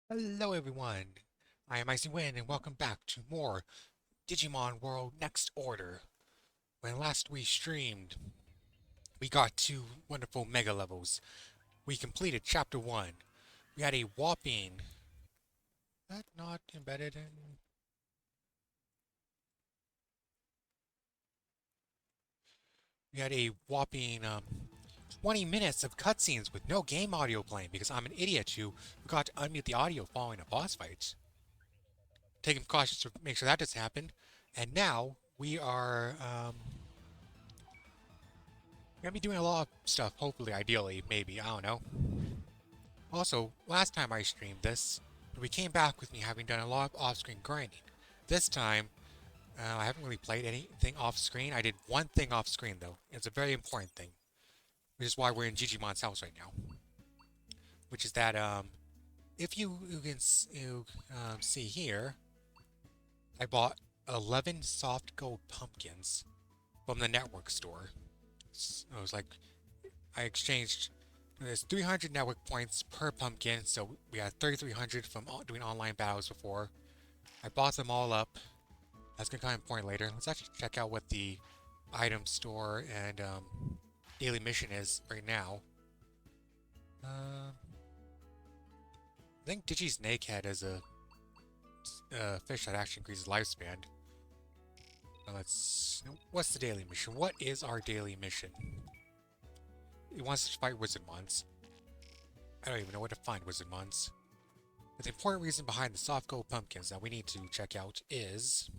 Hello everyone, I am Icy Win and welcome back to more Digimon World Next Order. When last we streamed, we got two wonderful mega levels. We completed chapter 1. We had a whopping... That not embedded in... We had a whopping 20 minutes of cutscenes with no game audio playing because I'm an idiot who forgot to unmute the audio following a boss fight. Taking precautions to make sure that doesn't happen. And now we are gonna be doing a lot of stuff, hopefully, ideally, maybe, I don't know. Also, last time I streamed this, we came back with me having done a lot of off-screen grinding. This time, I haven't really played anything off-screen. I did one thing off-screen, though. It's a very important thing, which is why we're in Gigimon's house right now. Which is that, if you can see here, I bought 11 soft gold pumpkins from the network store. I was like, I exchanged. There's 300 network points per pumpkin, so we had 3,300 from doing online battles before. I bought them all up. That's gonna come important later. Let's actually check out what the item store and daily mission is right now. I think Digi's Snakehead is a fish that actually increases lifespan. Let's. What's the daily mission? What is our daily mission? He wants us to fight Wizardmons. I don't even know where to find Wizardmons. But the important reason behind the soft gold pumpkins that we need to check out is...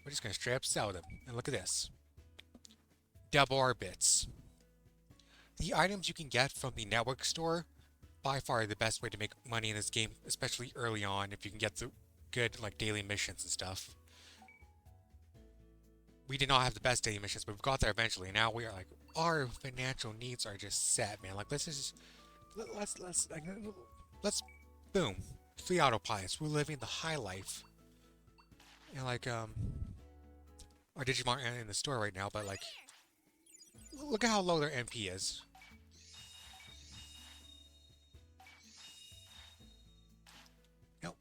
We're just going to straight up sell them. And look at this. Double our bits. The items you can get from the network store, by far the best way to make money in this game, especially early on, if you can get the good like daily missions and stuff. We did not have the best daily missions, but we got there eventually. And now we are like, our financial needs are just set, man. Like, let's boom, free autopilots. We're living the high life. And like our Digimon are in the store right now, but like, look at how low their MP is.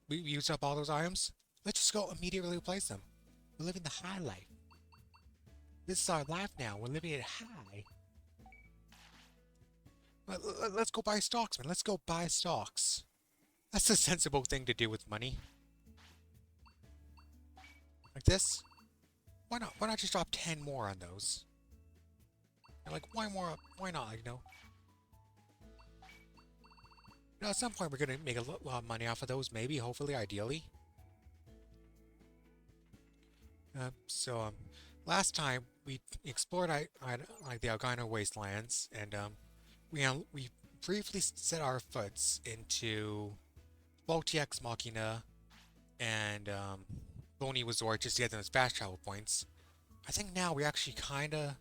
We used up all those items. Let's just go immediately replace them. We're living the high life. This is our life now. We're living it high. Let's go buy stocks, man. Let's go buy stocks. That's a sensible thing to do with money. Like this. Why not? Why not just drop 10 more on those? And like, why more? Why not? You know. At some point, we're gonna make a lot of money off of those. Maybe, hopefully, ideally. Last time we explored like the Algano wastelands, and we briefly set our foots into Faulty Ex Machina and Bony Resort just to get those fast travel points. I think now we actually kind of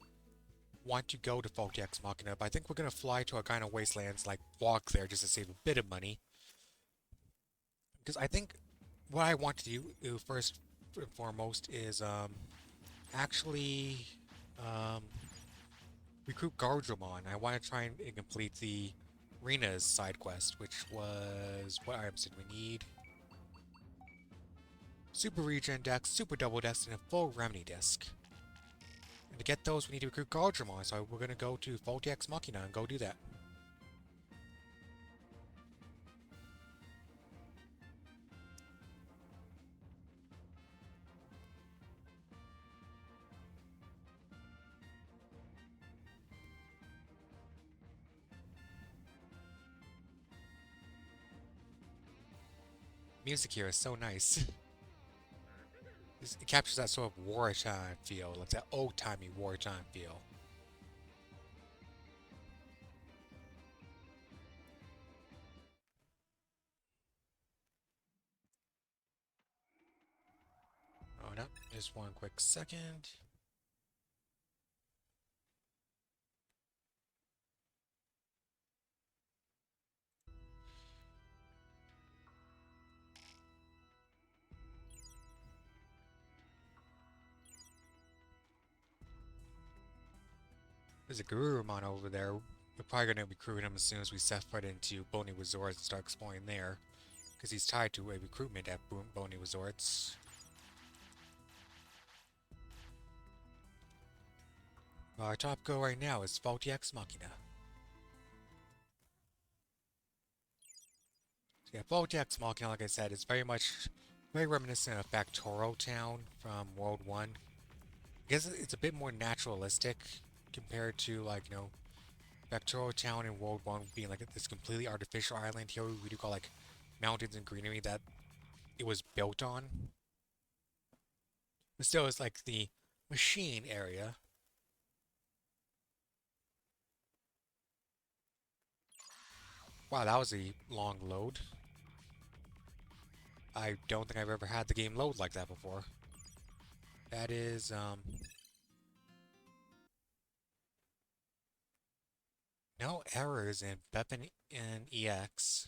want to go to Faulty Ex Machina, but I think we're going to fly to Algano Wastelands, like walk there just to save a bit of money. Because I think what I want to do first and foremost is actually um, recruit Gardramon. I want to try and complete the Rena's side quest, which was... What items did we need? Super Regen Dex, Super Double Dex, and a full Remedy Disc. And to get those, we need to recruit Gardramon, so we're going to go to Faulty Ex Machina and go do that. Music here is so nice. It captures that sort of wartime feel, like that old-timey wartime feel. Oh no, just one quick second. There's a Garurumon over there We're probably going to recruit him as soon as we set foot into Boney Resorts and start exploring there. Because he's tied to a recruitment at Boney Resorts. Our top goal right now is Faulty Ex Machina. So yeah, Faulty Ex Machina, like I said, is very reminiscent of Factoro Town from World 1. I guess it's a bit more naturalistic compared to, like, Factoro Town in World 1 being like this completely artificial island. Here we do call like mountains and greenery that it was built on. But still, it's like the machine area. Wow, that was a long load. I don't think I've ever had the game load like that before. That is, no errors in Beppin and EX.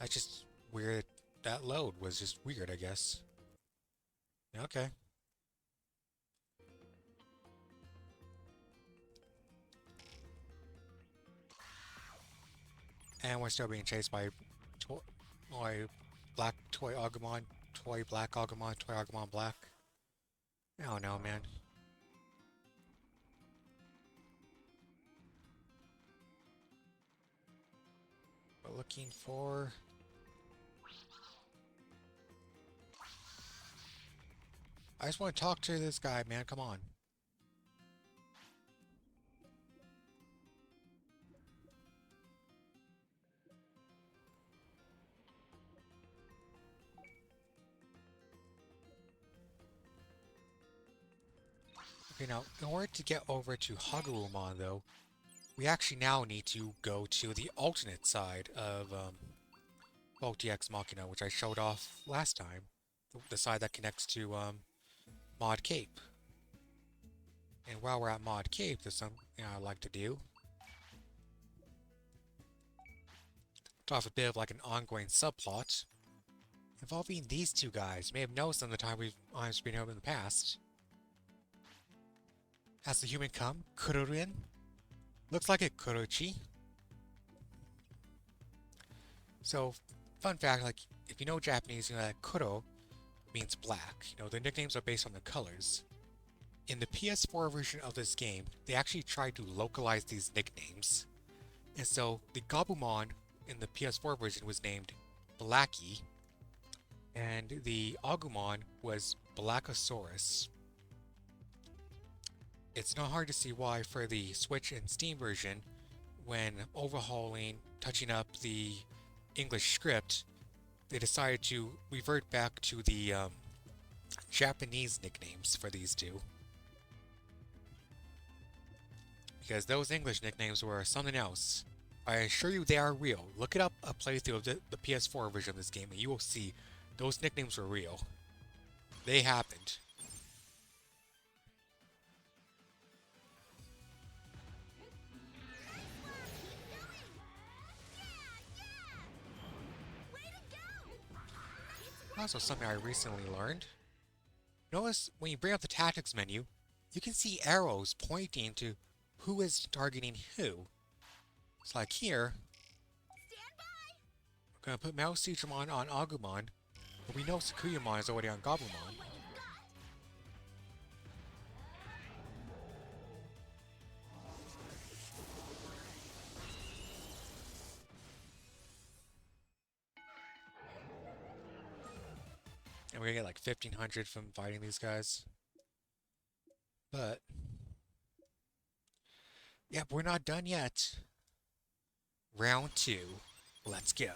That's just weird. That load was just weird, I guess. Okay. And we're still being chased by black toy Agumon, toy black Agumon, toy Agumon black. I don't know, man. We're looking for... I just want to talk to this guy, man. Come on. Okay, now, in order to get over to Hagurumon, though, we actually now need to go to the alternate side of Faulty Ex Machina, which I showed off last time. The side that connects to Mod Cape. And while we're at Mod Cape, there's something I'd like to do. To have a bit of like an ongoing subplot involving these two guys. You may have noticed them the time we've been over in the past. Has the human come? Kurorin? Looks like it, Kurochi. So, fun fact, like, if you know Japanese, you know that Kuro means black. You know, the nicknames are based on the colors. In the PS4 version of this game, they actually tried to localize these nicknames. And so, the Gabumon in the PS4 version was named Blackie, and the Agumon was Blackosaurus. It's not hard to see why for the Switch and Steam version, when overhauling, touching up the English script, they decided to revert back to the Japanese nicknames for these two. Because those English nicknames were something else. I assure you they are real. Look it up a playthrough of the PS4 version of this game and you will see those nicknames were real. They happened. Also something I recently learned. Notice when you bring up the tactics menu, you can see arrows pointing to who is targeting who. It's like here, we're going to put Mouse Digimon on Agumon, but we know Sakuyamon is already on Gabumon. And we're going to get like 1500 from fighting these guys. But, yeah, we're not done yet. Round 2. Let's go.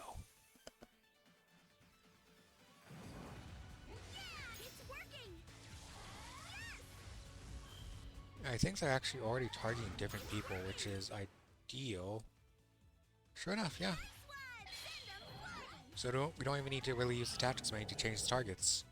I think they're actually already targeting different people, which is ideal. Sure enough, yeah. So we don't even need to really use the tactics menu to change the targets.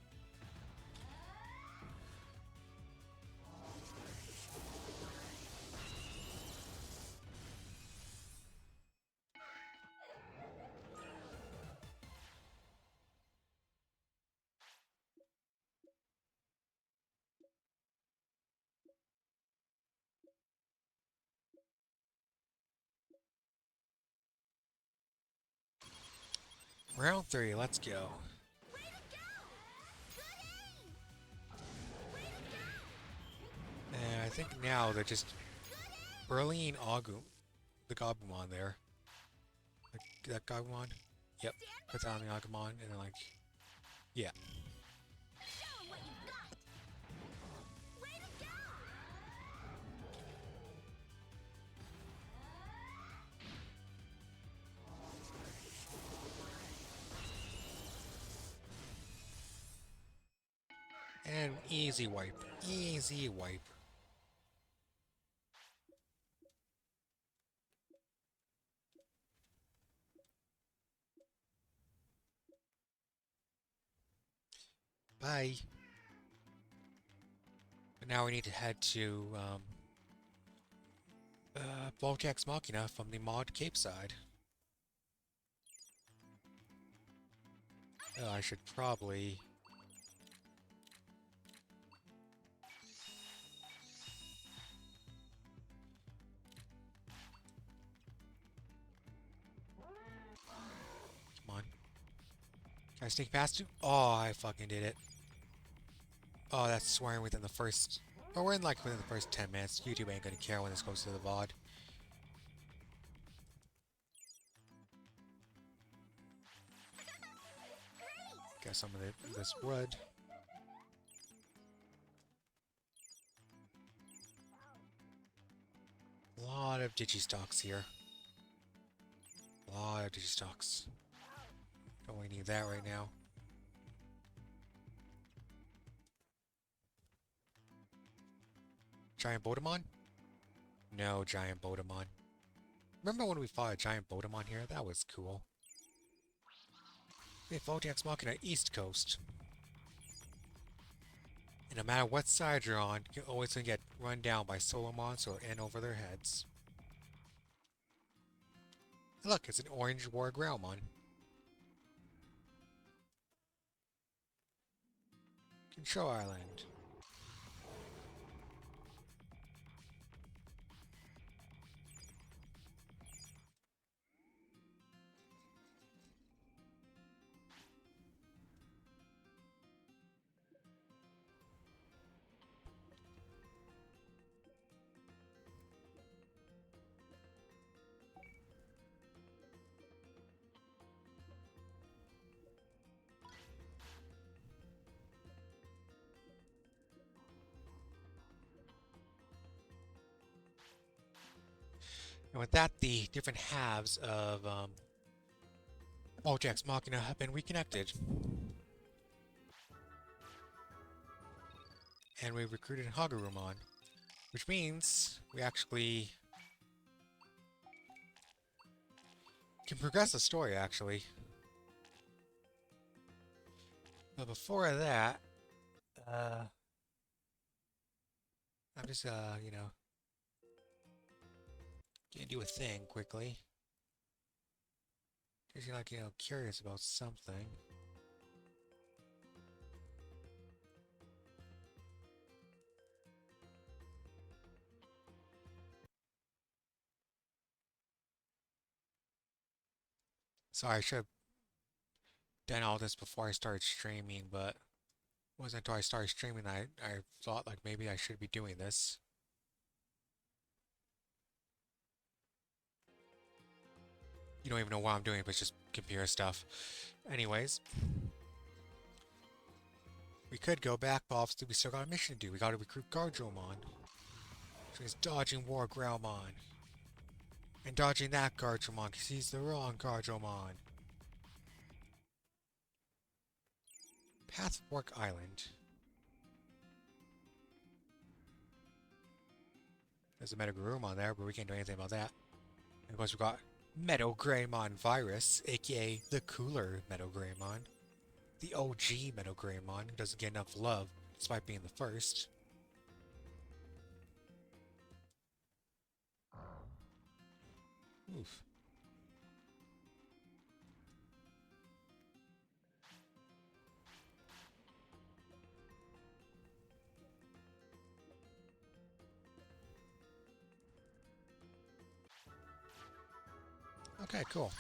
Round 3, let's go. And I think now they're just bullying the Gabumon there. That Gabumon? Yep. Puts on the Agumon and then like, yeah. And easy wipe. Easy wipe. Bye. But now we need to head to Voltax Machina from the mod Cape side. I should probably... Come on. Can I sneak past you? Oh, I fucking did it. Oh, that's swearing within the first... Oh, we're in like within the first 10 minutes. YouTube ain't gonna care when this goes to the VOD. Got some of this wood. A lot of Digistocks here. A lot of Digistocks. Don't really need that right now. Giant Bodemon? No Giant Bodemon. Remember when we fought a Giant Bodemon here? That was cool. Hey, Voltax Machina East Coast. And no matter what side you're on, you're always gonna get run down by Solomons or in over their heads. Look, it's an orange War Growlmon. Control Island. And with that, the different halves of Voltax Machina have been reconnected. And we recruited Hagurumon, which means we actually can progress the story, actually. But before that, I'm just, you know, gonna do a thing quickly. Just like, you know, curious about something. Sorry, I should have done all this before I started streaming, but it wasn't until I started streaming that I thought like maybe I should be doing this. You don't even know what I'm doing, but it's just computer stuff. Anyways, we could go back, but obviously we still got a mission to do. We gotta recruit Gardromon. So he's dodging War Growlmon. And dodging that Gardromon, because he's the wrong Gardromon. Pathwork Island. There's a Metagroomon there, but we can't do anything about that. And of course we got Meadow Greymon Virus, aka the cooler Meadow Greymon. The OG Meadow Greymon, who doesn't get enough love, despite being the first. Oof. Okay, cool.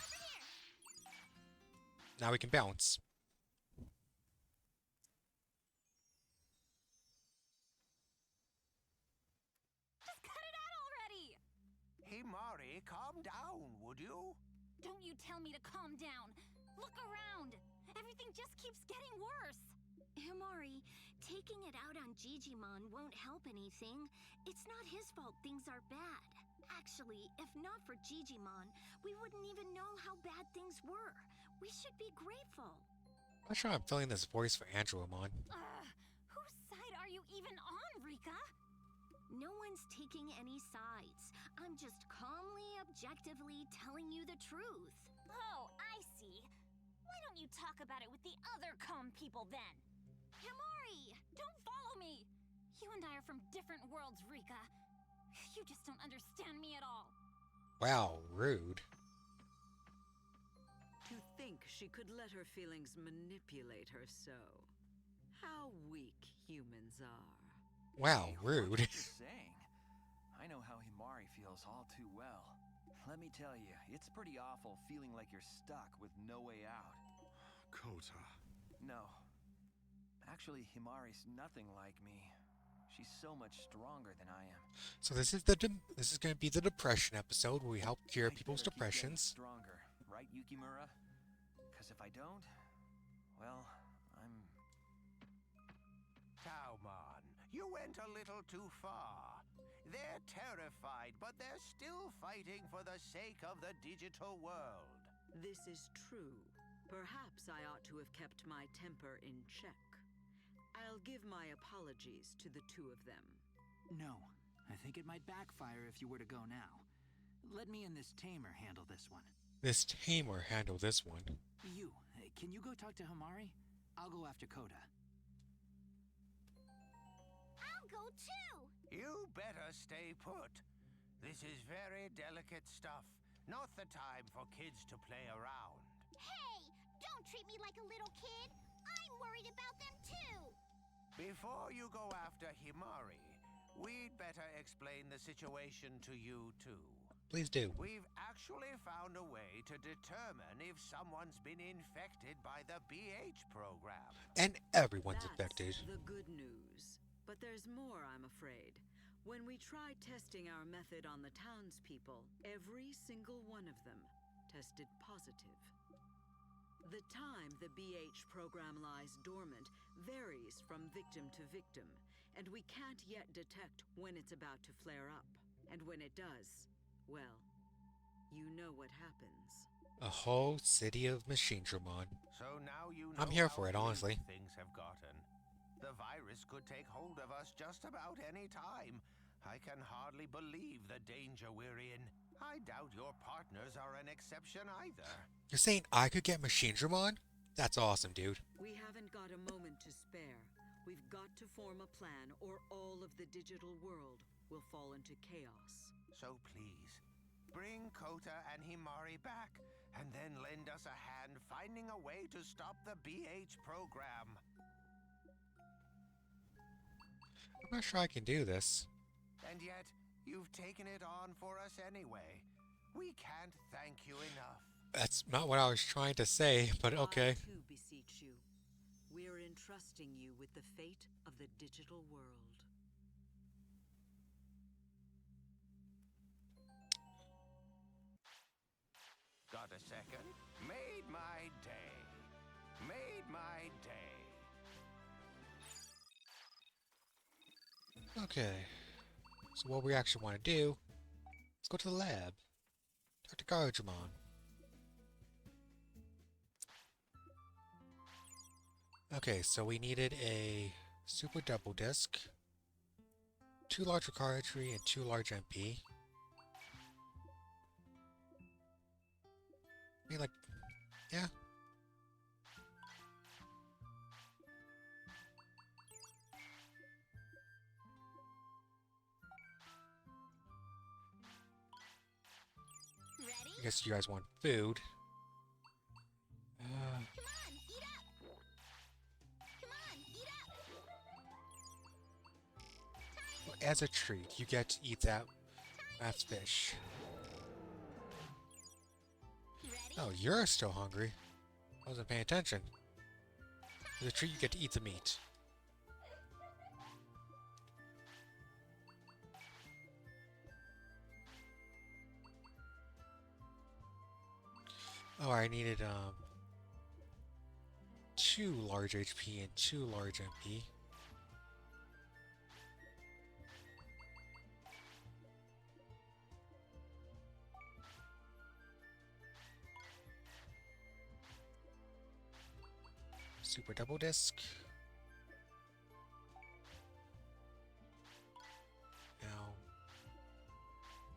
Now we can bounce. Just cut it out already! Himari, calm down, would you? Don't you tell me to calm down. Look around. Everything just keeps getting worse. Himari, taking it out on Digimon won't help anything. It's not his fault things are bad. Actually, if not for Digimon, we wouldn't even know how bad things were. We should be grateful. I'm not sure I'm feeling this voice for Angelomon. Whose side are you even on, Rika? No one's taking any sides. I'm just calmly, objectively telling you the truth. Oh, I see. Why don't you talk about it with the other calm people then? Himari, don't follow me! You and I are from different worlds, Rika. You just don't understand me at all. Wow, rude. To think she could let her feelings manipulate her so. How weak humans are. Wow, Hey, rude. What are you saying? I know how Himari feels all too well. Let me tell you, it's pretty awful feeling like you're stuck with no way out. Kota. No. Actually, Himari's nothing like me. She's so much stronger than I am. So this is this is going to be the depression episode where we help cure I'd people's better keep getting depressions. stronger, right, Yukimura? Because if I don't, well, I'm... Taumon, you went a little too far. They're terrified, but they're still fighting for the sake of the digital world. This is true. Perhaps I ought to have kept my temper in check. I'll give my apologies to the two of them. No, I think it might backfire if you were to go now. Let me and this tamer handle this one. This tamer handle this one. You, can you go talk to Himari? I'll go after Kota. I'll go too! You better stay put. This is very delicate stuff. Not the time for kids to play around. Hey! Don't treat me like a little kid! I'm worried about them too! Before you go after Himari, we'd better explain the situation to you too. Please do. We've actually found a way to determine if someone's been infected by the BH program. And everyone's That's infected. the good news. But there's more, I'm afraid. When we tried testing our method on the townspeople, every single one of them tested positive. The time the BH program lies dormant varies from victim to victim, and we can't yet detect when it's about to flare up. And when it does, well, you know what happens. A whole city of Machine Dramon. So now you know I'm here how for it, bleak honestly. Things have gotten. The virus could take hold of us just about any time. I can hardly believe the danger we're in. I doubt your partners are an exception either. You're saying I could get Machine Dramon? That's awesome, dude. We haven't got a moment to spare. We've got to form a plan, or all of the digital world will fall into chaos. So please, bring Kota and Himari back, and then lend us a hand finding a way to stop the BH program. I'm not sure I can do this. And yet, you've taken it on for us anyway. We can't thank you enough. That's not what I was trying to say, but okay. I too beseech you. We're entrusting you with the fate of the digital world. Got a second? Made my day. Made my day. Okay. So what we actually want to do is go to the lab. Talk to Garjamon. Okay, so we needed a super double disc, 2 large cartridge and 2 large MP. I mean, like, yeah. Ready? I guess you guys want food. Come on, eat up! Come on, eat up! As a treat, you get to eat that last fish. Ready? Oh, you're still hungry. I wasn't paying attention. With a treat, you get to eat the meat. Oh, I needed 2 large HP and 2 large MP. Super double disc. Now,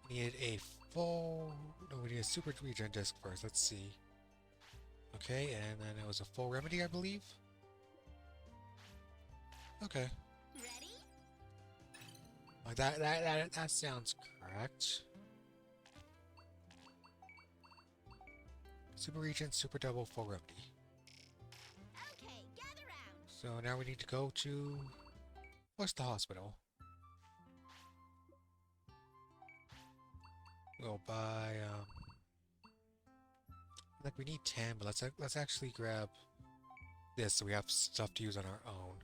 we needed a full. No, we need a super regen disc first. Let's see. Okay, and then it was a full remedy, I believe. Okay. Ready? Like that sounds correct. Super regen, super double, full remedy. Okay, gather round. So now we need to go to what's the hospital? We'll buy like we need 10, but let's actually grab this so we have stuff to use on our own.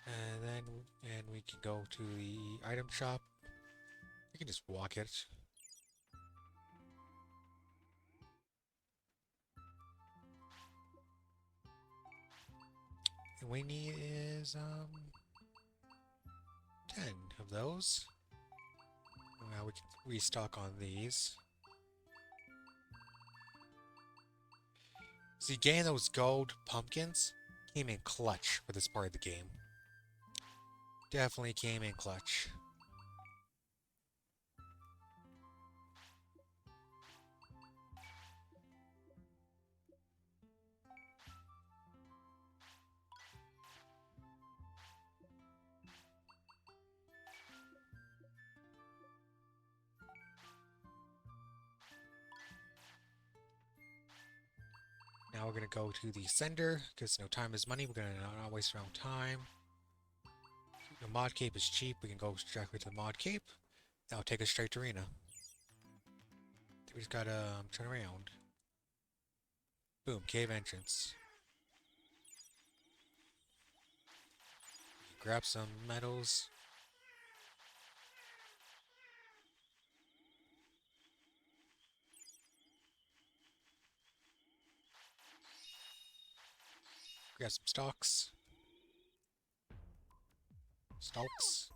And then we can go to the item shop. We can just walk it. And we need is 10 of those. Now we can restock on these. See, getting those gold pumpkins came in clutch for this part of the game. Definitely came in clutch. Now we're gonna go to the sender, because no time is money. We're gonna not waste our own time. The mod cape is cheap. We can go directly to the mod cape. That'll take us straight to arena. We just gotta turn around. Boom, cave entrance. Grab some medals. Grab some stocks. Stalks.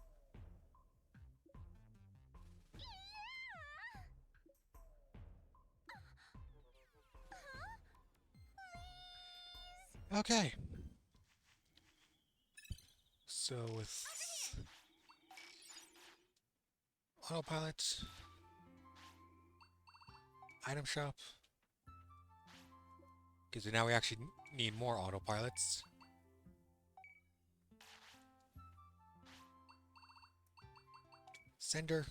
Okay. So with autopilot, item shop, because now we actually need more autopilots. Sender.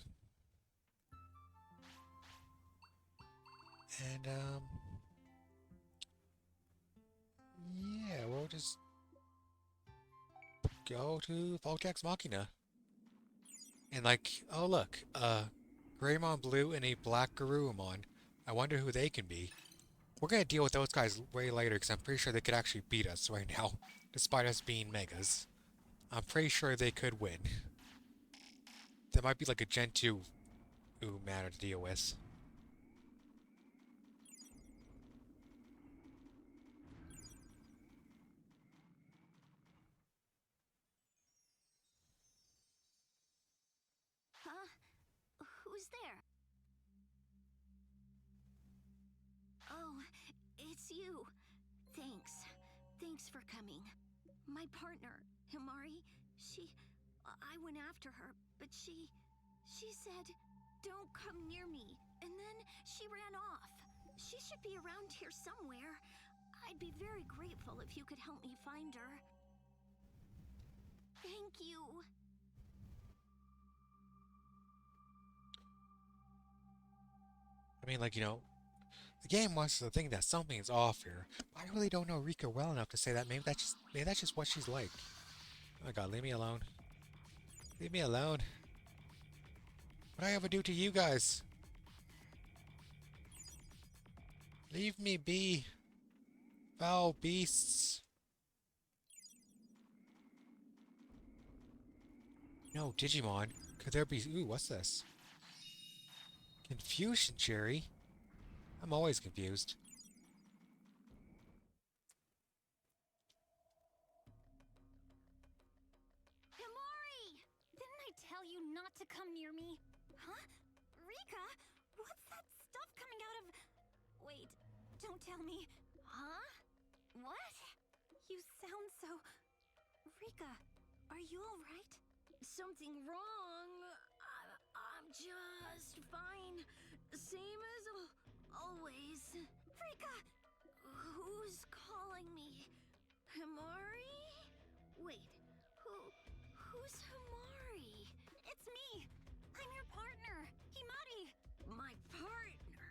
And yeah, we'll just go to Voltax Machina. And like, oh look, Greymon Blue and a Black Garurumon. I wonder who they can be. We're gonna deal with those guys way later, because I'm pretty sure they could actually beat us right now, despite us being Megas. I'm pretty sure they could win. That might be like a Gen 2 matter to deal with. Huh? Who's there? Oh, it's you. Thanks. Thanks for coming. My partner, Himari, I went after her, but she said, "Don't come near me," and then she ran off. She should be around here somewhere. I'd be very grateful if you could help me find her. Thank you. I mean, like, you know, the game wants to think that something's off here. I really don't know Rika well enough to say that. Maybe that's just what she's like. Oh my god, leave me alone. Leave me alone. What did I ever do to you guys? Leave me be. Foul beasts. No, Digimon. Could there be... Ooh, what's this? Confusion Cherry? I'm always confused. Himari! Didn't I tell you not to come near me? Huh? Rika? What's that stuff coming out of... Wait, don't tell me. Huh? What? You sound so... Rika, are you alright? Something wrong? I'm just fine. Same as always. Rika! Who's calling me? Himari? Wait, who's Himari? It's me! I'm your partner, Himari! My partner?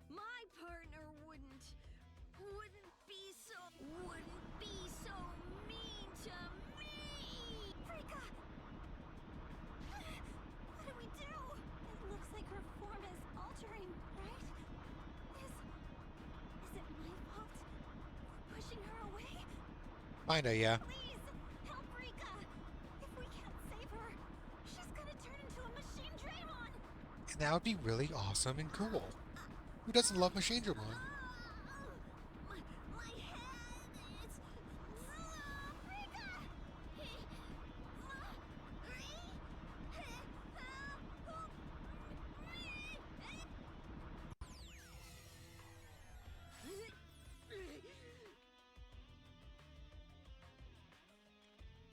My partner wouldn't be so mean to me! Rika! What do we do? It looks like her form is altering, right? Is it my fault for pushing her away? Kinda, yeah. Please, help Rika! If we can't save her, she's gonna turn into a machine Draymon! And that would be really awesome and cool. Who doesn't love Machine Dramon? My head, it's... Rika!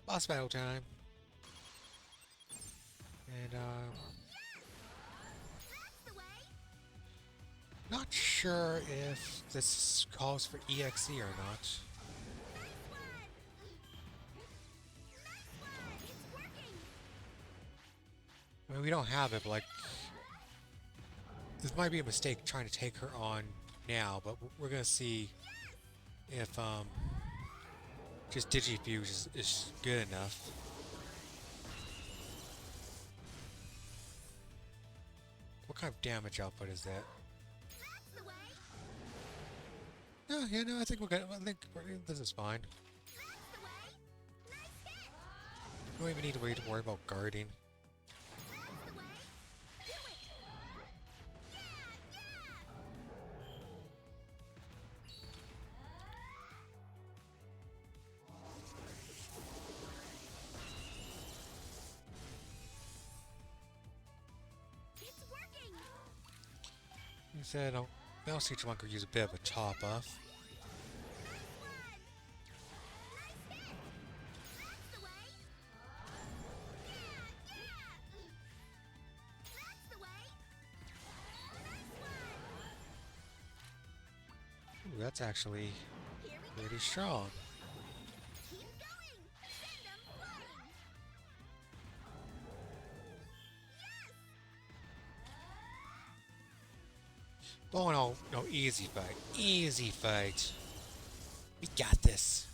Boss battle time. And, That's the way! not sure if this calls for EXE or not. Nice one! It's working! I mean, we don't have it, but like... This might be a mistake trying to take her on now, but we're gonna see if, just Digifuse is good enough. What kind of damage output is that? That's the way! Oh, yeah, no, I think we're good. This is fine. That's the way! Nice hit! We don't even need to worry about guarding. That's the way! Do it! It's working! You said now Digimon could use a bit of a top off. Nice one! Nice hit! That's the way! That's the way! Nice one! Ooh, that's actually Here we pretty go! strong. Keep going! Send 'em flying! Oh no, no, easy fight. Easy fight. We got this.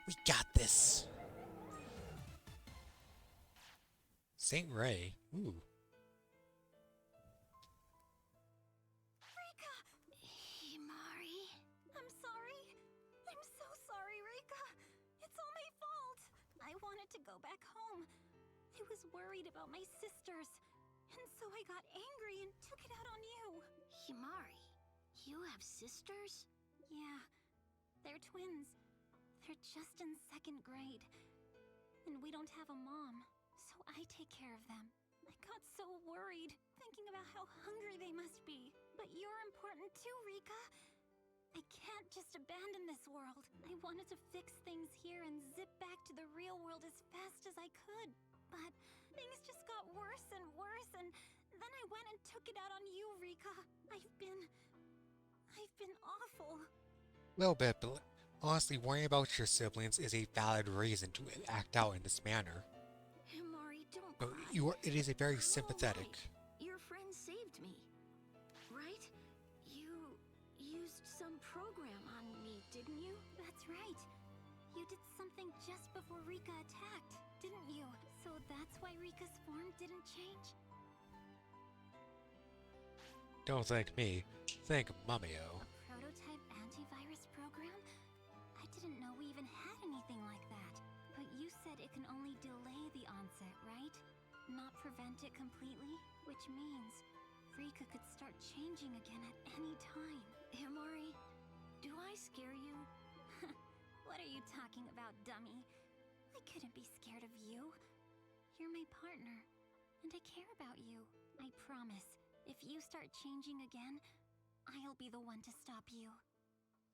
We got this. Saint Ray. Ooh. Rika! Himari? I'm sorry. I'm so sorry, Rika. It's all my fault. I wanted to go back home. I was worried about my sisters. And so I got angry and took it out on you. Himari, you have sisters? Yeah, they're twins. They're just in 2nd grade. And we don't have a mom, so I take care of them. I got so worried, thinking about how hungry they must be. But you're important too, Rika. I can't just abandon this world. I wanted to fix things here and zip back to the real world as fast as I could. But things just got worse and worse, and then I went and took it out on you, Rika. I've been awful. Little bit, but honestly, worrying about your siblings is a valid reason to act out in this manner. Himari, don't But cry. it is a very I'm sympathetic. alright. Your friend saved me, right? You used some program on me, didn't you? That's right. You did something just before Rika attacked, didn't you? So that's why Rika's form didn't change? Don't thank me. Thank Mummyo. Prototype antivirus program? it can only delay the onset, right? Not prevent it completely? Which means Rika could start changing again at any time. Himari, do I scare you? What are you talking about, dummy? I couldn't be scared of you. You're my partner, and I care about you. I promise, if you start changing again, I'll be the one to stop you.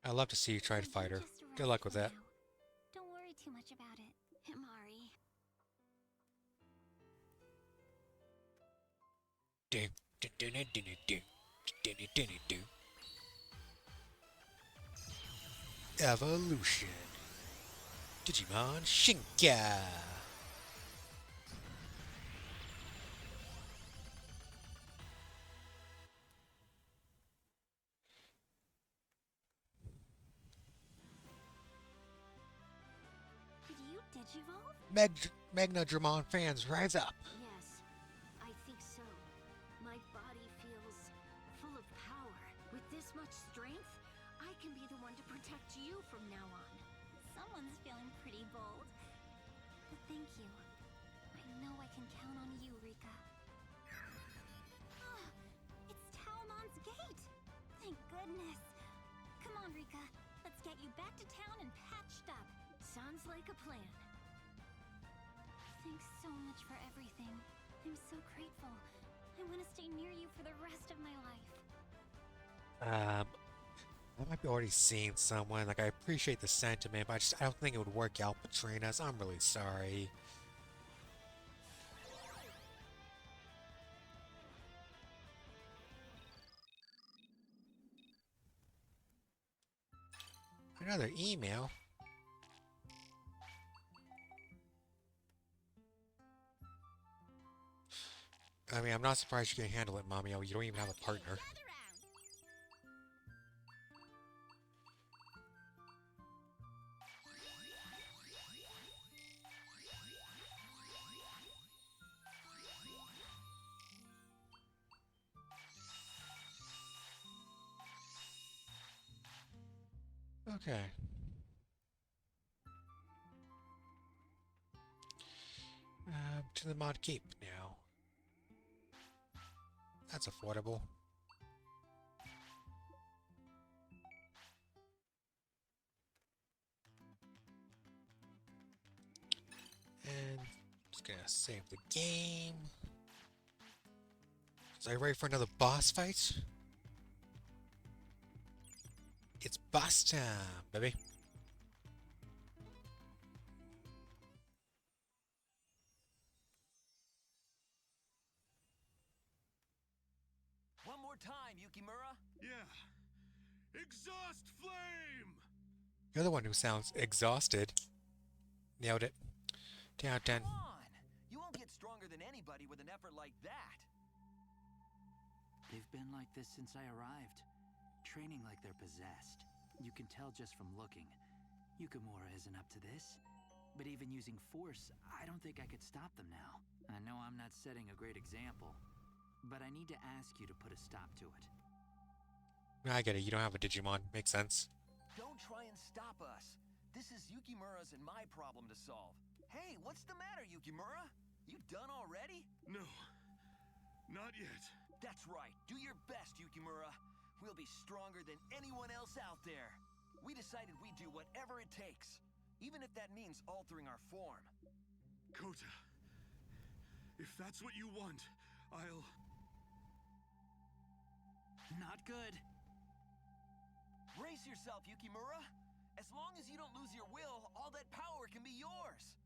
I'd love to see you try to So fight her. just Good rest luck with for that. now. Don't worry too much about it. Himari. Evolution. Digimon Shinka. Did you digivolve? Magnadramon fans, rise up. Yes, I think so. My body feels full of power. With this much strength, I can be the one to protect you from now on. Someone's feeling pretty bold. But thank you. I know I can count on you, Rika. Ah, it's Talmon's gate! Thank goodness. Come on, Rika. Let's get you back to town and patched up. Sounds like a plan. Thanks so much for everything. I'm so grateful. I want to stay near you for the rest of my life. I might be already seeing someone. Like, I appreciate the sentiment, but I don't think it would work out between us. I'm really sorry. Another email. I mean, I'm not surprised you can handle it, Mommy. You don't even have a partner. Okay. To the Mod Cape now. That's affordable. And just gonna save the game. Is I ready for another boss fight? It's boss time, baby. One more time, Yukimura. Yeah. Exhaust flame! You're the one who sounds exhausted. Nailed it. 10 out of 10. Come on! You won't get stronger than anybody with an effort like that. They've been like this since I arrived. Training like they're possessed. You can tell just from looking. Yukimura isn't up to this. But even using force, I don't think I could stop them now. I know I'm not setting a great example, but I need to ask you to put a stop to it. I get it. You don't have a Digimon. Makes sense. Don't try and stop us. This is Yukimura's and my problem to solve. Hey, what's the matter, Yukimura? You done already? No. Not yet. That's right. Do your best, Yukimura. We'll be stronger than anyone else out there. We decided we'd do whatever it takes, even if that means altering our form. Kota. If that's what you want, I'll... Not good. Brace yourself, Yukimura. As long as you don't lose your will, all that power can be yours.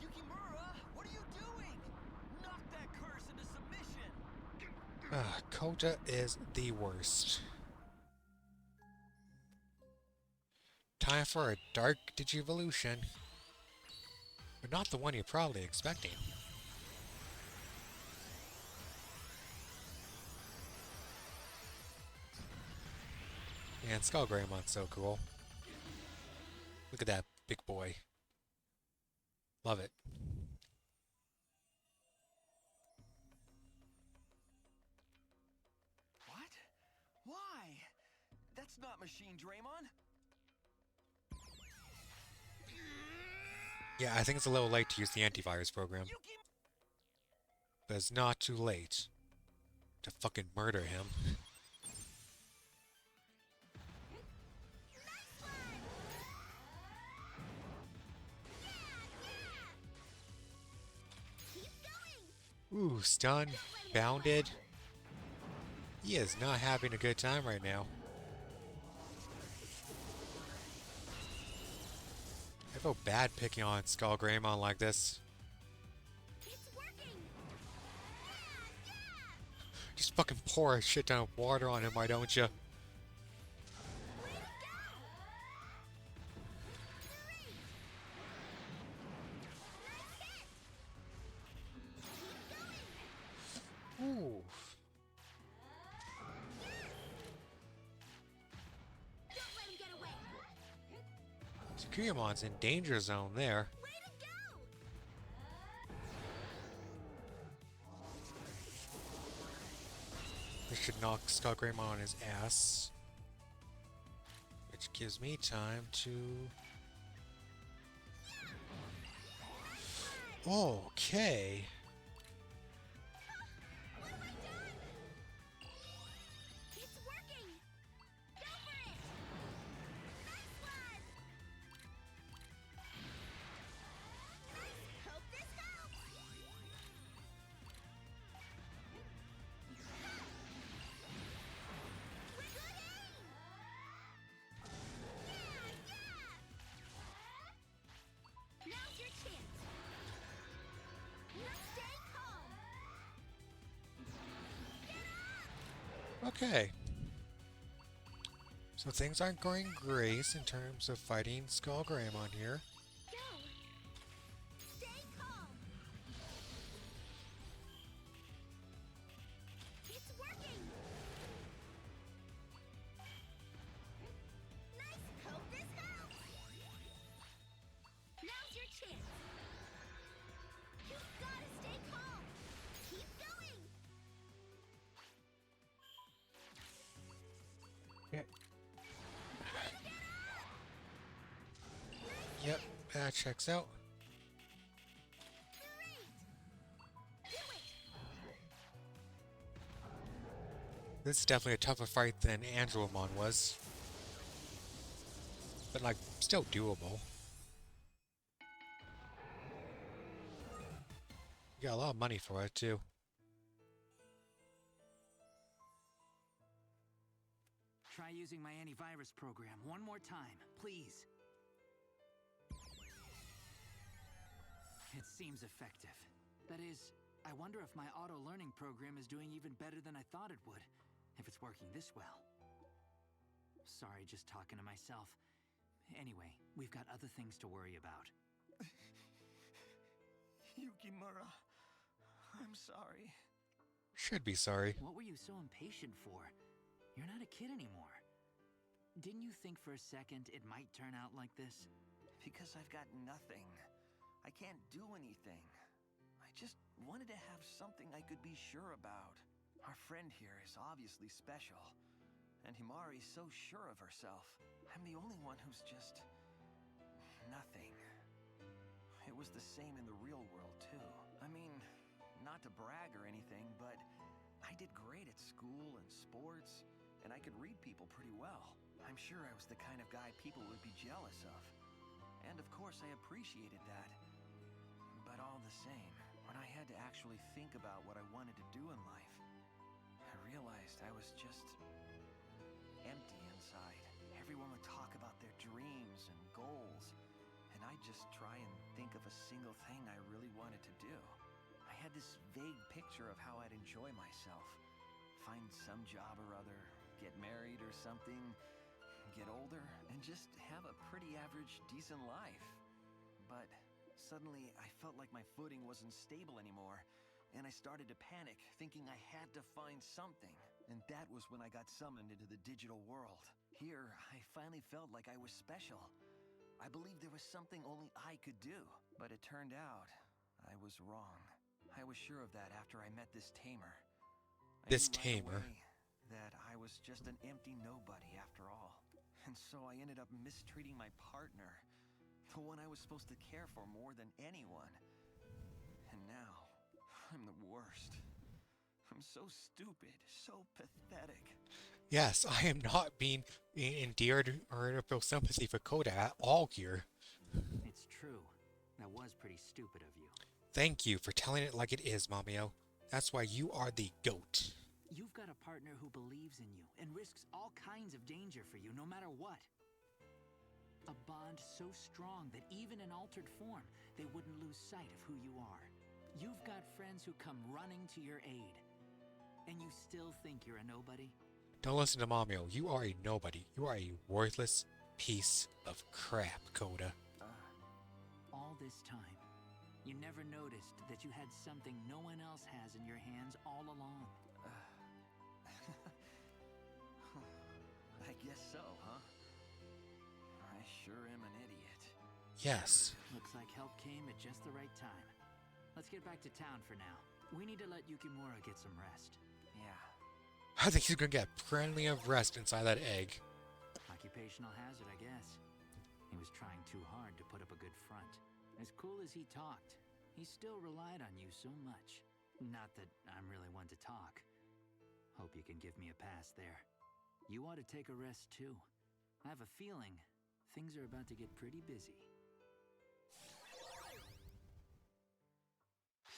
Yukimura, what are you doing? Knock that curse into submission. Kota is the worst. Time for a dark Digivolution. But not the one you're probably expecting. Man, Skull Greymon's so cool. Look at that big boy. Love it. What? Why? That's not Machine Draymon. Yeah, I think it's a little late to use the antivirus program. Yuki! But it's not too late to fucking murder him. Ooh, stun, bounded. He is not having a good time right now. I feel bad picking on Skull Greymon like this. It's working. Just fucking pour a shit ton of water on him, why don't you? Ooh. Don't let him get away. Tsukuyomon's in danger zone there. Way to go! This should knock Skull Greymon on his ass. Which gives me time to... Okay. What have I done? It's working. Go for it. Nice one. Nice. Hope this helps. With good aim. Yeah. Now's your chance. Now stay calm. Okay. So things aren't going great in terms of fighting Skull Greymon here. Go. Stay calm. It's working. Nice. Hope this helps. Now's your chance. You've got to stay calm. Keep going. Yep, that checks out. Great. Do it. This is definitely a tougher fight than Angelomon was. But like, still doable. You got a lot of money for it too. Try using my antivirus program one more time, please. It seems effective. That is, I wonder if my auto-learning program is doing even better than I thought it would, if it's working this well. Sorry, just talking to myself. Anyway, we've got other things to worry about. Yukimura, I'm sorry. Should be sorry. What were you so impatient for? You're not a kid anymore. Didn't you think for a second it might turn out like this? Because I've got nothing. I can't do anything. I just wanted to have something I could be sure about. Our friend here is obviously special. And Himari's so sure of herself. I'm the only one who's just... nothing. It was the same in the real world, too. I mean, not to brag or anything, but I did great at school and sports, and I could read people pretty well. I'm sure I was the kind of guy people would be jealous of. And of course I appreciated that. But all the same, when I had to actually think about what I wanted to do in life, I realized I was just empty inside. Everyone would talk about their dreams and goals, and I'd just try and think of a single thing I really wanted to do. I had this vague picture of how I'd enjoy myself. Find some job or other, get married or something, get older, and just have a pretty average, decent life. But suddenly, I felt like my footing wasn't stable anymore, and I started to panic, thinking I had to find something. And that was when I got summoned into the digital world. Here, I finally felt like I was special. I believed there was something only I could do. But it turned out, I was wrong. I was sure of that after I met this tamer. This I knew tamer. right away that I was just an empty nobody after all. And so I ended up mistreating my partner, The one I was supposed to care for more than anyone. And now, I'm the worst. I'm so stupid, so pathetic. Yes, I am not being endeared or feel sympathy for Coda at all here. It's true. That was pretty stupid of you. Thank you for telling it like it is, Mamio. That's why you are the GOAT. You've got a partner who believes in you and risks all kinds of danger for you no matter what. A bond so strong that even in altered form, they wouldn't lose sight of who you are. You've got friends who come running to your aid. And you still think you're a nobody? Don't listen to Mamio. You are a nobody. You are a worthless piece of crap, Coda. All this time, you never noticed that you had something no one else has in your hands all along. I guess so, huh? I sure am an idiot. Yes. Looks like help came at just the right time. Let's get back to town for now. We need to let Yukimura get some rest. Yeah. I think he's gonna get plenty of rest inside that egg. Occupational hazard, I guess. He was trying too hard to put up a good front. As cool as he talked, he still relied on you so much. Not that I'm really one to talk. Hope you can give me a pass there. You ought to take a rest too. I have a feeling things are about to get pretty busy.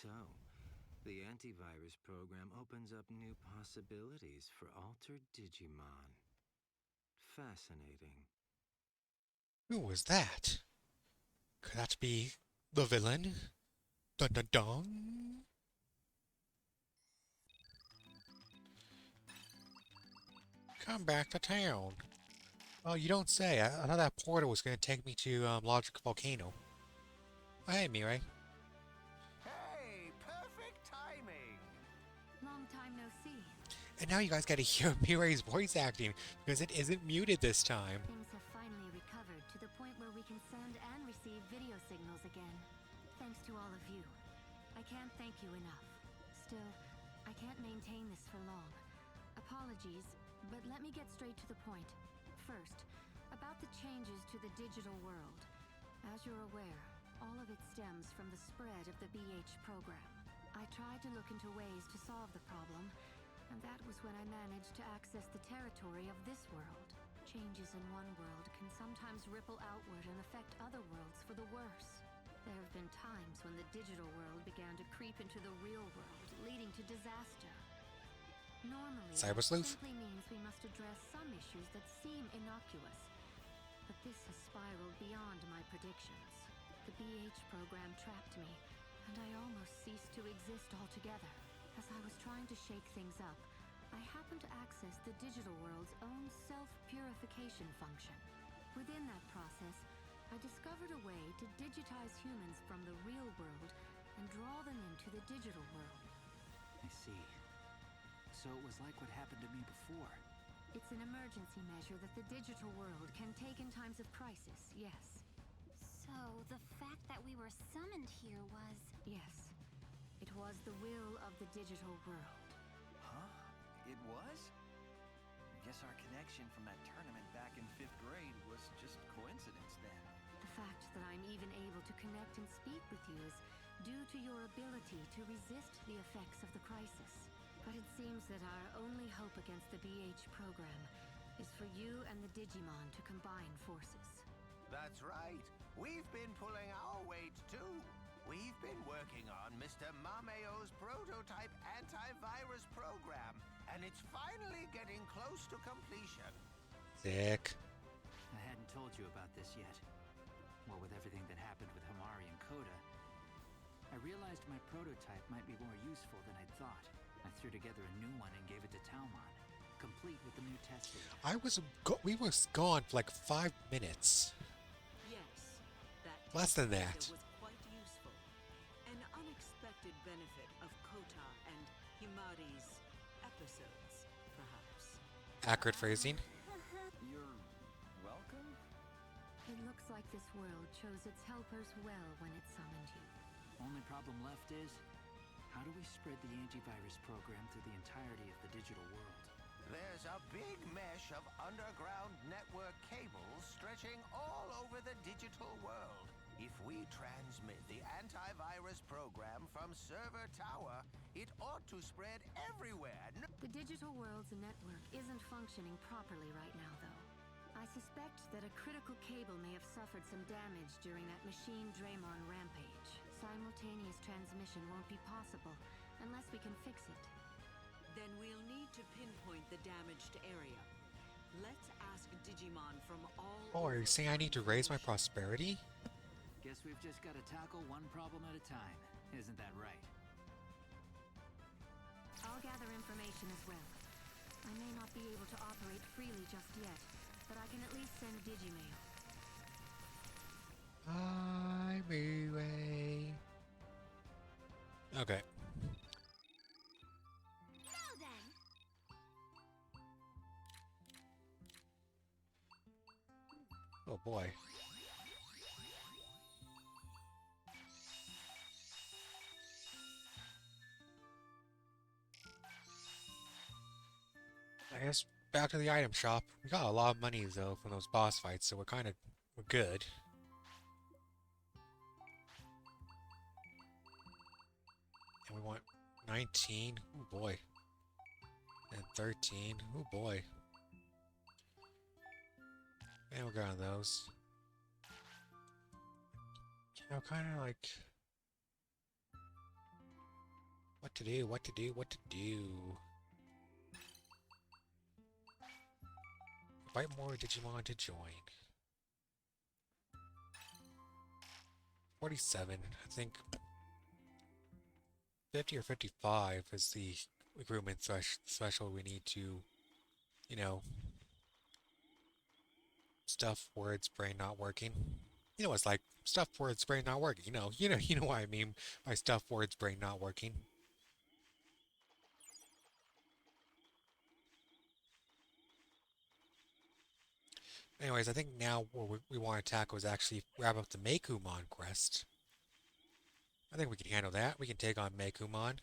So, the antivirus program opens up new possibilities for altered Digimon. Fascinating. Who was that? Could that be the villain? Dun dun dun. Come back to town. Oh, you don't say. I thought that portal was going to take me to Logic Volcano. Oh, hey, Mirai. Hey, perfect timing. Long time no see. And now you guys got to hear Mirai's voice acting because it isn't muted this time. Things have finally recovered to the point where we can send and receive video signals again. Thanks to all of you. I can't thank you enough. Still, I can't maintain this for long. Apologies, but let me get straight to the point. First, about the changes to the digital world. As you're aware, all of it stems from the spread of the BH program. I tried to look into ways to solve the problem, and that was when I managed to access the territory of this world. Changes in one world can sometimes ripple outward and affect other worlds for the worse. There have been times when the digital world began to creep into the real world, leading to disaster. Normally, Cyber that sleuth? simply means we must address some issues that seem innocuous. But this has spiraled beyond my predictions. The BH program trapped me, and I almost ceased to exist altogether. As I was trying to shake things up, I happened to access the digital world's own self-purification function. Within that process, I discovered a way to digitize humans from the real world and draw them into the digital world. I see. So it was like what happened to me before. It's an emergency measure that the digital world can take in times of crisis, yes. So, the fact that we were summoned here was... Yes. It was the will of the digital world. Huh? It was? Guess our connection from that tournament back in 5th grade was just coincidence then. The fact that I'm even able to connect and speak with you is due to your ability to resist the effects of the crisis. But it seems that our only hope against the BH program is for you and the Digimon to combine forces. That's right. We've been pulling our weight too. We've been working on Mr. Mameo's prototype antivirus program, and it's finally getting close to completion. Sick. I hadn't told you about this yet. Well, with everything that happened with Himari and Koda, I realized my prototype might be more useful than I'd thought. I threw together a new one and gave it to Talmon, complete with the new testing. We were gone for like 5 minutes. Yes, that Less than test that. data was quite useful. An unexpected benefit of Kota and Himari's episodes, perhaps. Accurate phrasing. You're welcome? It looks like this world chose its helpers well when it summoned you. Only problem left is, how do we spread the antivirus program through the entirety of the digital world? there's a big mesh of underground network cables stretching all over the digital world. If we transmit the antivirus program from server tower, it ought to spread everywhere. The digital world's network isn't functioning properly right now, though. I suspect that a critical cable may have suffered some damage during that Machine Draymon rampage. Simultaneous transmission won't be possible unless we can fix it. Then we'll need to pinpoint the damaged area. Let's ask Digimon from all Oh, are you saying I need to raise my prosperity? Guess we've just got to tackle one problem at a time. Isn't that right? I'll gather information as well. I may not be able to operate freely just yet, but I can at least send Digimail. I'm away. Okay. Now then. Oh boy. I guess back to the item shop. We got a lot of money though from those boss fights, so we're good. And we want 19. Oh boy. And 13. Oh boy. And we're going on those. You know, kind of like what to do, what to do, what to do. Invite more Digimon to join. 47, I think 50 or 55 is the recruitment threshold we need to, you know, stuff words brain not working. You know what it's like, stuff words brain not working, you know what I mean by stuff words brain not working. Anyways, I think now what we want to tackle is actually wrap up the Mekumon quest. I think we can handle that. We can take on Mekumon.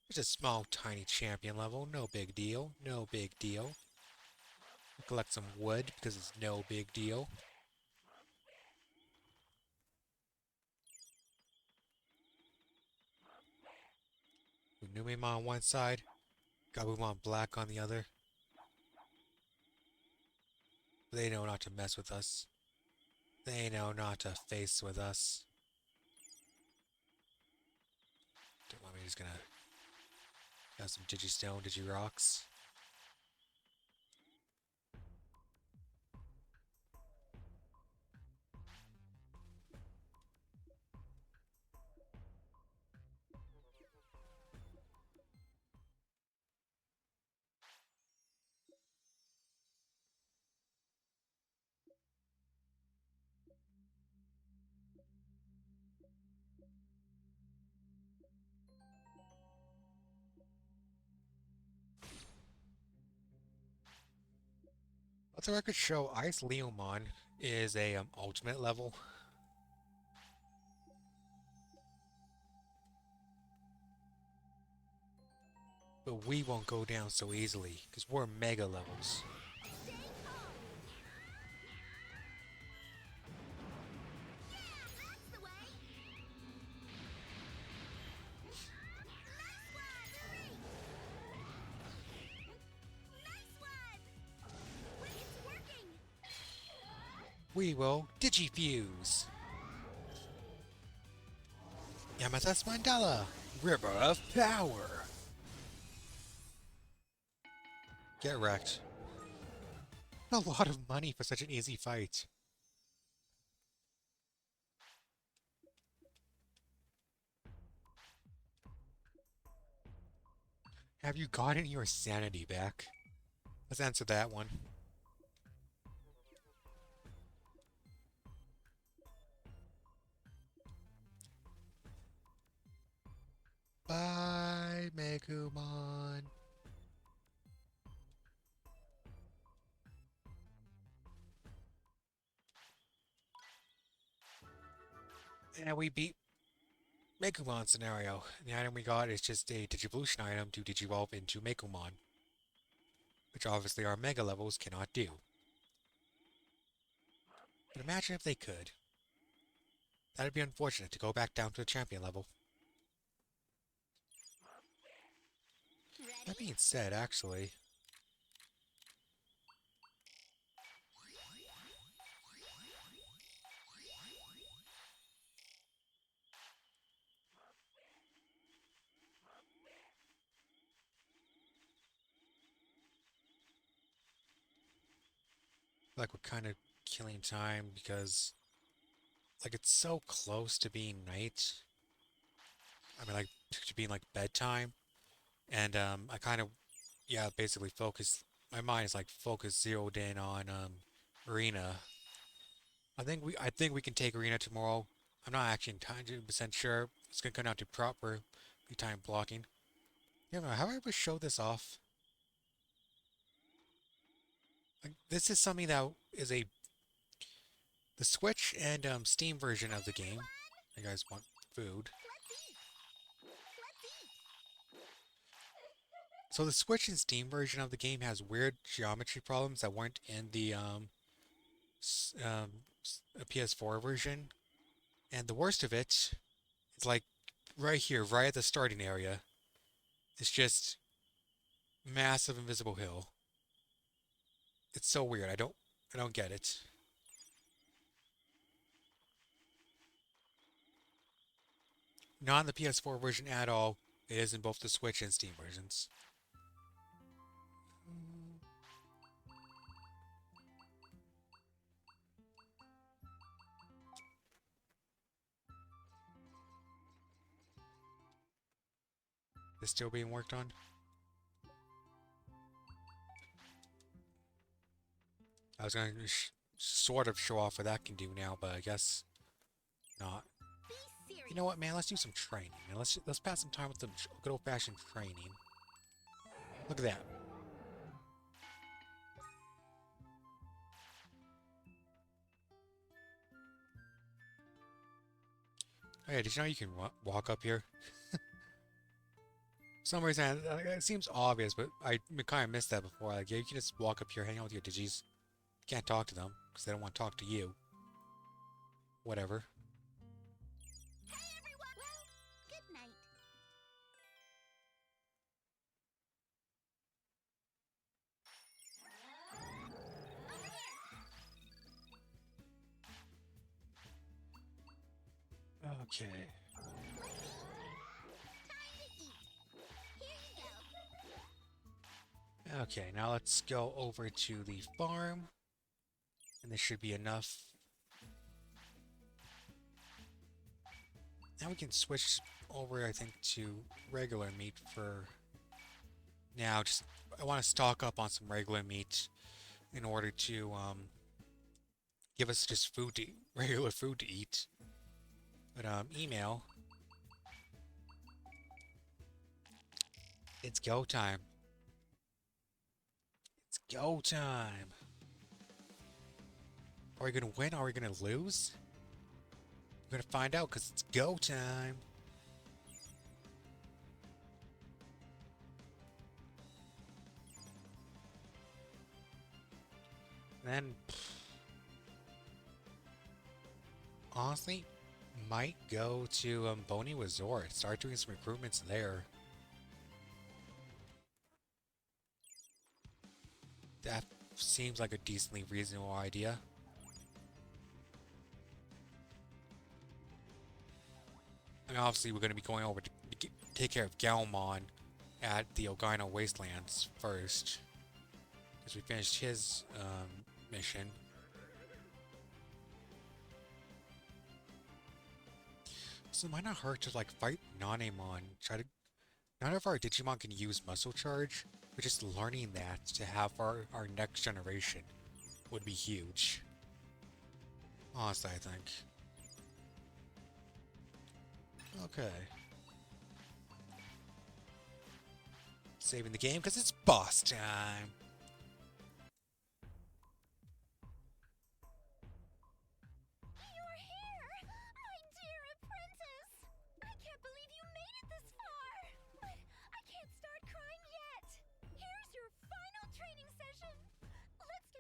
It's a small, tiny champion level. No big deal. No big deal. We'll collect some wood because it's no big deal. Numemon on one side. Gabumon Black on the other. They know not to mess with us. They know not to face with us. Don't want me just gonna have some Digistone, Digirocks. Let the record show Ice Leomon is a ultimate level. But we won't go down so easily, because we're mega levels. We will Digifuse! Yamasa's Mandala! River of Power! Get wrecked. A lot of money for such an easy fight. Have you gotten your sanity back? Let's answer that one. Bye, Mekumon. And we beat Mekumon scenario. The item we got is just a Digivolution item to Digivolve into Mekumon. which obviously our mega levels cannot do. But imagine if they could. That'd be unfortunate to go back down to the champion level. That being said, actually, like we're kind of killing time because like it's so close to being night. I mean, like to being like bedtime, and I kind of basically focus. My mind is like focused zeroed in on Arena. I think we can take Arena tomorrow. I'm not actually 100% sure. It's gonna come down to proper time blocking. Yeah, have I ever showed this off? Like, this is something that is the Switch and Steam version of the game. You guys want food? So the Switch and Steam version of the game has weird geometry problems that weren't in the PS4 version. And the worst of it is like right here, right at the starting area. It's just massive invisible hill. It's so weird. I don't get it. Not in the PS4 version at all. It is in both the Switch and Steam versions. It's still being worked on. I was going to sort of show off what that can do now, but I guess not. You know what, man? Let's do some training. Man. Let's pass some time with some good old-fashioned training. Look at that. Oh yeah, did you know you can walk up here? For some reason, it seems obvious, but I kind of missed that before. Like, yeah, you can just walk up here, hang out with your Digis. You can't talk to them, because they don't want to talk to you. Whatever. Hey everyone! Well, good night. Okay. Okay, now let's go over to the farm. And this should be enough. Now we can switch over, I think, to regular meat for now. Just I want to stock up on some regular meat in order to give us just food to regular food to eat. But email. It's go time. It's go time. Are we gonna win? Are we gonna lose? We're gonna find out because it's go time. Then, honestly, might go to Boney Resort. Start doing some recruitments there. That seems like a decently reasonable idea. And obviously we're going to be going over to take care of Galmon at the Ogino Wastelands first. Because we finished his mission. So it might not hurt to like fight Nanemon. None of our Digimon can use Muscle Charge, but just learning that to have our next generation would be huge. Honestly, I think. Okay. Saving the game because it's boss time. You're here! My dear apprentice! I can't believe you made it this far! But I can't start crying yet! Here's your final training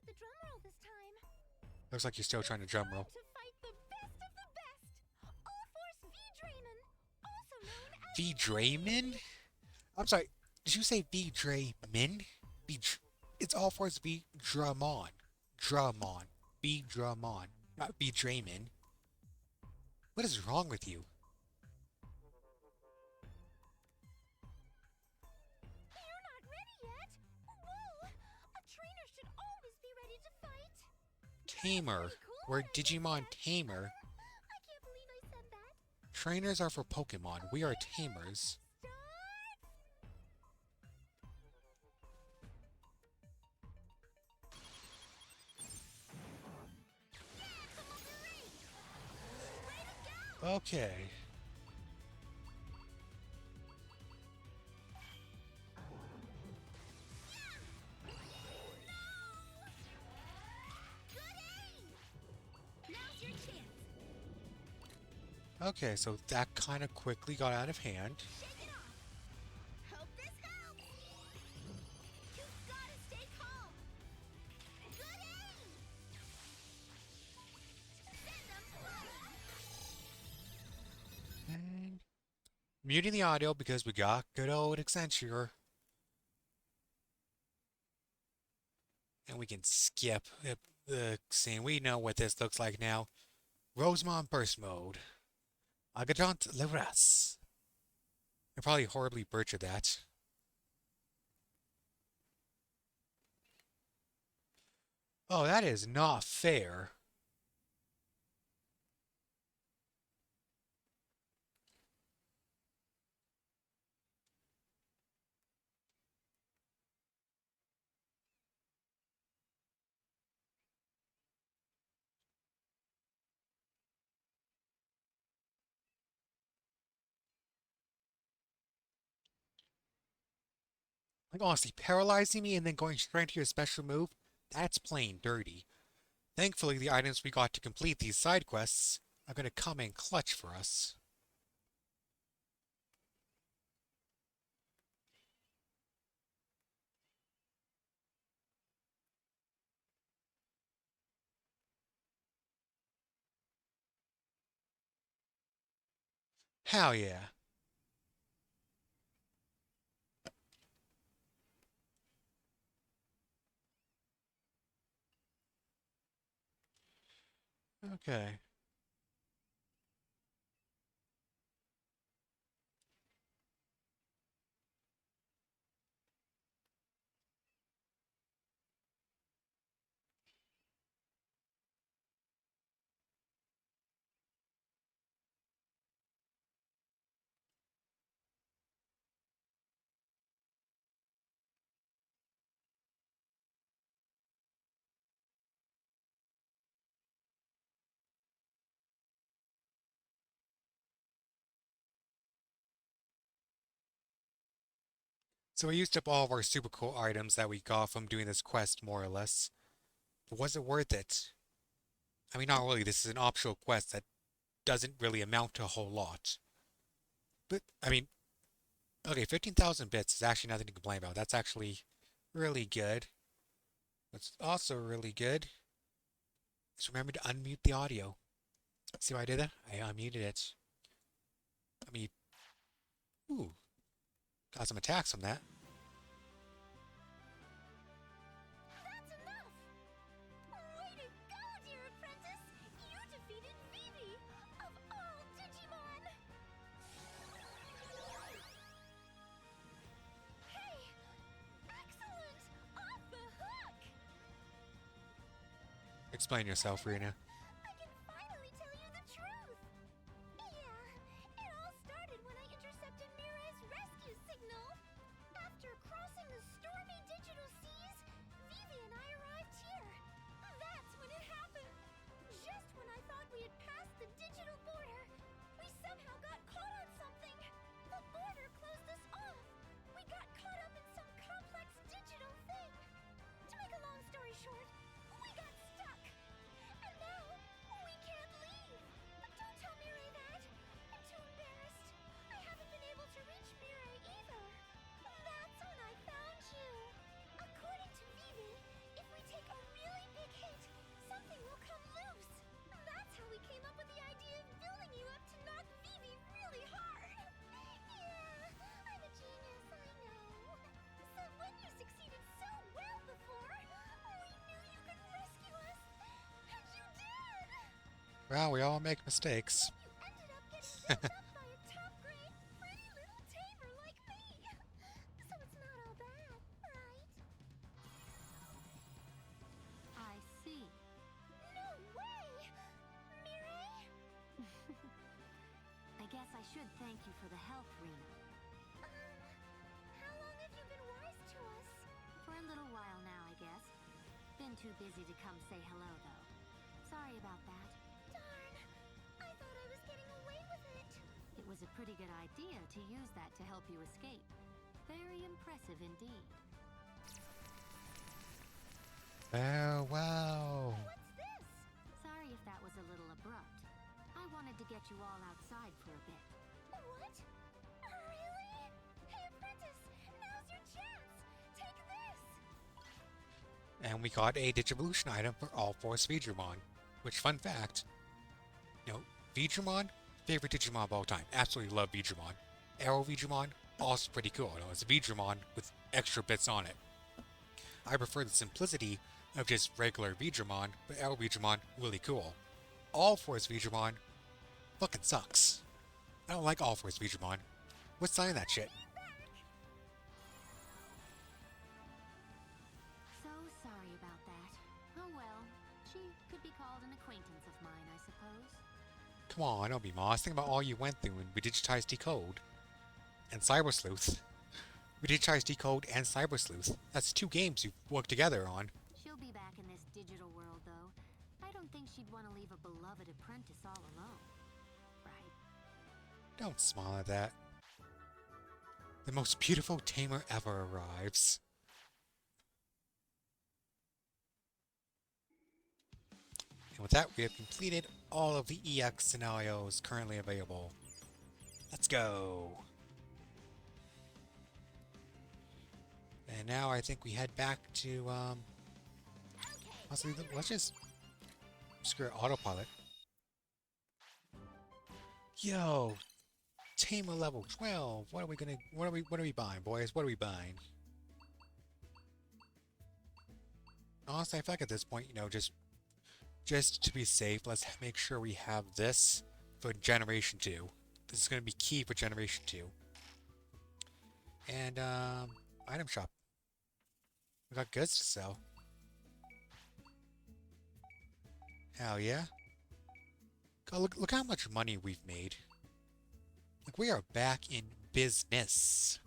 the drum roll this time. Looks like you're still trying to drum roll. To fight the best of the best. All Force V-Draymon, also known as V-Drayman? I'm sorry, did you say V-Drayman? It's all Force V-Dramon. Dramon. V-Dramon. Not V-Drayman. What is wrong with you? You're not ready yet. Whoa! A trainer should always be ready to fight. Tamer. We're Digimon Tamer. I can't believe I said that. Trainers are for Pokemon. We are tamers. Okay. Now's your chance. Okay, so that kind of quickly got out of hand. Shake it off. Hope this helps. You've got to stay calm. Good aim. Send them flying. And muting the audio because we got good old Accenture. And we can skip the scene. We know what this looks like now. Rosemont Burst Mode. Agadont Leras. I probably horribly butchered that. Oh, that is not fair. Like, honestly, paralyzing me and then going straight into your special move? That's plain dirty. Thankfully, the items we got to complete these side quests are going to come in clutch for us. Hell yeah. Okay. So we used up all of our super cool items that we got from doing this quest, more or less. But was it worth it? I mean, not really. This is an optional quest that doesn't really amount to a whole lot. But, I mean, okay, 15,000 bits is actually nothing to complain about. That's actually really good. What's also really good is remember to unmute the audio. See how I did that? I unmuted it. I mean, ooh, got some attacks from that. That's enough. Way to go, dear apprentice. You defeated Vivi of all Digimon. Hey, excellent. Off the hook. Explain yourself, Rena. I can finally tell you the truth. Yeah, it all started when I intercepted Mirai's rescue signal. After crossing the stormy digital seas, Vivi and I arrived here. That's when it happened. Just when I thought we had passed the digital border, we somehow got caught on something. The border closed us off. We got caught up in some complex digital thing. To make a long story short, we got stuck. And now Well, we all make mistakes. You ended up getting picked up by a top-grade, pretty little tamer like me. So it's not all bad, right? I see. No way! Mireille? I guess I should thank you for the help, Rena. How long have you been wise to us? For a little while now, I guess. Been too busy to come say hello, though. Sorry about that. Darn! I thought I was getting away with it. It was a pretty good idea to use that to help you escape. Very impressive indeed. Farewell. What's this? Sorry if that was a little abrupt. I wanted to get you all outside for a bit. What? Really? Hey, apprentice! Now's your chance! Take this! And we got a Digivolution item for all 4 Digimon. Which, fun fact, you know, Digimon, favorite Digimon of all time. Absolutely love Digimon. Arrow Digimon, also pretty cool. You know, it's a Digimon with extra bits on it. I prefer the simplicity of just regular Digimon, but Arrow Digimon, really cool. All Force Digimon, fucking sucks. I don't like All Force Digimon. What's sign that shit? So sorry about that. Oh well, she could be called an acquaintance of mine, I suppose. Come on, don't be Moss. Think about all you went through when we digitized Decode. And Cyber Sleuth. We digitized Decode and Cyber Sleuth. That's 2 games you've worked together on. She'll be back in this digital world, though. I don't think she'd want to leave a beloved apprentice all alone. Right? Don't smile at that. The most beautiful tamer ever arrives. And with that, we have completed all of the EX scenarios currently available. Let's go! And now I think we head back to, let's just screw autopilot. Yo! Tamer level 12! What are we buying, boys? What are we buying? Honestly, I feel like at this point, you know, just to be safe, let's make sure we have this for Generation 2. This is going to be key for Generation 2. And, item shop. We got goods to sell. Hell yeah. God, look how much money we've made. Like, we are back in business.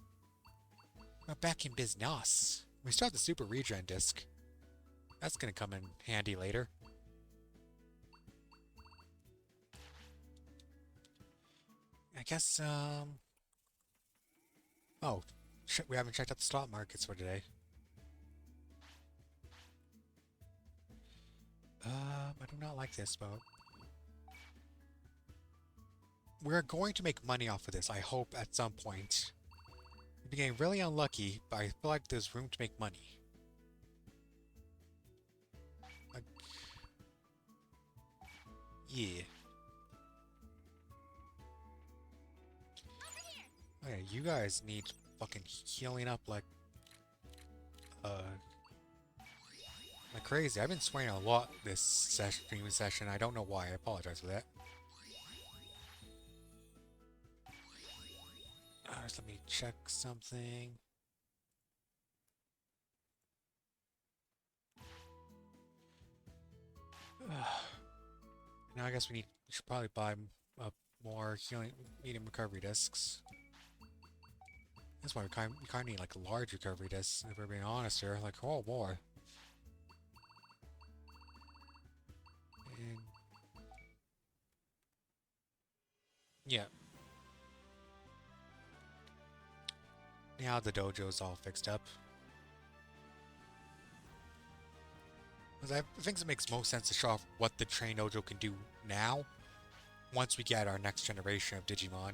We're back in business. We start the Super Regen disc. That's gonna come in handy later. I guess, oh, shit, we haven't checked out the stock markets for today. I do not like this, but we're going to make money off of this, I hope, at some point. We're getting really unlucky, but I feel like there's room to make money. Like, yeah. Okay, you guys need fucking healing up like crazy. I've been swearing a lot this streaming session. I don't know why. I apologize for that. Just let me check something. Now I guess we should probably buy more healing medium recovery discs. That's why we kind of need like a large recovery disc, if we're being honest here. Like, oh boy. And yeah. Now the dojo's all fixed up. Because I think it makes most sense to show off what the train dojo can do now, once we get our next generation of Digimon.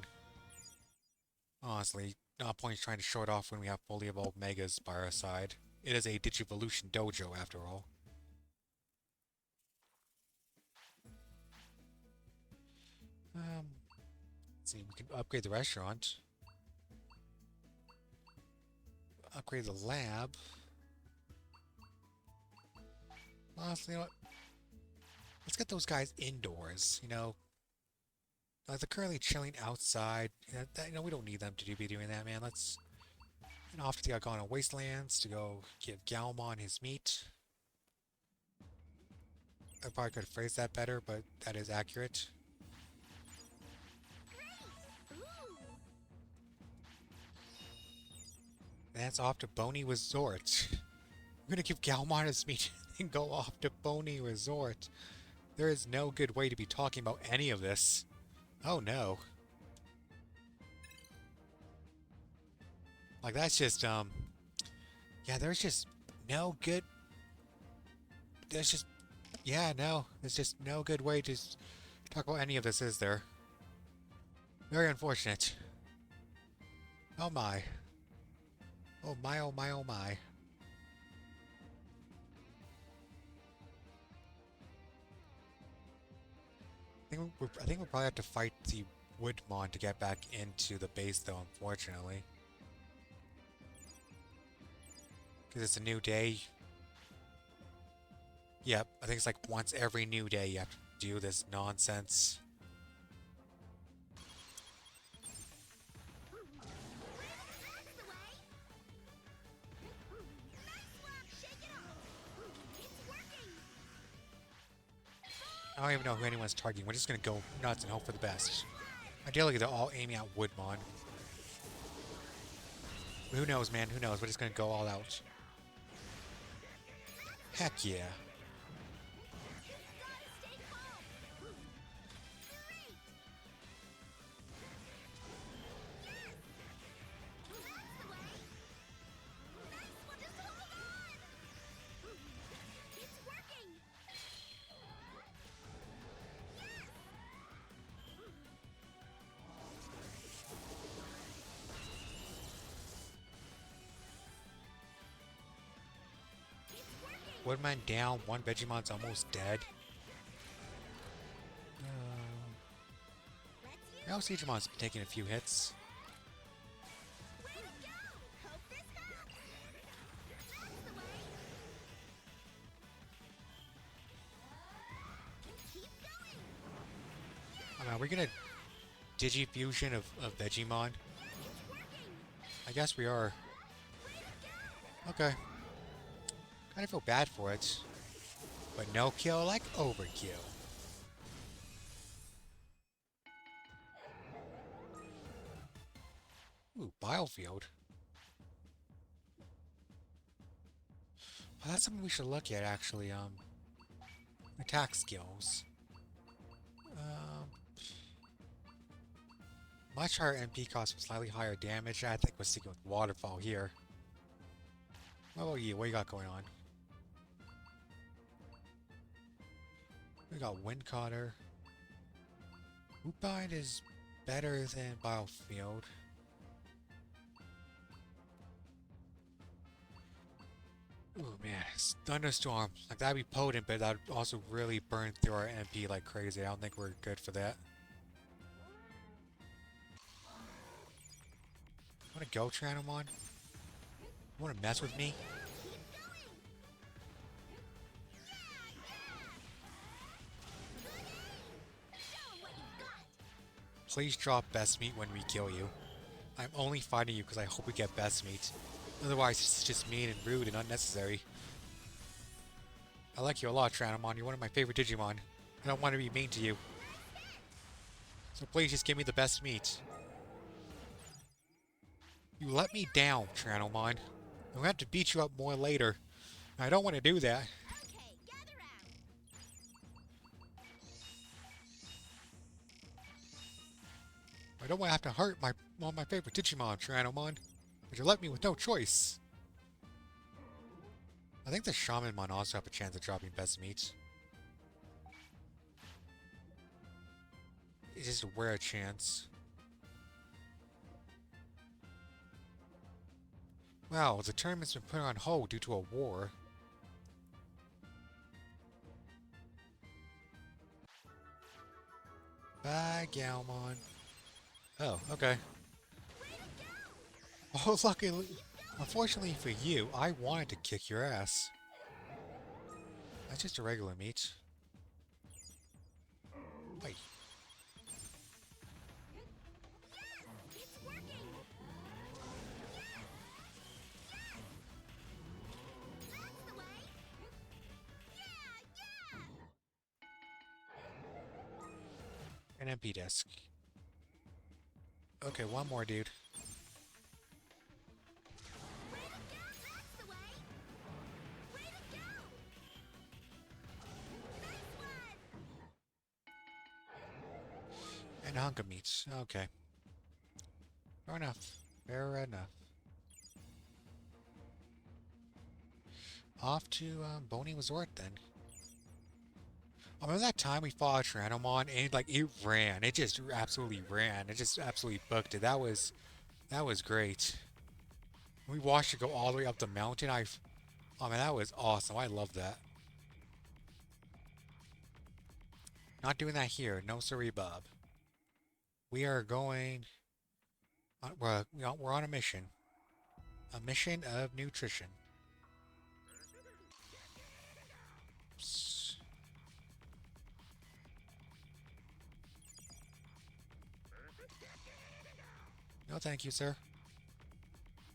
Honestly, no point trying to show it off when we have fully evolved Megas by our side. It is a Digivolution dojo, after all. Let's see, we can upgrade the restaurant. Upgrade the lab. Honestly, you know what? Let's get those guys indoors, you know. Like they're currently chilling outside. You know, we don't need them to be doing that, man. Let's head off to the Argona Wastelands to go give Galmon his meat. I probably could phrase that better, but that is accurate. That's off to Boney Resort. We're gonna give Galmon his meat and go off to Boney Resort. There is no good way to be talking about any of this. Oh no. Like that's just, yeah, there's just no good, there's just, yeah, no, there's just no good way to talk about any of this, is there? Very unfortunate. Oh my. Oh my, oh my, oh my. I think we'll probably have to fight the Woodmon to get back into the base, though, unfortunately. Because it's a new day. Yep, I think it's like once every new day you have to do this nonsense. I don't even know who anyone's targeting. We're just gonna go nuts and hope for the best. Ideally, they're all aiming at Woodmon. But who knows, man? Who knows? We're just gonna go all out. Heck yeah. Woodman down, one Vegimon's almost dead. Now Siegemon's been taking a few hits. I mean, are we gonna Digifusion of Vegemon? I guess we are. Okay. Kind of feel bad for it. But no kill like overkill. Ooh, Biofield. Well, that's something we should look at, actually. Attack skills. Much higher MP cost with slightly higher damage. I think we're sticking with Waterfall here. What about you? What you got going on? We got Wind Cutter. Woodbine is better than Biofield. Ooh man, Thunderstorm. Like that'd be potent, but that'd also really burn through our MP like crazy. I don't think we're good for that. Wanna go, Tranomon? Wanna mess with me? Please drop best meat when we kill you. I'm only fighting you because I hope we get best meat. Otherwise, it's just mean and rude and unnecessary. I like you a lot, Tranomon. You're one of my favorite Digimon. I don't want to be mean to you. So please just give me the best meat. You let me down, Tranomon. I'm gonna have to beat you up more later. I don't want to do that. I don't want to have to hurt one of my favorite Digimon, Tranomon. But you left me with no choice. I think the Shamanmon also have a chance of dropping best meat. It's just a rare chance. Wow, the tournament's been put on hold due to a war. Bye, Galmon. Oh, okay. Oh, luckily, unfortunately for you, I wanted to kick your ass. That's just a regular meat. Wait. It's working! That's the way! Yeah! An empty desk. Okay, one more, dude. Way to go! That's the way! Way to go! Nice one! And hunka meats. Okay. Fair enough. Fair enough. Off to Boney Resort then. I remember that time we fought Tyrannomon and like it ran. It just absolutely ran. It just absolutely booked it. That was great. We watched it go all the way up the mountain. Oh man, that was awesome. I love that. Not doing that here. No sorry, Bob. We are going. We're on a mission. A mission of nutrition. Oops. No, thank you, sir.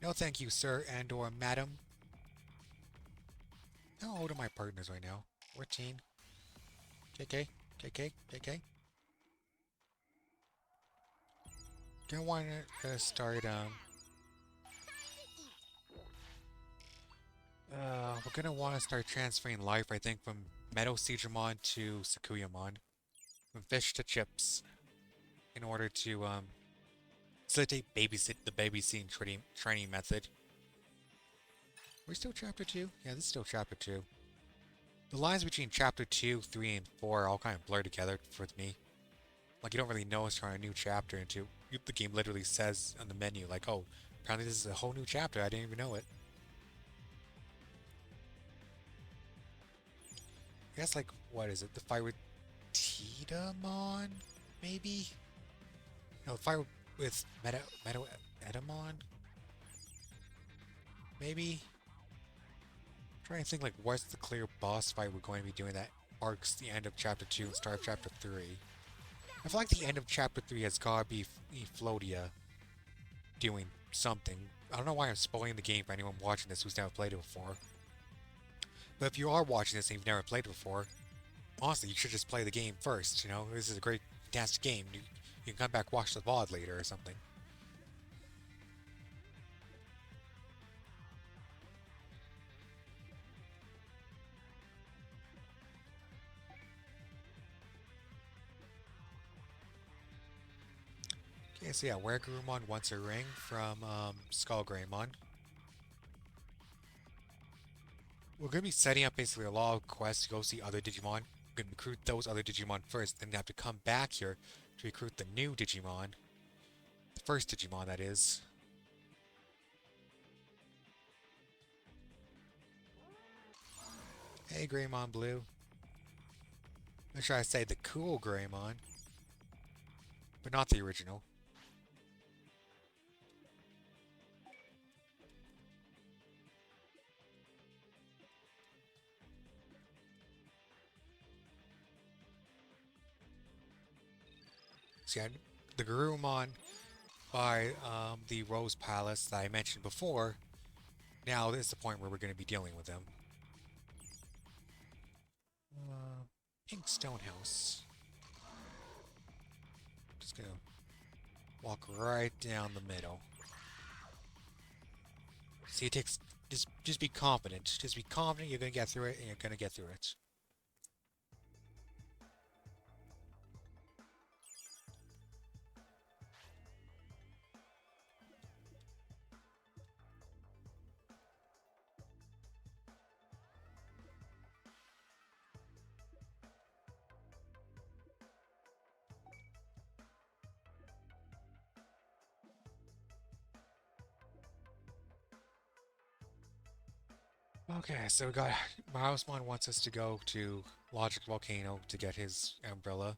No, thank you, sir and/or madam. How old are my partners right now? 14. KK, KK, KK. Gonna want to start. We're gonna want to start transferring life, I think, from Meadow Digimon to Sakuyamon, from fish to chips, in order to facilitate the babysitting training method. We're still chapter 2? Yeah, this is still chapter 2. The lines between chapter 2, 3, and 4 are all kind of blurred together for me. Like, you don't really know it's on a new chapter until the game literally says on the menu, like, oh, apparently this is a whole new chapter, I didn't even know it. I guess, like, what is it? The fight with Tidamon? Maybe? No, the fight with Meadow Edamon? Maybe? I'm trying to think, like, what's the clear boss fight we're going to be doing that marks the end of chapter 2 and start of chapter 3. I feel like the end of chapter 3 has gotta be Flodia doing something. I don't know why I'm spoiling the game for anyone watching this who's never played it before. But if you are watching this and you've never played it before, honestly, you should just play the game first, you know? This is a great, fantastic game. You can come back, watch the VOD later or something. Okay, so yeah, Weregurumon wants a ring from Skullgreymon. We're going to be setting up basically a lot of quests to go see other Digimon. We're going to recruit those other Digimon first, then have to come back here to recruit the new Digimon. The first Digimon, that is. Hey, Greymon Blue. I'm sure I say the cool Greymon, but not the original. See, the Garurumon by the Rose Palace that I mentioned before, now this is the point where we're going to be dealing with them. Pink Stone House. Just gonna walk right down the middle. See, it takes just be confident. Just be confident you're gonna get through it, and you're gonna get through it. Okay, so we got Mousemon wants us to go to Logic Volcano to get his umbrella.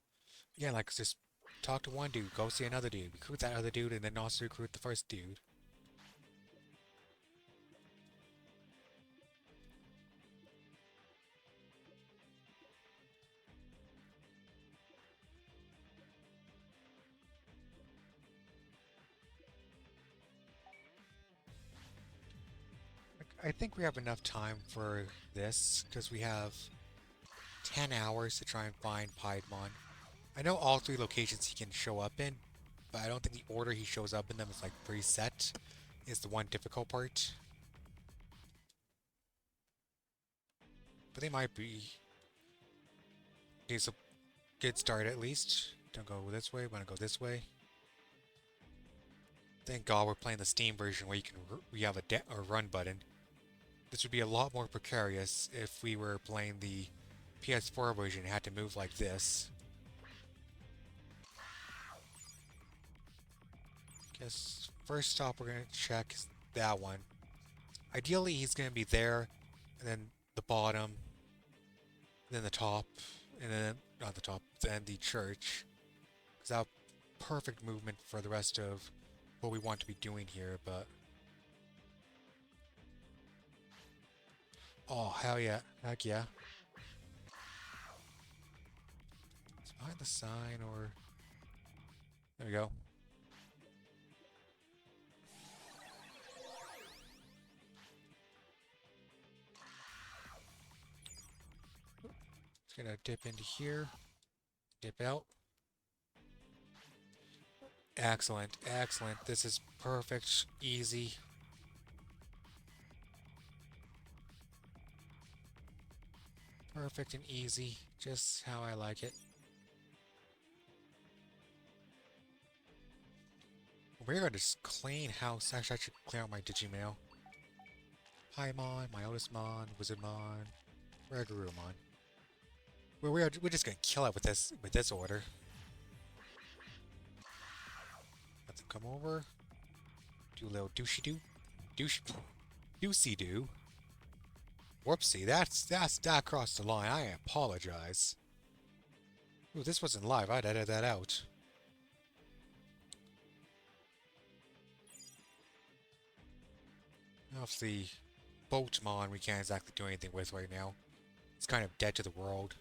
Again, like just talk to one dude, go see another dude, recruit that other dude, and then also recruit the first dude. I think we have enough time for this, because we have 10 hours to try and find Piedmon. I know all 3 locations he can show up in, but I don't think the order he shows up in them is like preset, is the one difficult part. But they might be. Okay, so good start at least. Don't go this way, wanna go this way. Thank God we're playing the Steam version where we have a run button. This would be a lot more precarious if we were playing the PS4 version and had to move like this. Guess first stop we're gonna check is that one. Ideally he's gonna be there, and then the bottom, and then the top, and then not the top, then the church. Because that perfect movement for the rest of what we want to be doing here, but oh hell yeah, heck yeah. It's behind the sign, or there we go. Just gonna dip into here, dip out. Excellent, excellent. This is perfect, easy. Perfect and easy, just how I like it. We're gonna just clean house. Actually, I should clear out my Digimon. Paimon, Myotismon, Wizardmon, Regularmon. We're just gonna kill it with this order. Let them come over. Do a little doosey doo. Whoopsie, that crossed the line. I apologize. Ooh, this wasn't live. I'd edit that out. Off the Boatmon we can't exactly do anything with right now. It's kind of dead to the world.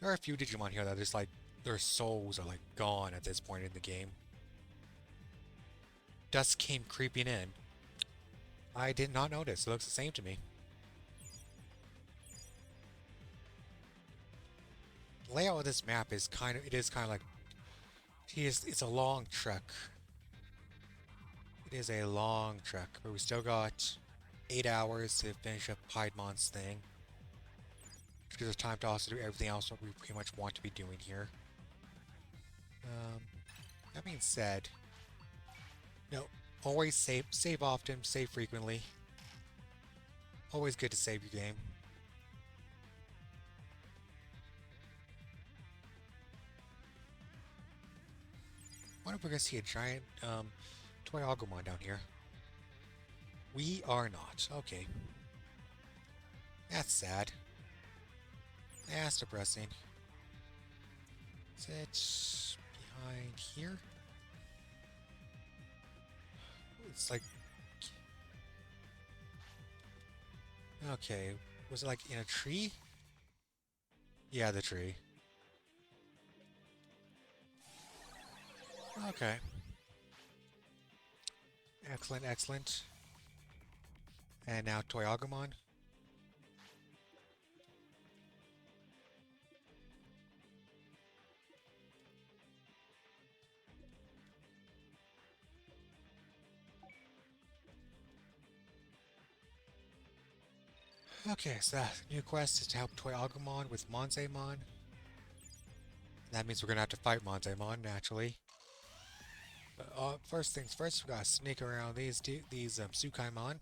There are a few Digimon here that are just like, their souls are like gone at this point in the game. Dusk came creeping in. I did not notice. It looks the same to me. The layout of this map is kind of like, it's a long trek. It is a long trek, but we still got 8 hours to finish up Piedmon's thing. Which gives us time to also do everything else what we pretty much want to be doing here. That being said, no, always save often, save frequently. Always good to save your game. I wonder if we're gonna see a giant toy Agumon down here. We are not. Okay. That's sad. That's depressing. Is it behind here? It's like... Okay. Was it like in a tree? Yeah, the tree. Okay. Excellent, excellent. And now Toy Agumon. Okay, so that new quest is to help Toy Agumon with Monzaemon. That means we're gonna have to fight Monzaemon, naturally. But first things first, we gotta sneak around these Tsukaimon.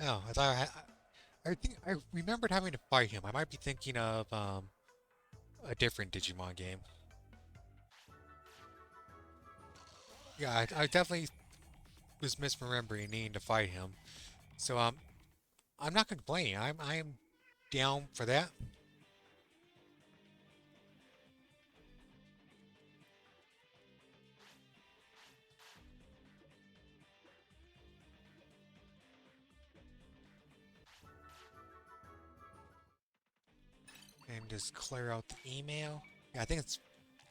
Oh, I thought I think I remembered having to fight him. I might be thinking of a different Digimon game. Yeah, I definitely was misremembering needing to fight him. So I'm not complaining. I am down for that. and just clear out the email. Yeah, I think it's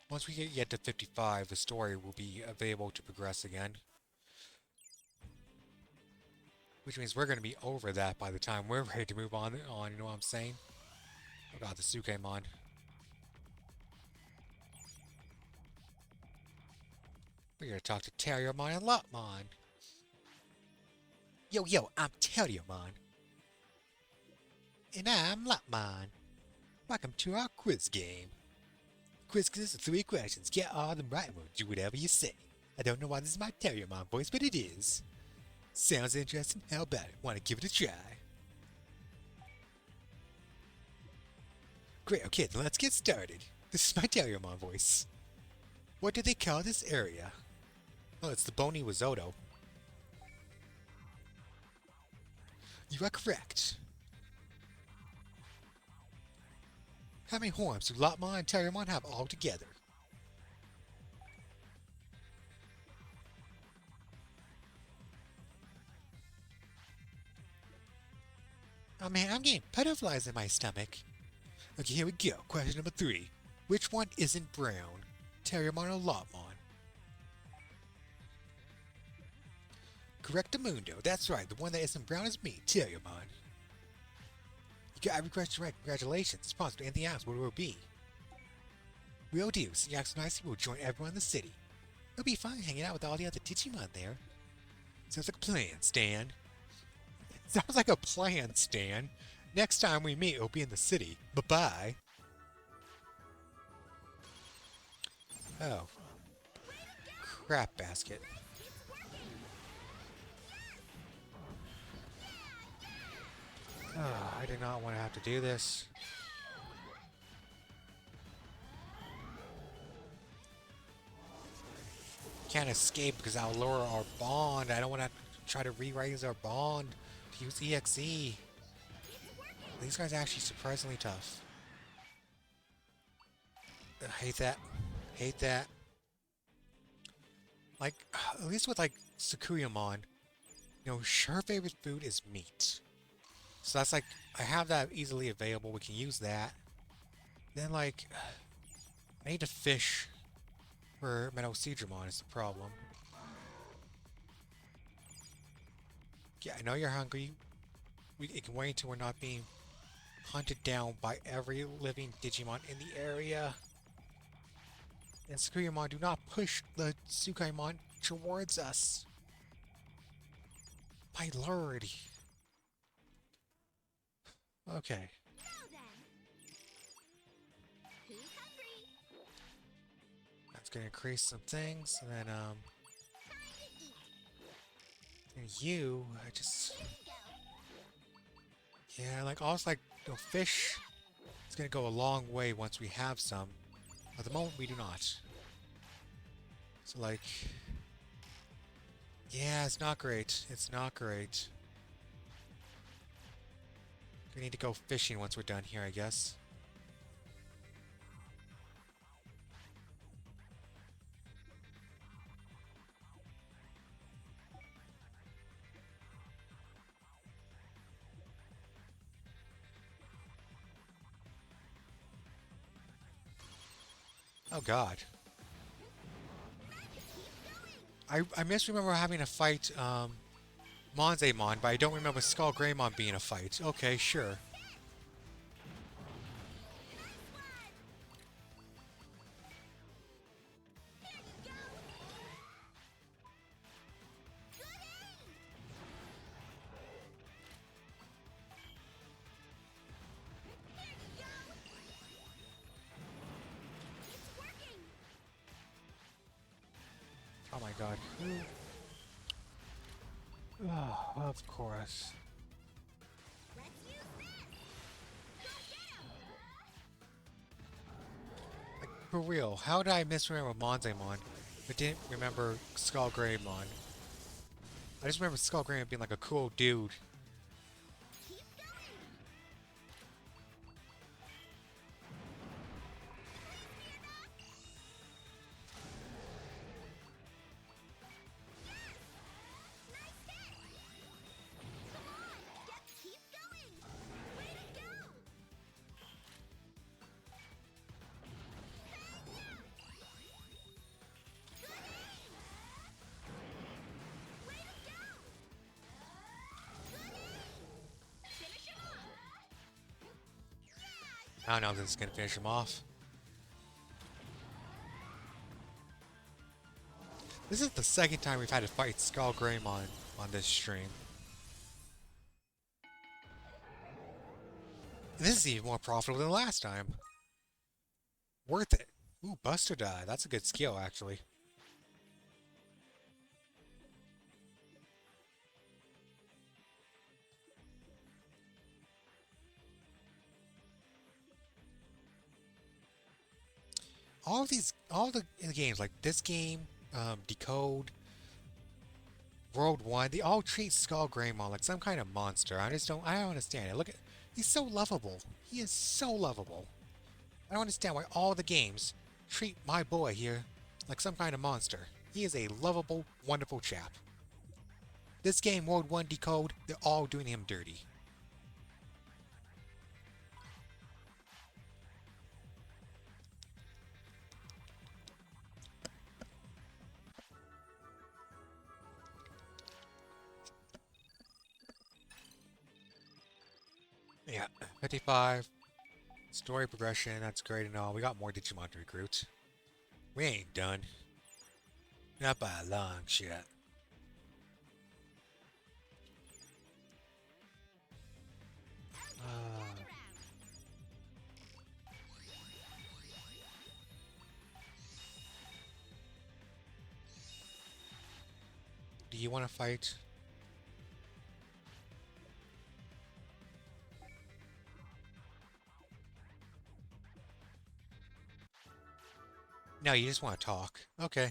once we get to 55, the story will be available to progress again. Which means we're going to be over that by the time we're ready to move on, you know what I'm saying? Oh god, the Sukemon. We're going to talk to Terriermon and Lopmon. Yo, I'm Terriermon. And I'm Lopmon. Welcome to our quiz game. Quiz consists of 3 questions. Get all them right and we'll do whatever you say. I don't know why this is my Terriermon voice, but it is. Sounds interesting? How about it? Want to give it a try? Great, okay, then let's get started. This is my Terriermon voice. What do they call this area? Oh, it's the Bony Wazoto. You are correct. How many horns do Lopmon and Terriermon have all together? Oh man, I'm getting butterflies in my stomach. Okay, here we go. Question number 3. Which one isn't brown? Terriermon or Lopmon? Correctamundo. That's right. The one that isn't brown is me, Terriermon. You got every question right. Congratulations. It's possible anything else. What will it be? Will do. So you act so nicely, we'll join everyone in the city. It'll be fun hanging out with all the other Digimon there. Sounds like a plan, Stan. Sounds like a plan, Stan. Next time we meet, it'll be in the city. Bye-bye. Oh. Crap basket. Oh, I did not want to have to do this. Can't escape because I'll lower our bond. I don't want to try to re-raise our bond to use EXE. These guys are actually surprisingly tough. Hate that. Hate that. Like, at least with like Sakuyamon, you know, her favorite food is meat. So that's like, I have that easily available. We can use that. Then like, I need to fish for Meadowseedramon is the problem. Yeah, I know you're hungry. It can wait until we're not being hunted down by every living Digimon in the area. And Sakuyamon, do not push the Tsukaimon towards us. My lord. Okay. Now then. Who's hungry? That's gonna increase some things, and then and you, I just, yeah, like also like, you know, fish. It's gonna go a long way once we have some. At the moment, we do not. So like, yeah, it's not great. It's not great. We need to go fishing once we're done here, I guess. Oh god. I misremember having a fight Monzaemon, but I don't remember Skull Greymon being a fight. Okay, sure. Oh my god. Oh, of course. Like, for real, how did I misremember Monzaemon, but didn't remember Skull Greymon? I just remember Skull Greymon being like a cool dude. I don't know if this is gonna finish him off. This is the second time we've had to fight Skull Greymon on this stream. And this is even more profitable than last time. Worth it. Ooh, Buster Die. That's a good skill, actually. All the games, like this game, Decode, World 1, they all treat Skull Greymon like some kind of monster. I don't understand it. Look at, he's so lovable. He is so lovable. I don't understand why all the games treat my boy here like some kind of monster. He is a lovable, wonderful chap. This game, World 1 Decode, they're all doing him dirty. Yeah, 55. Story progression, that's great and all. We got more Digimon to recruit. We ain't done. Not by a long shot. Do you want to fight? No, you just want to talk. Okay.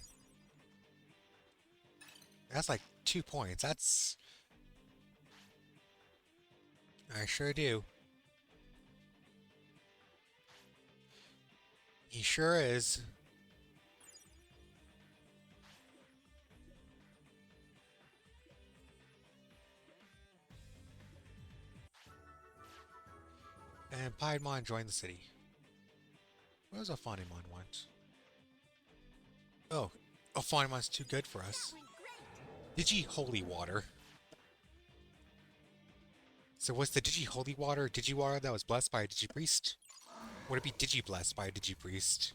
That's like 2 points. That's... I sure do. He sure is. And Piedmon joined the city. What does Ophanimon want? Oh, Ophanimon's too good for us. Digi Holy Water. So what's the Digi Holy Water, Digiwater that was blessed by a Digipriest? Would it be Digi-blessed by a Digipriest?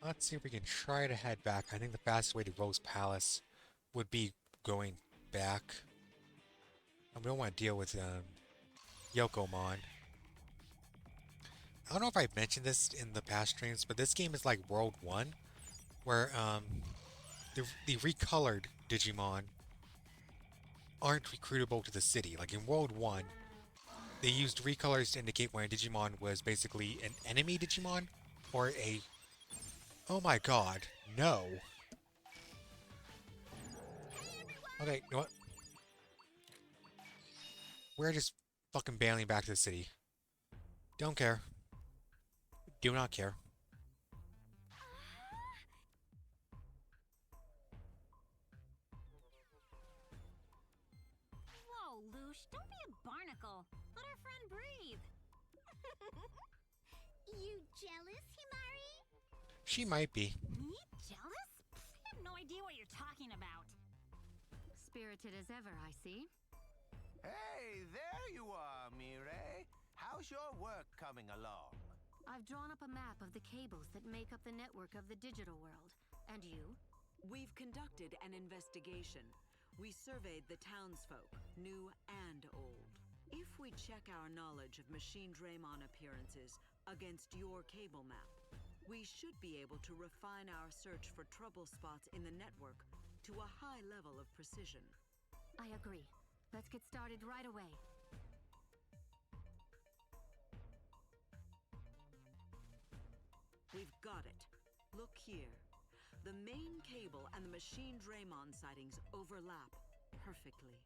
Let's see if we can try to head back. I think the fastest way to Rose Palace would be going back. We don't want to deal with Yokomon. I don't know if I've mentioned this in the past streams, but this game is like World 1, where the recolored Digimon aren't recruitable to the city. Like in World 1, they used recolors to indicate when a Digimon was basically an enemy Digimon or a... Oh my god, no. Okay, you know what? We're just fucking bailing back to the city. Don't care. Do not care. Whoa, Loosh, don't be a barnacle. Let our friend breathe. You jealous, Himari? She might be. Me? Jealous? I have no idea what you're talking about. Spirited as ever, I see. Hey, there you are, Mireille. How's your work coming along? I've drawn up a map of the cables that make up the network of the digital world. And you? We've conducted an investigation. We surveyed the townsfolk, new and old. If we check our knowledge of Machine Draymon appearances against your cable map, we should be able to refine our search for trouble spots in the network to a high level of precision. I agree. Let's get started right away. We've got it. Look here. The main cable and the Machine Draymon sightings overlap perfectly.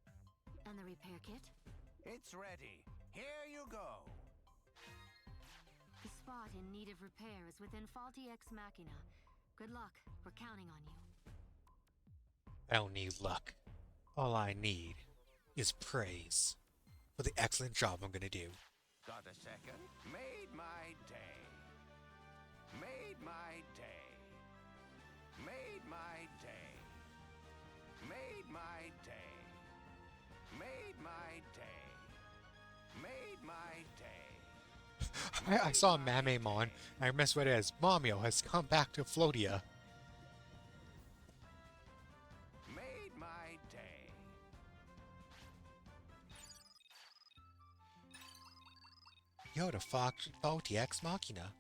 And the repair kit? It's ready. Here you go. The spot in need of repair is within Faulty Ex Machina. Good luck. We're counting on you. I don't need luck. All I need is praise for the excellent job I'm gonna do. Got a second? Made my day. Made my day. I saw Mamemon, and I misread it as Mamio has come back to Floatia. Made my day. Yo, the Faulty Ex Machina.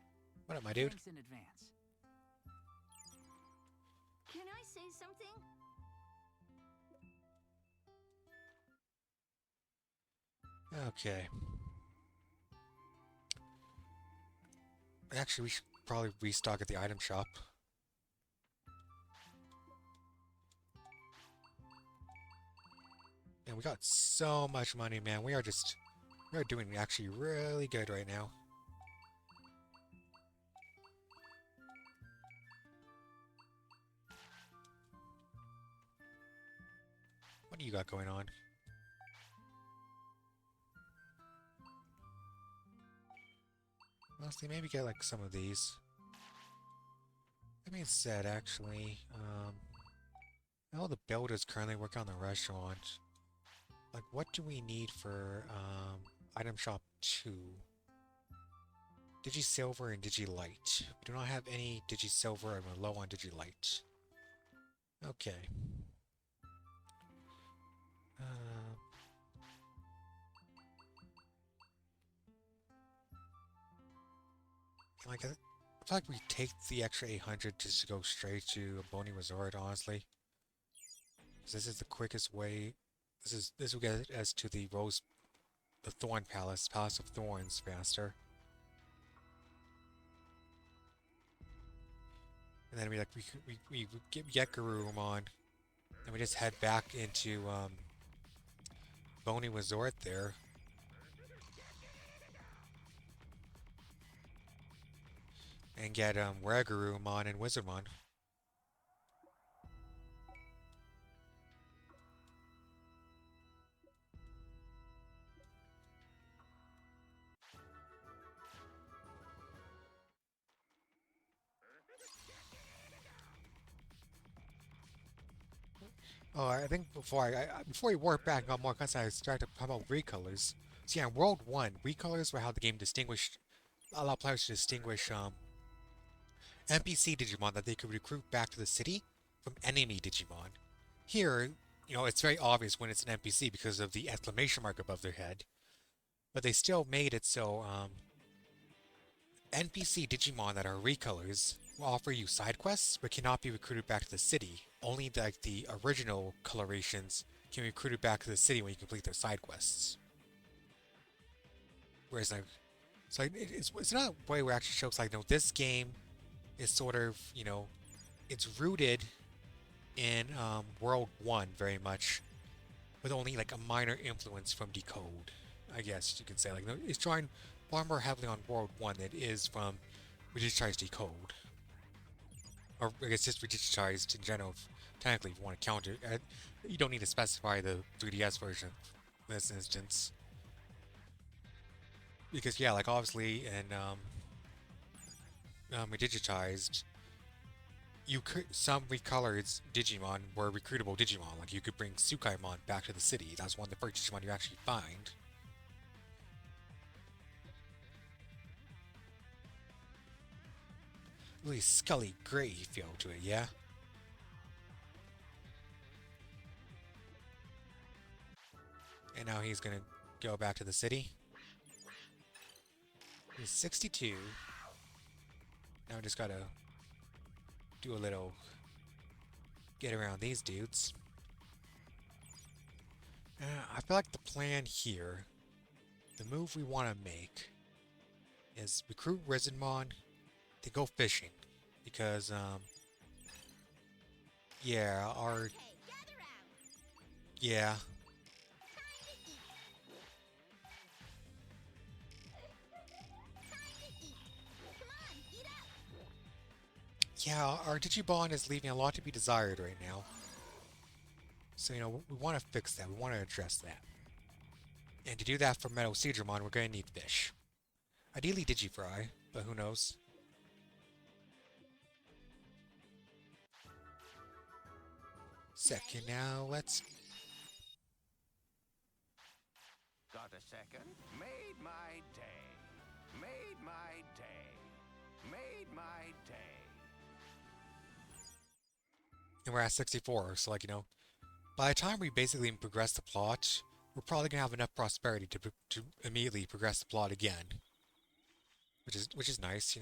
What up, my dude? Thanks in advance. Can I say something? Okay. Actually, we should probably restock at the item shop. And we got so much money, man. We're doing actually really good right now. What do you got going on? Honestly, maybe get like some of these. That being said, actually, all the builders currently work on the restaurant. Like, what do we need for item shop 2? Digi-Silver and Digi-Light. We do not have any Digi-Silver and we're low on Digi-Light. Okay. Like, I feel like we take the extra 800 just to go straight to Bonnie Resort, honestly. Because this is the quickest way. This will get us to the Thorn Palace, Palace of Thorns, faster. And then we get Garurumon, and we just head back into Bonnie Resort there. And get Ragurumon and Wizardmon. Oh, I think before we warp back and got more content, I started to talk about recolors. So yeah, in World 1, recolors were how the game allowed players to distinguish NPC Digimon that they could recruit back to the city from enemy Digimon. Here, you know, it's very obvious when it's an NPC because of the exclamation mark above their head. But they still made it so NPC Digimon that are recolors will offer you side quests but cannot be recruited back to the city. Only the original colorations can be recruited back to the city when you complete their side quests. Whereas like, so it's not a way where it actually shows like, no, this game is sort of, you know, it's rooted in World 1 very much, with only like a minor influence from Decode, I guess you could say. Like, no, it's drawing far more heavily on World 1 than it is from Redigitized Decode. Or I guess just Redigitized in general, technically, if you want to count it. You don't need to specify the 3DS version in this instance. Because, yeah, like, obviously, in Redigitized, some recolored Digimon were recruitable Digimon. Like, you could bring Tsukaimon back to the city. That's one of the first Digimon you actually find. Really Scully Gray feel to it, yeah? And now he's gonna go back to the city. He's 62. Now I just gotta do a little get around these dudes. I feel like the plan here, the move we want to make, is recruit Rizenmon to go fishing. Because, yeah, yeah. Yeah, our Digimon is leaving a lot to be desired right now. So, you know, we want to fix that. We want to address that. And to do that for Metal Seedramon, we're going to need fish. Ideally Digifry, but who knows? Second now, let's... Got a second? Made my day. Made my and we're at 64. So like, by the time we basically progress the plot, we're probably gonna have enough prosperity to immediately progress the plot again, which is nice.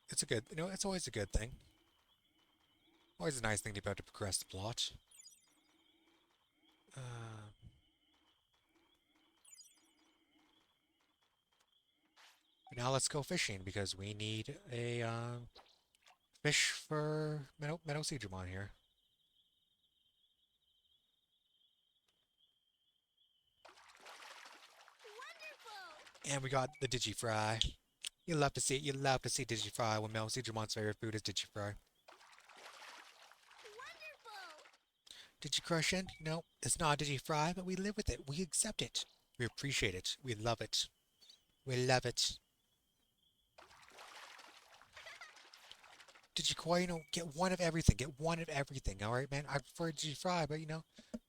It's a good, it's always a good thing. Always a nice thing to be able to progress the plot. Now let's go fishing because we need a fish for Meadow SydMontague here. Wonderful! And we got the Digifry. You love to see it. You love to see Digifry when Meadow SydMontague's favorite food is Digifry. Wonderful! Digicrushing? No, it's not a Digifry, but we live with it. We accept it. We appreciate it. We love it. We love it. Digikoi, get one of everything. Get one of everything, alright, man? I prefer Digifry, but,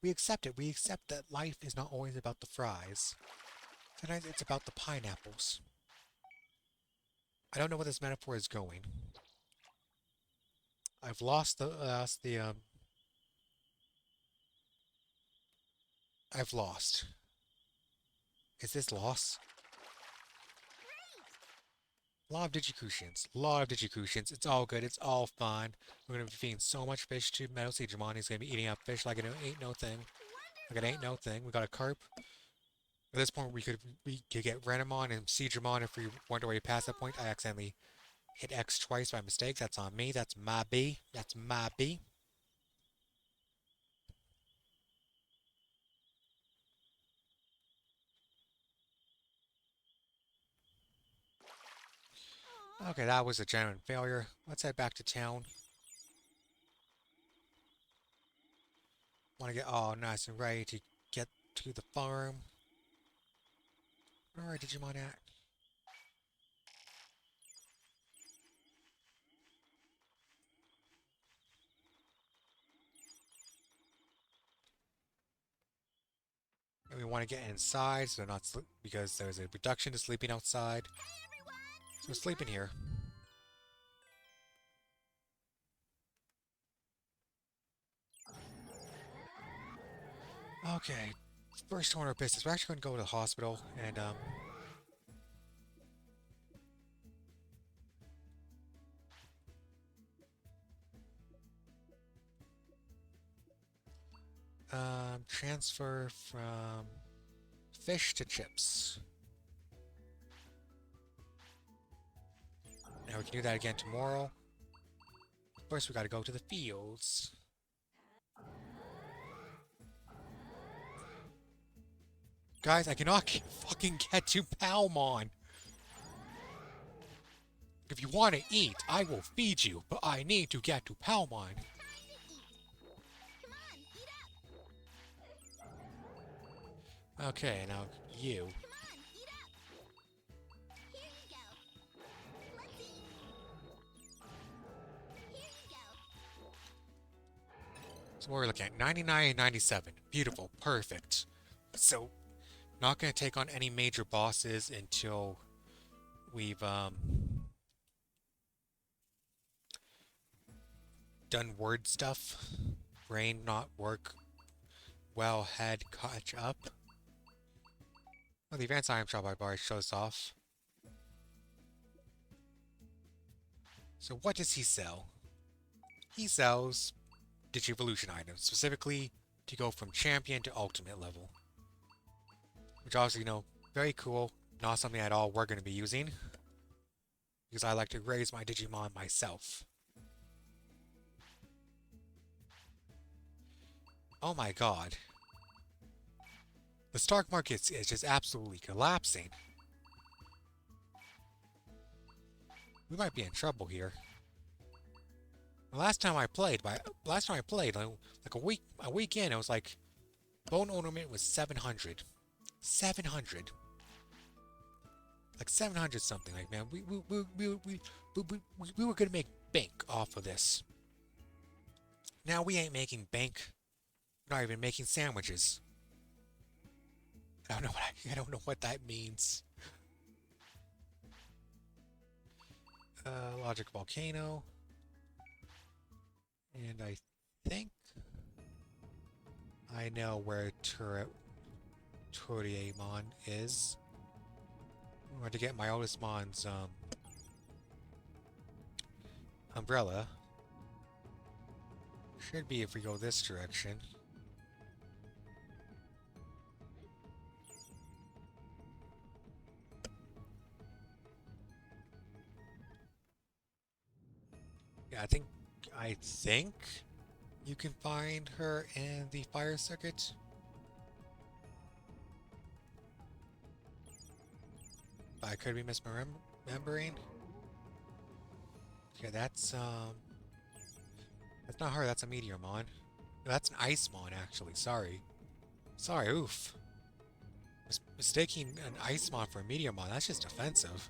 we accept it. We accept that life is not always about the fries. Sometimes it's about the pineapples. I don't know where this metaphor is going. I've lost I've lost. Is this loss? A lot of Digicrucians. A lot of Digicrucians. It's all good. It's all fine. We're going to be feeding so much fish to Meadow SydMontague. He's going to be eating up fish like it ain't no thing. Like it ain't no thing. We got a carp. At this point, we could get Renamon and SydMontague if we wonder where you pass that point. I accidentally hit X twice by mistake. That's on me. That's my B. That's my B. Okay, that was a genuine failure. Let's head back to town. Want to get all nice and ready to get to the farm. Where are Digimon at? And we want to get inside so they're not because there's a reduction to sleeping outside. So sleeping here. Okay, first order of business. We're actually going to go to the hospital and transfer from fish to chips. Now we can do that again tomorrow. First, we got to go to the fields. Guys, I cannot fucking get to Palmon. If you want to eat, I will feed you, but I need to get to Palmon. Okay, now you. So what we're looking at, 99 and 97. Beautiful, perfect. So, not going to take on any major bosses until we've done word stuff. Brain not work well, head catch up. Well, the advanced item shop I already shows off. So what does he sell? He sells Digivolution items, specifically to go from champion to ultimate level. Which obviously, very cool. Not something at all we're going to be using. Because I like to raise my Digimon myself. Oh my god. The stock market is just absolutely collapsing. We might be in trouble here. The last time I played, like a week in, it was like bone ornament was 700. 700. Like 700 something. Like, man, we were gonna make bank off of this. Now we ain't making bank. We're not even making sandwiches. I don't know what that means. Logic Volcano. And I think I know where Toriamon is. I'm going to get my oldest Mon's umbrella. Should be if we go this direction. Yeah, I think you can find her in the fire circuit. I could be misremembering. Okay, that's not her, that's a Meteormon. No, that's an Icemon, actually, sorry. Sorry, oof. Mistaking an Icemon for a Meteormon, that's just offensive.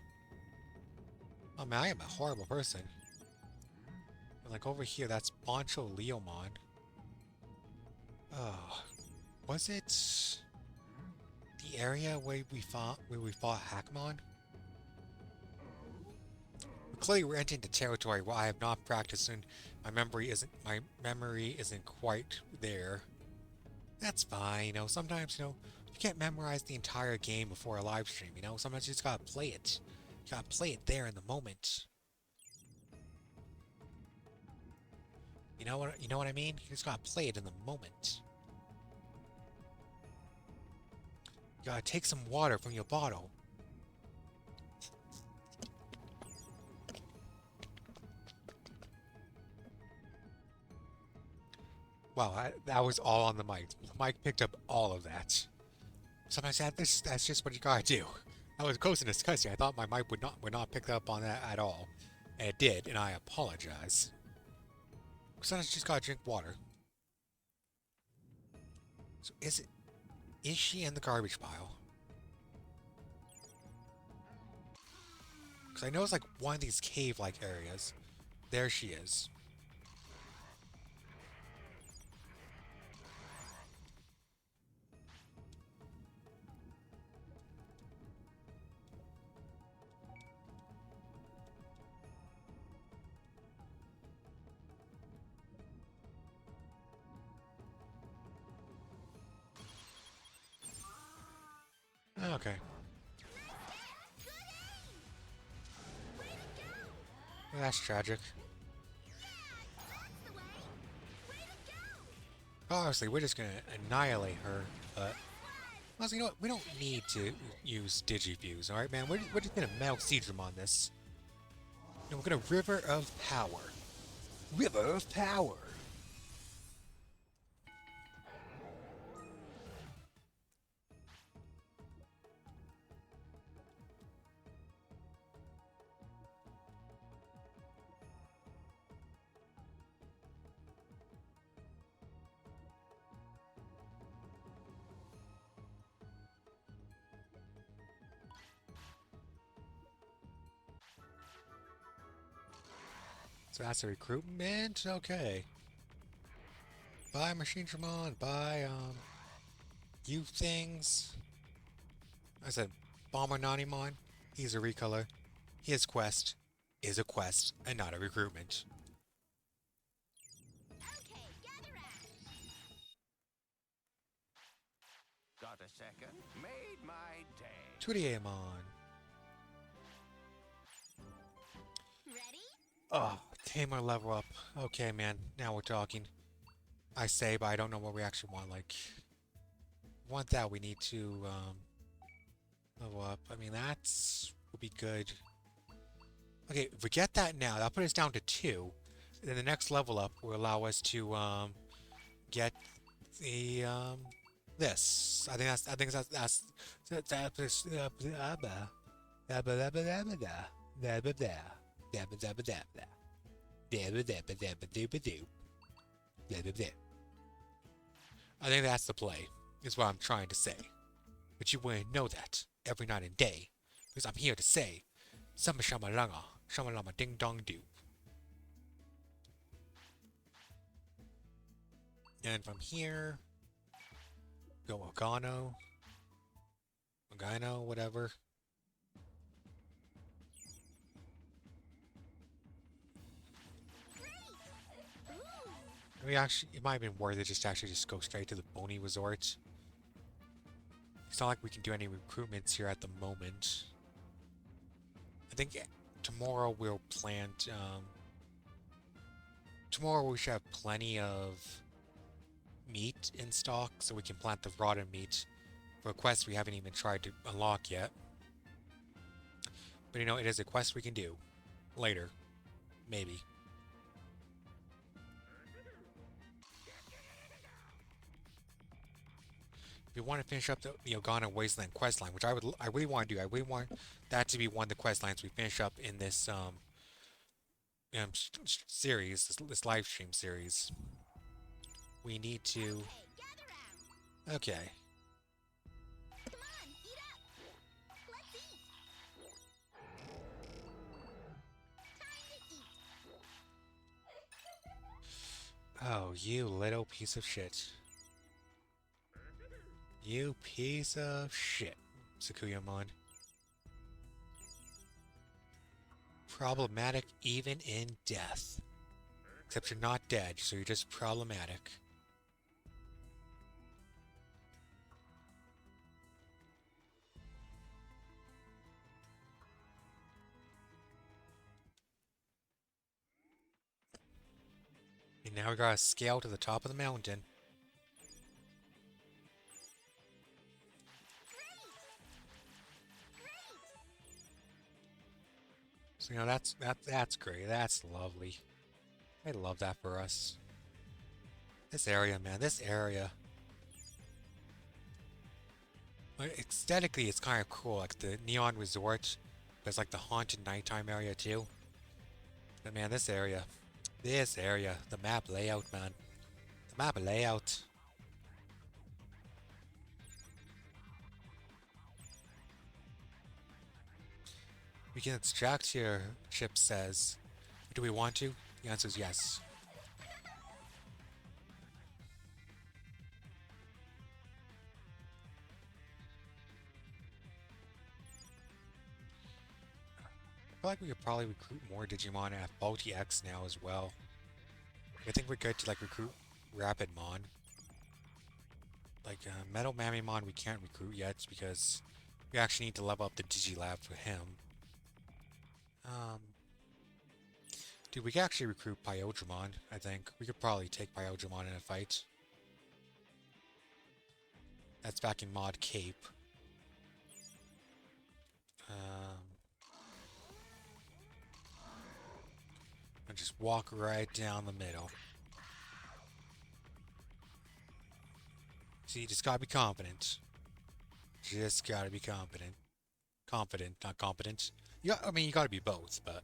Oh man, I am a horrible person. And like over here, that's Boncho Leomon. Oh, was it the area where we fought Hackmon? Clearly, we're entering the territory where I have not practiced, and my memory isn't quite there. That's fine, you know. Sometimes, you know, you can't memorize the entire game before a live stream. You know, sometimes you just gotta play it. You gotta play it there in the moment. You know what I mean? You just gotta play it in the moment. You gotta take some water from your bottle. Wow, that was all on the mic. The mic picked up all of that. Sometimes that's just what you gotta do. I was close in discussing. I thought my mic would not pick up on that at all, and it did, and I apologize. Sometimes you just gotta drink water. So is she in the garbage pile? Because I know it's like one of these cave-like areas. There she is. Okay. Well, that's tragic. Obviously, we're just gonna annihilate her, but... Honestly, you know what? We don't need to use Digifuse, alright, man? We're just gonna Metal Seedrum on this. And we're gonna River of Power. River of Power! So that's a recruitment? Okay. Bye, Machine Dramon. Bye, you things. I said, Bomber Nanimon. He's a recolor. His quest is a quest and not a recruitment. Okay, gather round. Got a second? Made my day. Tudiamon. Ready? Oh, Tamer level up. Okay, man. Now we're talking. I say, but I don't know what we actually want. Like, want that, we need to, level up. I mean, that's would be good. Okay, if we get that now, that'll put us down to 2. And then the next level up will allow us to, get the, this. I think that's I think that's the play, is what I'm trying to say. But you wouldn't know that every night and day, because I'm here to say, Sama Shamalanga, Shamalama Ding Dong Do. And from here, go Ogano, whatever. It might have been worth it just to actually just go straight to the Boney Resort. It's not like we can do any recruitments here at the moment. I think tomorrow we'll plant, tomorrow we should have plenty of meat in stock, so we can plant the rotten meat for a quest we haven't even tried to unlock yet. But you know, it is a quest we can do later, maybe. If we want to finish up the Ghana Wasteland quest line, which I really want to do. I really want that to be one of the quest lines we finish up in this series, this live stream series. We need to. Okay. Come on, eat up. Let's eat. Time to eat. Oh, you little piece of shit. You piece of shit, Sakuyamon. Problematic even in death. Except you're not dead, so you're just problematic. And now we gotta scale to the top of the mountain. So you know that's great. That's lovely. I love that for us. This area, man, this area. Like, aesthetically, it's kind of cool, like the neon resort. But it's like the haunted nighttime area too. But man, this area, the map layout, man, the map layout. We can extract here, Chip says. Do we want to? The answer is yes. I feel like we could probably recruit more Digimon at Faulty X now as well. I think we're good to like recruit Rapidmon. Like Metal Mamimon we can't recruit yet because we actually need to level up the Digilab for him. Dude, we could actually recruit Pyodramon, I think. We could probably take Pyodramon in a fight. That's back in Mod Cape. And just walk right down the middle. See, you just gotta be confident. Just gotta be confident. Confident, not competent. Yeah, I mean, you gotta be both, but...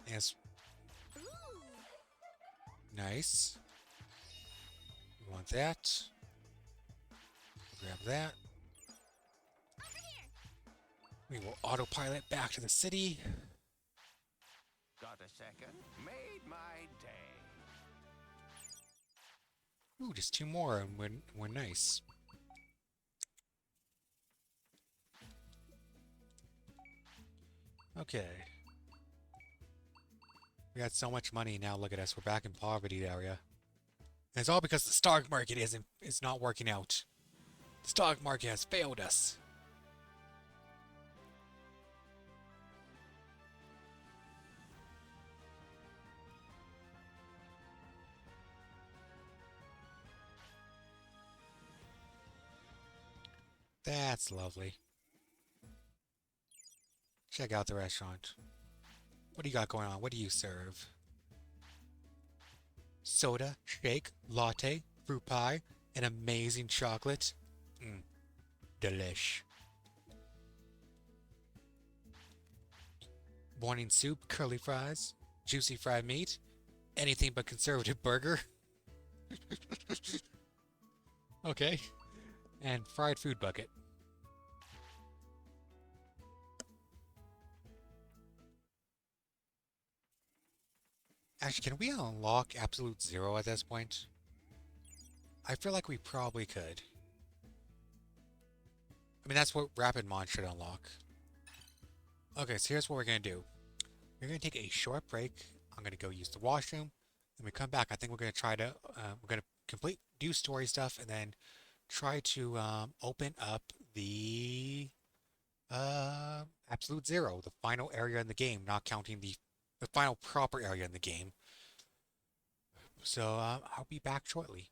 Yes. Nice. We want that. Grab that. We will autopilot back to the city. Got a second? Made my day. Ooh, just two more and we're nice. Okay. We got so much money now, look at us, we're back in poverty area. And it's all because the stock market is not working out. The stock market has failed us. That's lovely. Check out the restaurant. What do you got going on? What do you serve? Soda, shake, latte, fruit pie, and amazing chocolate. Delish. Morning soup, curly fries, juicy fried meat, anything but conservative burger. Okay. And fried food bucket. Actually, can we unlock Absolute Zero at this point? I feel like we probably could. I mean, that's what Rapidmon should unlock. Okay, so here's what we're gonna do. We're gonna take a short break. I'm gonna go use the washroom. When we come back, I think we're gonna try to we're gonna do story stuff, and then try to open up the Absolute Zero, the final area in the game, not counting the final proper area in the game. So I'll be back shortly.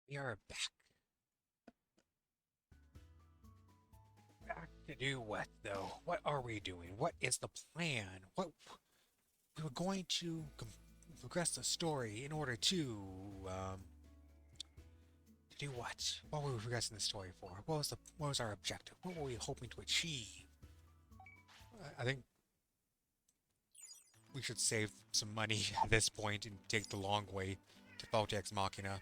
We are back. Back to do what, though? What are we doing? What is the plan? What we were going to progress the story in order to do what? What were we progressing the story for? What was our objective? What were we hoping to achieve? I think we should save some money at this point and take the long way to Voltex Machina.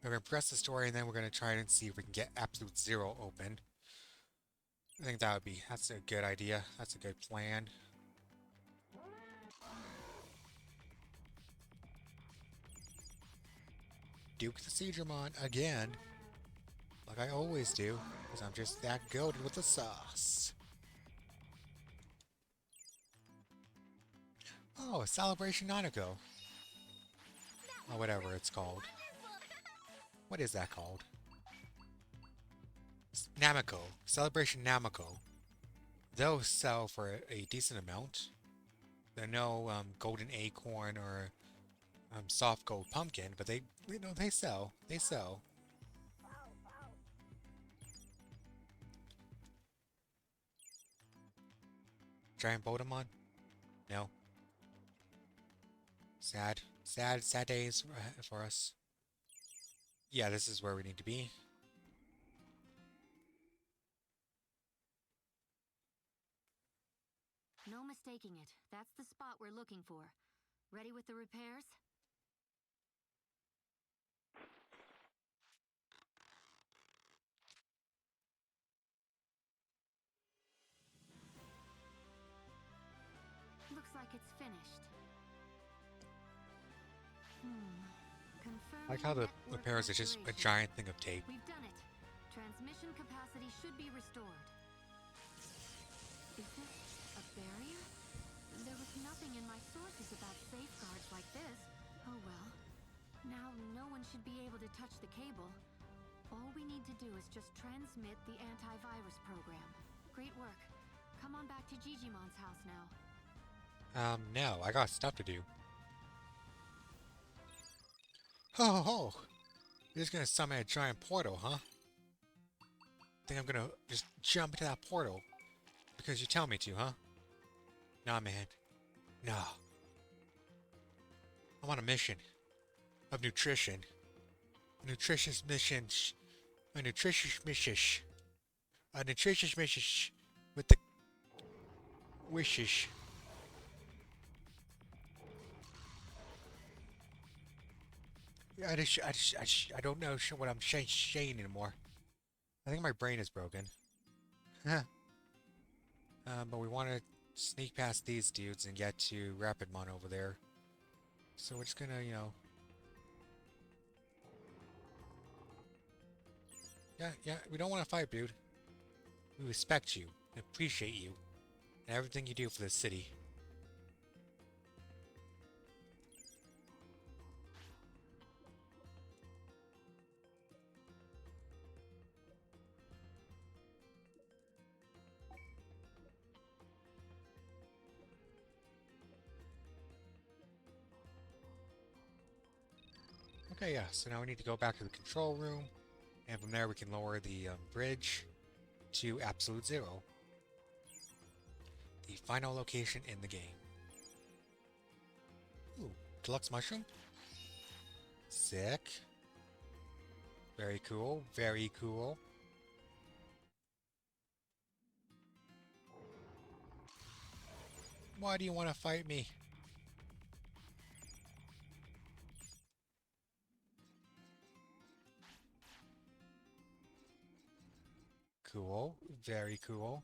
We're going to progress the story and then we're going to try and see if we can get Absolute Zero open. I think that's a good idea. That's a good plan. Duke the Sidramon again. Like I always do, because I'm just that goated with the sauce. Oh, Celebration Nanako. Or whatever it's called. What is that called? Namiko. Celebration Namiko. Those sell for a decent amount. They're no golden acorn or soft gold pumpkin, but they sell. They sell. Giant Bodemon? No. Sad days for us. Yeah, this is where we need to be. No mistaking it. That's the spot we're looking for. Ready with the repairs? Looks like it's finished. I like how the repairs is just a giant thing of tape. We've done it. Transmission capacity should be restored. Is this a barrier? There was nothing in my sources about safeguards like this. Oh well. Now no one should be able to touch the cable. All we need to do is just transmit the antivirus program. Great work. Come on back to Gigimon's house now. No, I got stuff to do. Oh, you're just gonna summon a giant portal, huh? Think I'm gonna just jump into that portal because you tell me to, huh? Nah, man. No. I'm on a mission of nutrition. A nutritious mission. A nutritious mission. A nutritious mission with the wishes. I don't know what I'm saying anymore. I think my brain is broken. But we want to sneak past these dudes and get to Rapidmon over there. So we're just gonna, Yeah, we don't want to fight, dude. We respect you, and appreciate you, and everything you do for the city. Okay, yeah, so now we need to go back to the control room, and from there we can lower the bridge to Absolute Zero. The final location in the game. Ooh, deluxe mushroom? Sick. Very cool, very cool. Why do you want to fight me? Cool, very cool.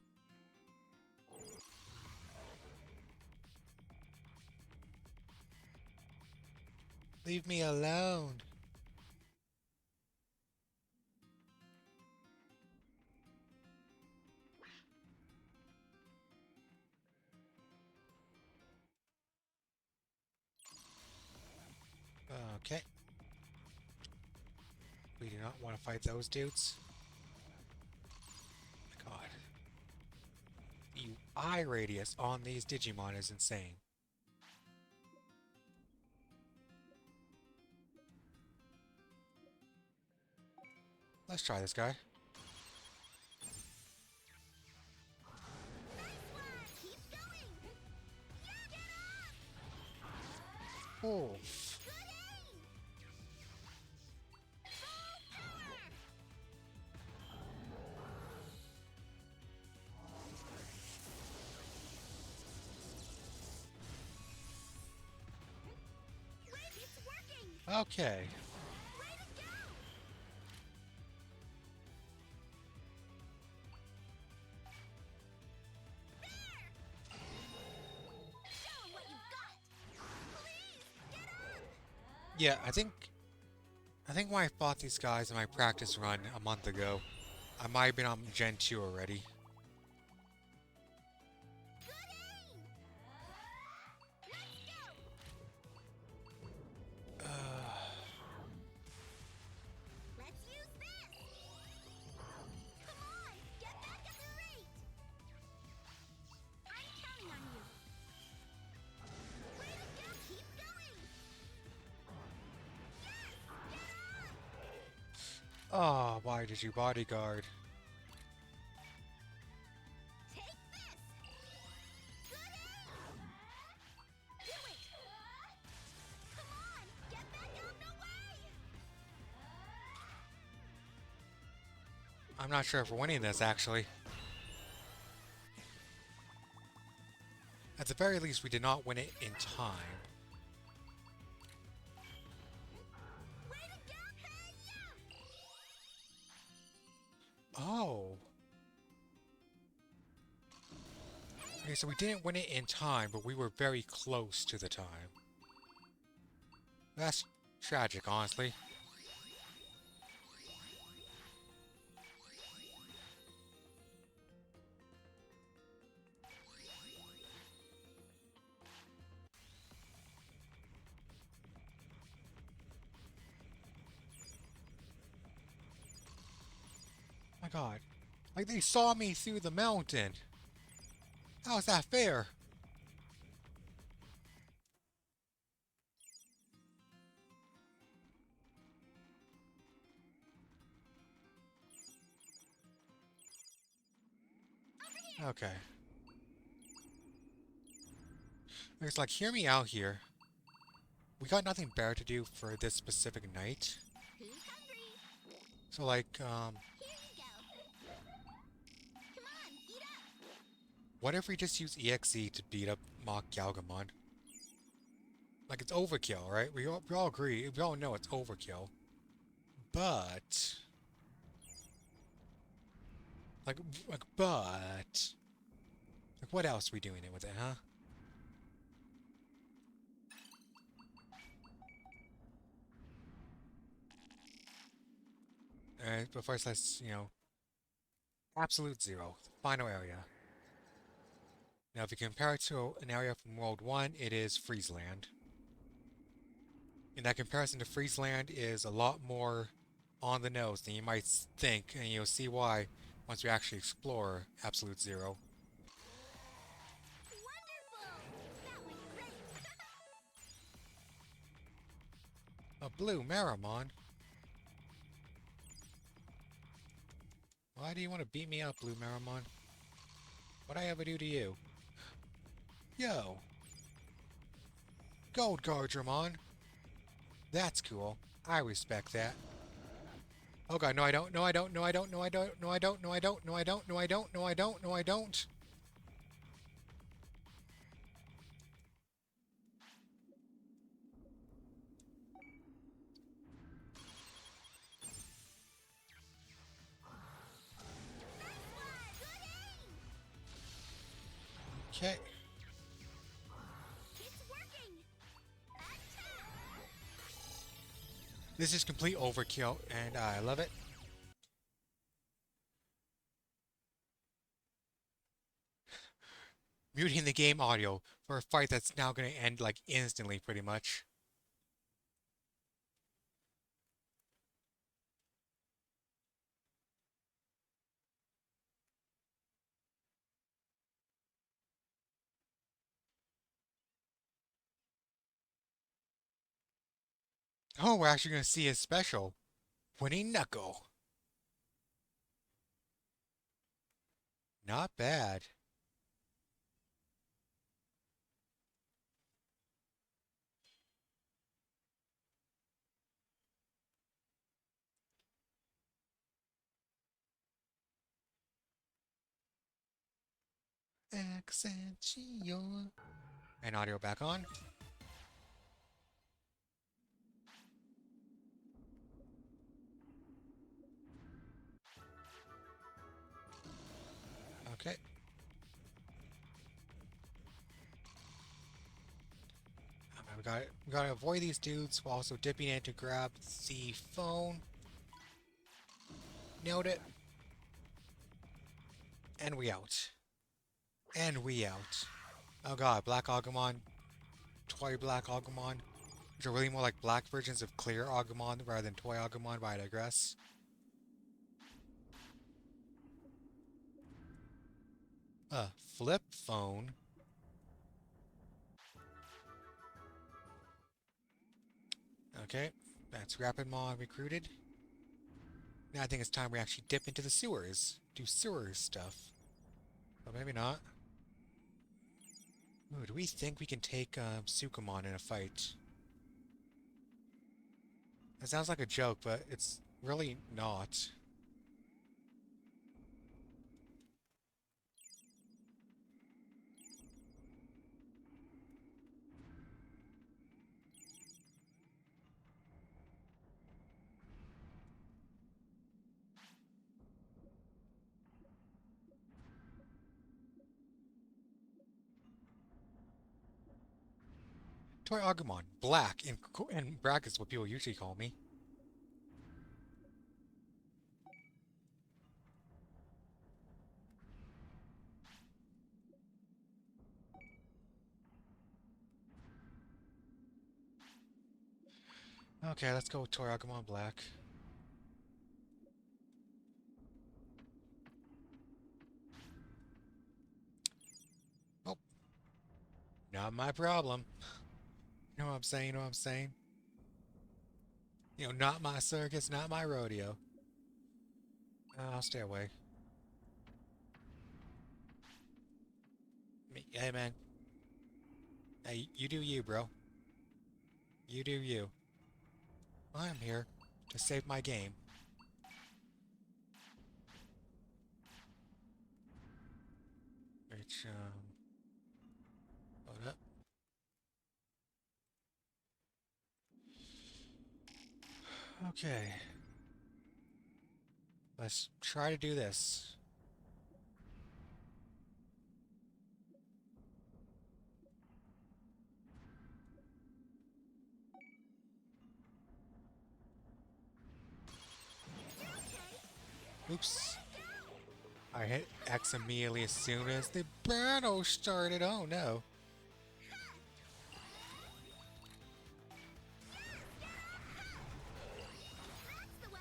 Leave me alone. Okay. We do not want to fight those dudes. God. The eye radius on these Digimon is insane. Let's try this guy. Oh. Okay. Yeah, I think when I fought these guys in my practice run a month ago, I might have been on Gen 2 already. Let's use this! Come on! Get back at the rate! I'm counting on you! Way to go! Keep going! Yes! Get on! Oh, why did you bodyguard? Take this! Good aim! Do it! Come on! Get back out the way! I'm not sure if we're winning this, actually. At the very least, we did not win it in time. Way to go! Hey, yeah! Oh. Okay, so we didn't win it in time, but we were very close to the time. That's tragic, honestly. My god. Like, they saw me through the mountain. How is that fair? Okay. It's like, hear me out here. We got nothing better to do for this specific night. Who's hungry? So, like, Here you go. Come on, eat up! what if we just use EXE to beat up Mock Galgamon? Like, it's overkill, right? We all agree, we all know it's overkill. But... Like, but... Like, what else are we doing it with it, huh? Alright, but first let's, you know... Absolute Zero, final area. Now, if you compare it to an area from World 1, it is Friesland. And that comparison to Friesland is a lot more on the nose than you might think, and you'll see why once we actually explore Absolute Zero. Wonderful! That went great! A blue Maramon? Why do you want to beat me up, blue Maramon? What'd I ever do to you? Yo! Gold Guardiamon! That's cool. I respect that. Oh god, no I don't, no I don't, no I don't, no I don't, no I don't, no I don't, no I don't, no I don't, no I don't, no I don't. Okay. It's working! Attack! This is complete overkill, and I love it. Muting the game audio for a fight that's now going to end, like, instantly, pretty much. Oh, we're actually going to see his special. Winning Knuckle. Not bad. Accenture. And audio back on. Okay. We gotta avoid these dudes while also dipping in to grab the phone. Nailed it. And we out. And we out. Oh god, Black Agumon, Toy Black Agumon, which are really more like black versions of clear Agumon rather than Toy Agumon, but I digress. Flip phone. Okay, that's Rapidmon recruited. Now I think it's time we actually dip into the sewers. Do sewer stuff. But maybe not. Ooh, do we think we can take Sukamon in a fight? It sounds like a joke, but it's really not. Toy Agumon, black, in brackets what people usually call me. Okay, let's go with Toy Agumon black. Oh, not my problem. You know what I'm saying? You know what I'm saying? You know, not my circus, not my rodeo. I'll stay away. Hey, man. Hey, you do you, bro. You do you. I'm here to save my game. Which, hold up. Okay. Let's try to do this. Oops. I hit X immediately as soon as the battle started. Oh no.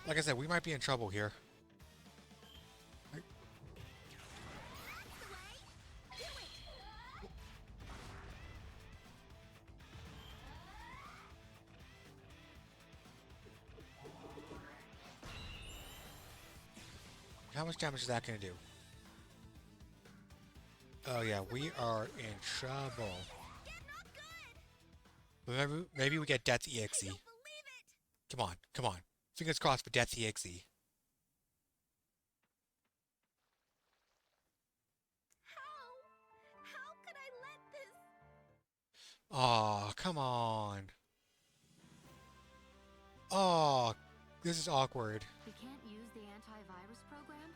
Like I said, we might be in trouble here. How much damage is that going to do? Oh yeah, we are in trouble. Maybe we get Death EXE. Come on, come on. Fingers crossed for Death EXE. How could I let this? Aw, come on. Aw, this is awkward. We can't use the antivirus program?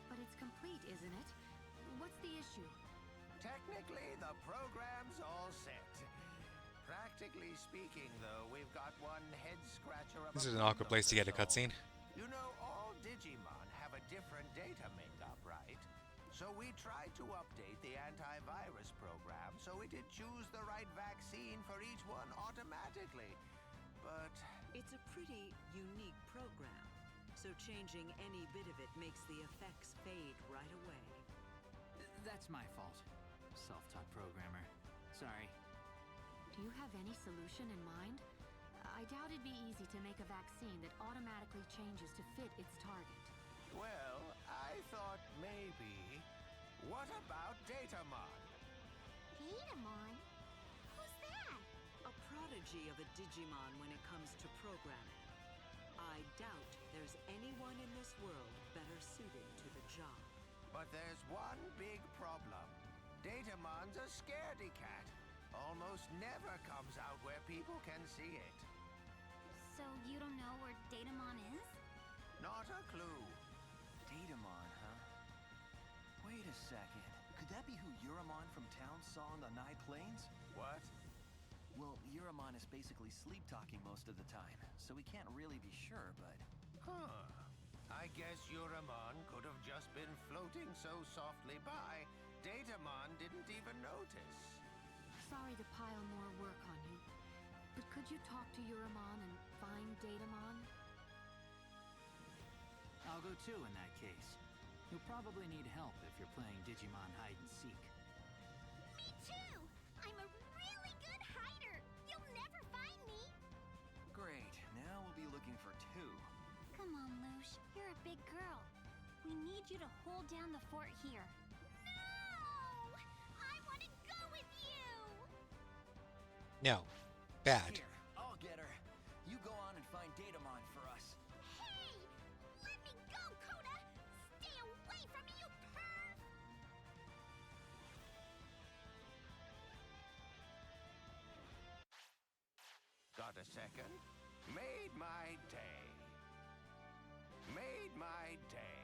But it's complete, isn't it? What's the issue? Technically, the program's all set. Practically speaking, though, we've got one head-scratcher of This a is an awkward place to get a problem cutscene. You know, all Digimon have a different data makeup, right? So we tried to update the antivirus program so it'd choose the right vaccine for each one automatically. But It's a pretty unique program, so changing any bit of it makes the effects fade right away. That's my fault. Self-taught programmer. Sorry. Do you have any solution in mind? I doubt it'd be easy to make a vaccine that automatically changes to fit its target. well, I thought maybe What about Datamon? Datamon? Who's that? A prodigy of a Digimon when it comes to programming. I doubt there's anyone in this world better suited to the job. But there's one big problem. Datamon's a scaredy cat. Almost never comes out where people can see it. So you don't know where Datamon is? Not a clue. Datamon, huh? Wait a second. Could that be who Yuramon from town saw on the Nigh Plains? What? Well, Yuramon is basically sleep-talking most of the time, so we can't really be sure, but... Huh. I guess Yuramon could have just been floating so softly by, Datamon didn't even notice. Sorry to pile more work on you, but could you talk to Yuramon and find Datamon? I'll go too in that case. You'll probably need help if you're playing Digimon hide and seek. Me too! I'm a really good hider! You'll never find me! Great, now we'll be looking for two. Come on, Lush. You're a big girl. We need you to hold down the fort here. No! I want to go with you! No. Bad. Here, I'll get her. You go on and find Datamon for us. Hey! Let me go, Coda! Stay away from me, you perv! Got a second? Made my day. Made my day.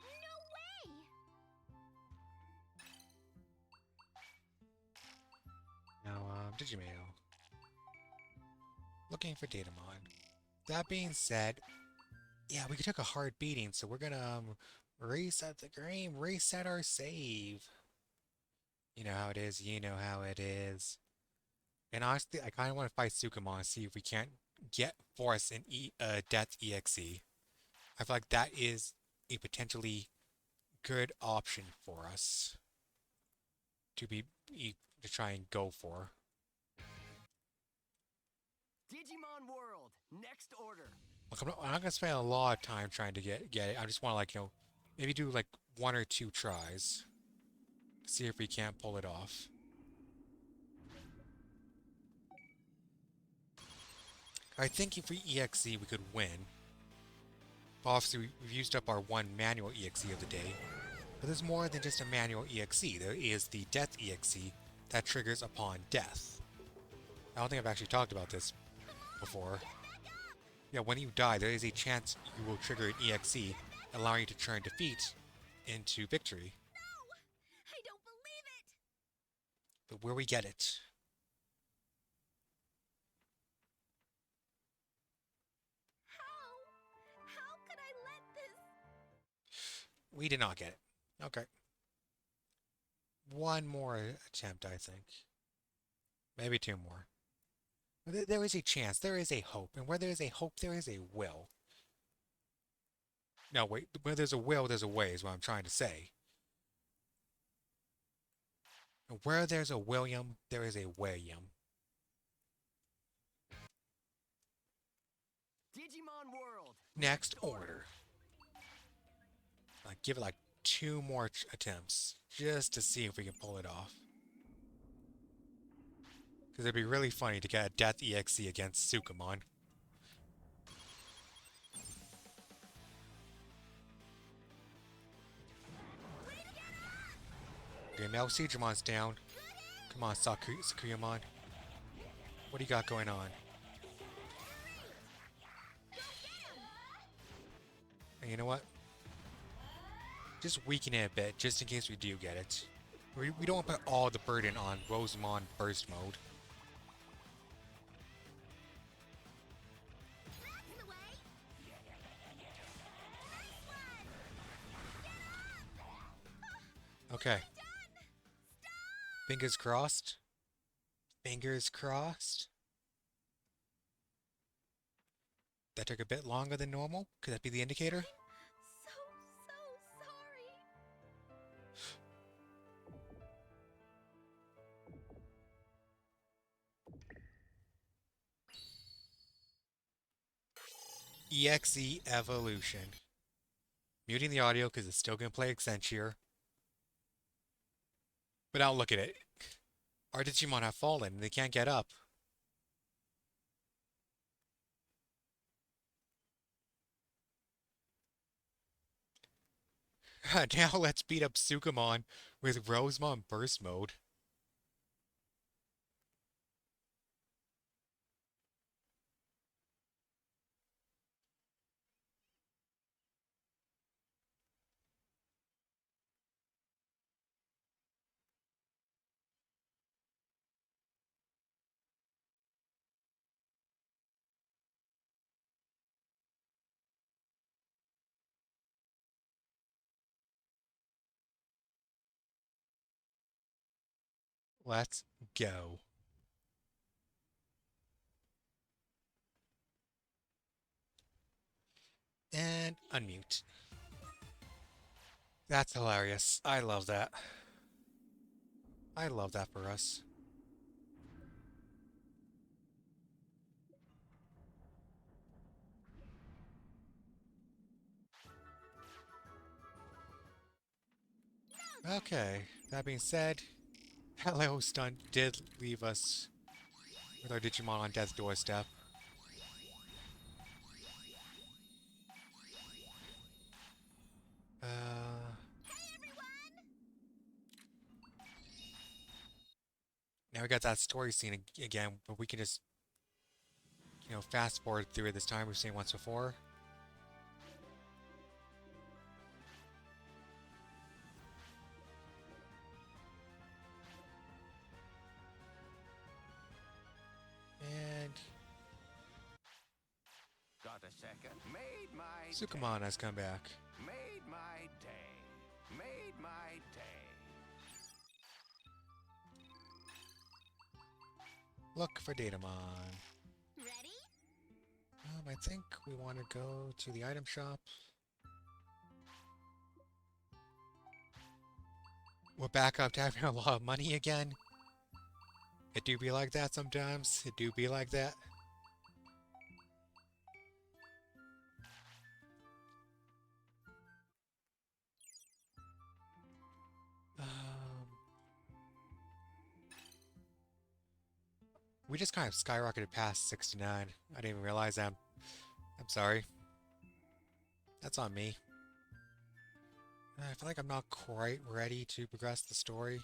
No way! Now, Digimail. Looking for Datamon. That being said, yeah, we took a hard beating, so we're gonna reset the game, reset our save. You know how it is, you know how it is. And honestly, I kind of want to fight Sukamon, see if we can't get Force an Death EXE. I feel like that is a potentially good option for us to to try and go for. Digimon World, next order. Look, I'm not gonna spend a lot of time trying to get it. I just want to, like, maybe do like 1 or 2 tries. See if we can't pull it off. I think if we EXE, we could win. Obviously, we've used up our 1 manual EXE of the day. But there's more than just a manual EXE. There is the Death EXE that triggers upon death. I don't think I've actually talked about this before. Yeah, when you die, there is a chance you will trigger an EXE, allowing you to turn defeat into victory. I don't believe it! But where we get it? How could I let this? We did not get it. Okay. 1 more attempt, I think. Maybe 2 more. There is a chance. There is a hope. And where there is a hope, there is a will. No, wait. Where there's a will, there's a way, is what I'm trying to say. And where there's a William, there is a William. Digimon World. Next order. Like, give it like 2 more attempts, just to see if we can pull it off. Because it'd be really funny to get a Death EXE against Sukamon. Okay, now SydMontague's down. Come on, Sakuyamon. What do you got going on? And you know what? Just weaken it a bit, just in case we do get it. We don't want to put all the burden on Rosamon Burst Mode. That's the way! Nice one! Okay. Done! Stop! Fingers crossed. Fingers crossed. That took a bit longer than normal. Could that be the indicator? So sorry! EXE Evolution. Muting the audio because it's still going to play Accenture. But now look at it. Our Digimon have fallen and they can't get up. Now let's beat up Sukamon with Rosemon Burst Mode. Let's go. And unmute. That's hilarious. I love that. I love that for us. Okay, that being said, Hello Stunt did leave us with our Digimon on death's doorstep. Now we got that story scene again, but we can just, fast forward through it this time. We've seen it once before. And Got a second? Made my Sukamon day. has come back. Made my day. Made my day. Look for Datamon. Ready? I think we want to go to the item shop. We're back up to having a lot of money again. It do be like that sometimes. It do be like that. We just kind of skyrocketed past 69. I didn't even realize that. I'm sorry. That's on me. I feel like I'm not quite ready to progress the story.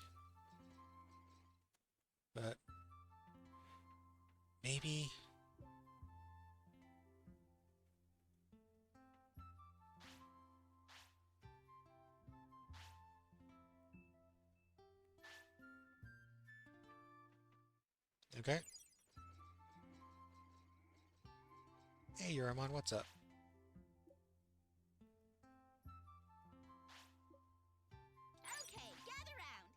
But maybe. Okay. Hey, Yuramon, what's up? Okay, gather round.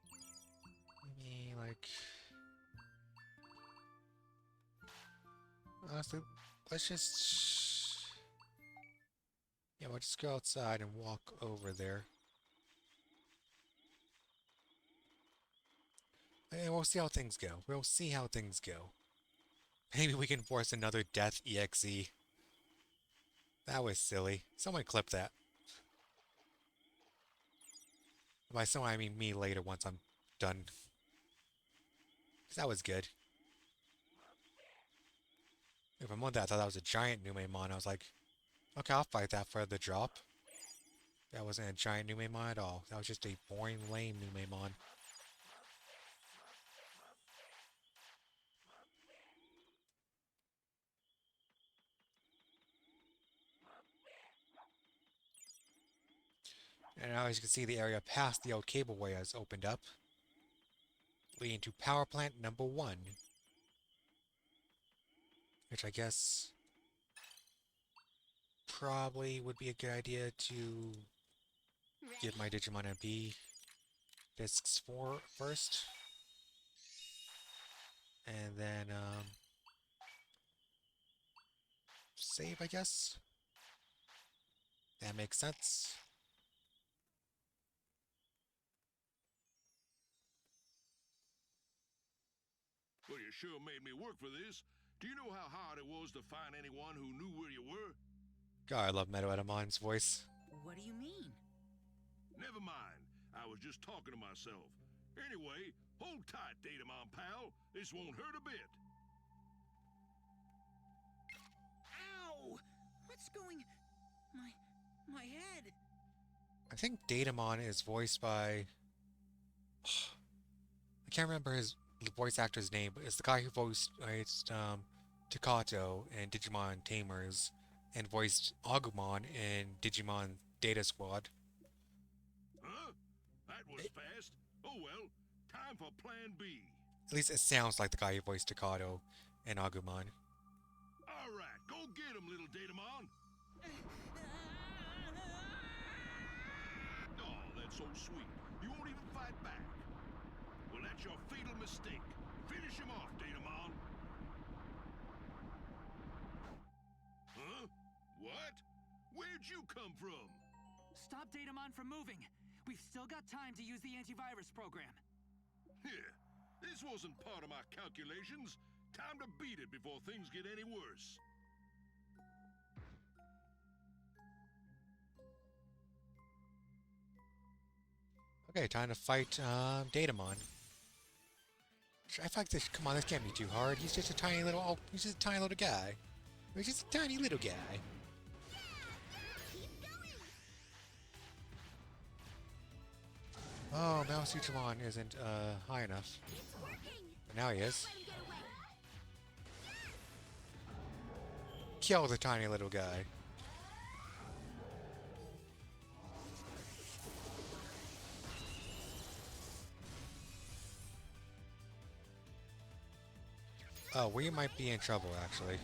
Maybe, like... Honestly, let's just... Yeah, we'll just go outside and walk over there. And we'll see how things go. We'll see how things go. Maybe we can force another Death EXE. That was silly. Someone clip that. By someone, I mean me later once I'm done. Because that was good. If I'm on that, I thought that was a giant Numemon. I was like, okay, I'll fight that for the drop. That wasn't a giant Numemon at all. That was just a boring, lame Numemon. And now, as you can see, the area past the old cableway has opened up, leading to power plant number 1. Which I guess probably would be a good idea to give my Digimon MP discs for first. And then, save, I guess. That makes sense. Well, you sure made me work for this. Do you know how hard it was to find anyone who knew where you were? God, I love Meadow Edamon's voice. What do you mean? Never mind. I was just talking to myself. Anyway, hold tight, Digimon pal. This won't hurt a bit. Ow! What's going... My head? I think Datamon is voiced by... I can't remember his voice actor's name, but it's the guy who voiced Takato in Digimon Tamers and voiced Agumon in Digimon Data Squad. Huh? That was fast. Oh well, time for plan B. At least it sounds like the guy who voiced Takato in Agumon. Alright, go get him, little Datamon. Oh, that's so sweet. You won't even fight back. Well, that's your fatal mistake. Finish him off, Datamon. Huh? What? Where'd you come from? Stop Datamon from moving! We've still got time to use the antivirus program. Here, this wasn't part of my calculations. Time to beat it before things get any worse. Okay, time to fight Datamon. I fight this. Come on, this can't be too hard. He's just a tiny little. Oh, he's just a tiny little guy. He's just a tiny little guy. Oh, Mouse Digimon isn't high enough. But now he is. Kill the tiny little guy. Oh, we might be in trouble, actually.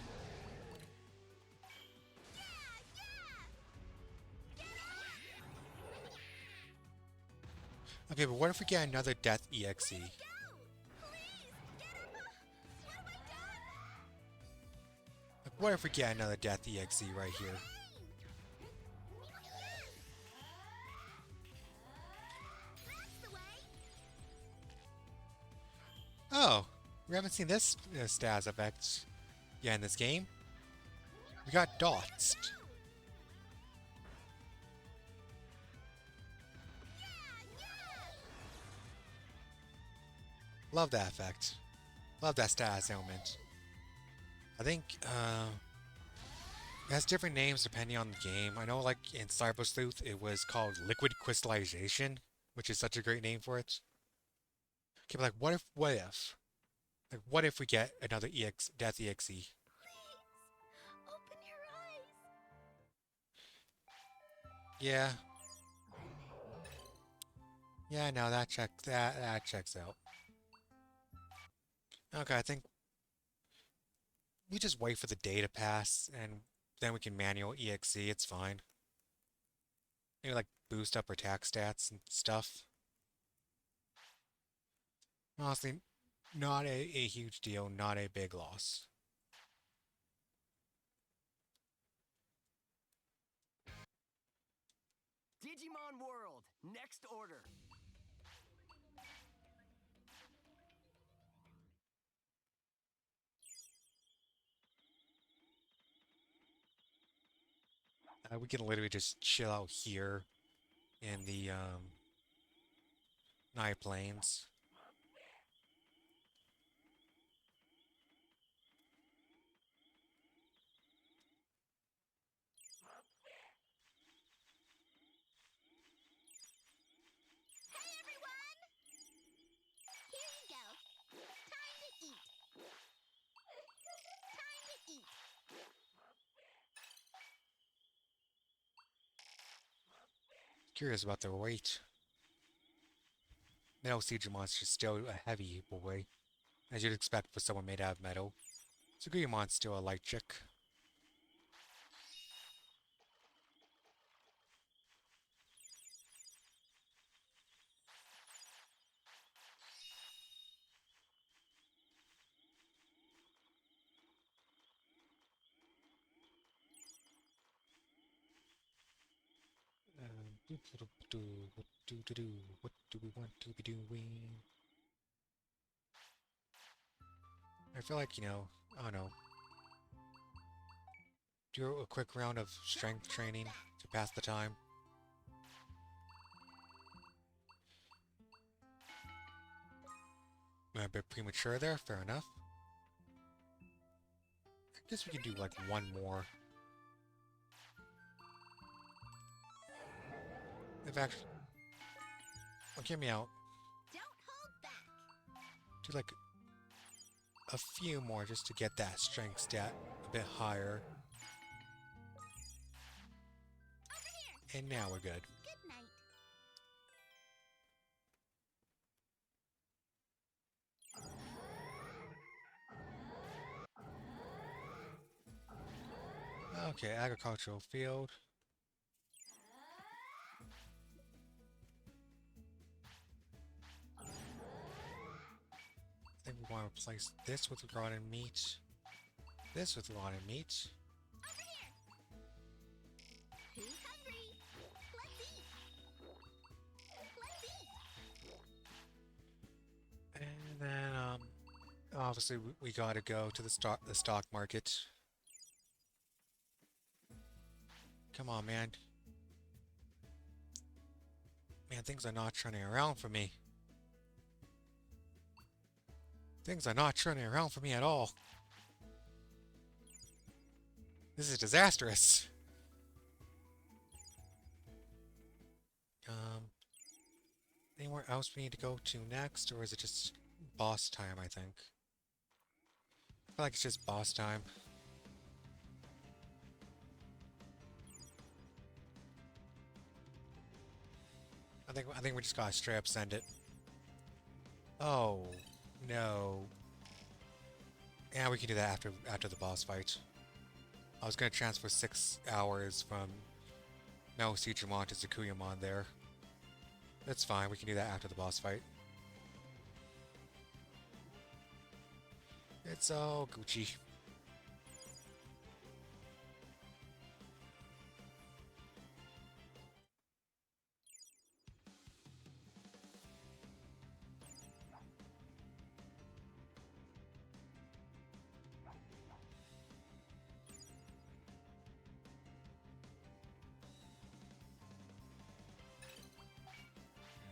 Okay, but what if we get another Death EXE? Like, what if we get another Death EXE right here? Oh, we haven't seen this stats effect yet in this game. We got dots. Love that effect. Love that status element. I think it has different names depending on the game. I know like in Cyber Sleuth it was called Liquid Crystallization, which is such a great name for it. Okay, but like what if? Like what if we get another Death EXE? Please, open your eyes. Yeah. Yeah, no, that checks out. Okay, I think we just wait for the day to pass, and then we can manual EXE, it's fine. Maybe like boost up our attack stats and stuff. Honestly, not a huge deal, not a big loss. Digimon World, next order. We can literally just chill out here in the Night Plains. Hey everyone! Here you go. Time to eat. Time to eat. Curious about their weight. Metal Siegmon's is still a heavy boy, as you'd expect for someone made out of metal. Suguyamon's still a light chick. What do we want to be doing? I feel like, I don't know. Do a quick round of strength training to pass the time. A bit premature there, fair enough. I guess we can do like one more. In fact, well, hear me out. Don't hold back. Do like a few more just to get that strength stat a bit higher. And now we're good. Good night. Okay, agricultural field. I think we want to replace this with rotten meat. This with rotten meat. Who's hungry? Let's eat. Let's eat. And then, obviously we gotta go to the stock market. Come on, man. Man, things are not turning around for me. Things are not turning around for me at all. This is disastrous. Anywhere else we need to go to next, or is it just boss time, I think? I feel like it's just boss time. I think we just gotta straight up send it. Oh no. Yeah, we can do that after the boss fight. I was gonna transfer 6 hours from Mel Sidramon to Zakuyamon there. That's fine, we can do that after the boss fight. It's all Gucci.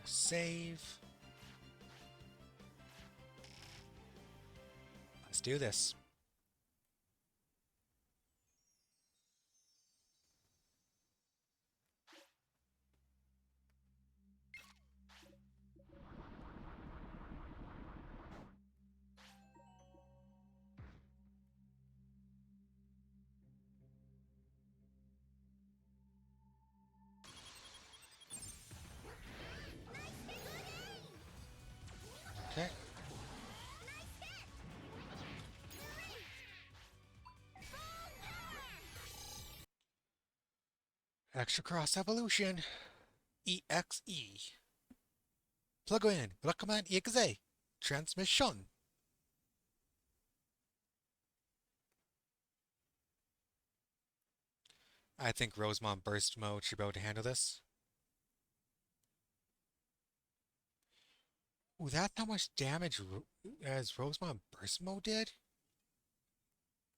Save. Let's do this. Okay. Extra Cross Evolution. EXE. Plug in. Recommend EXE. Transmission. I think Rosemont Burst Mode should be able to handle this. Ooh, that's how much damage as Rosemont Burst Mode did?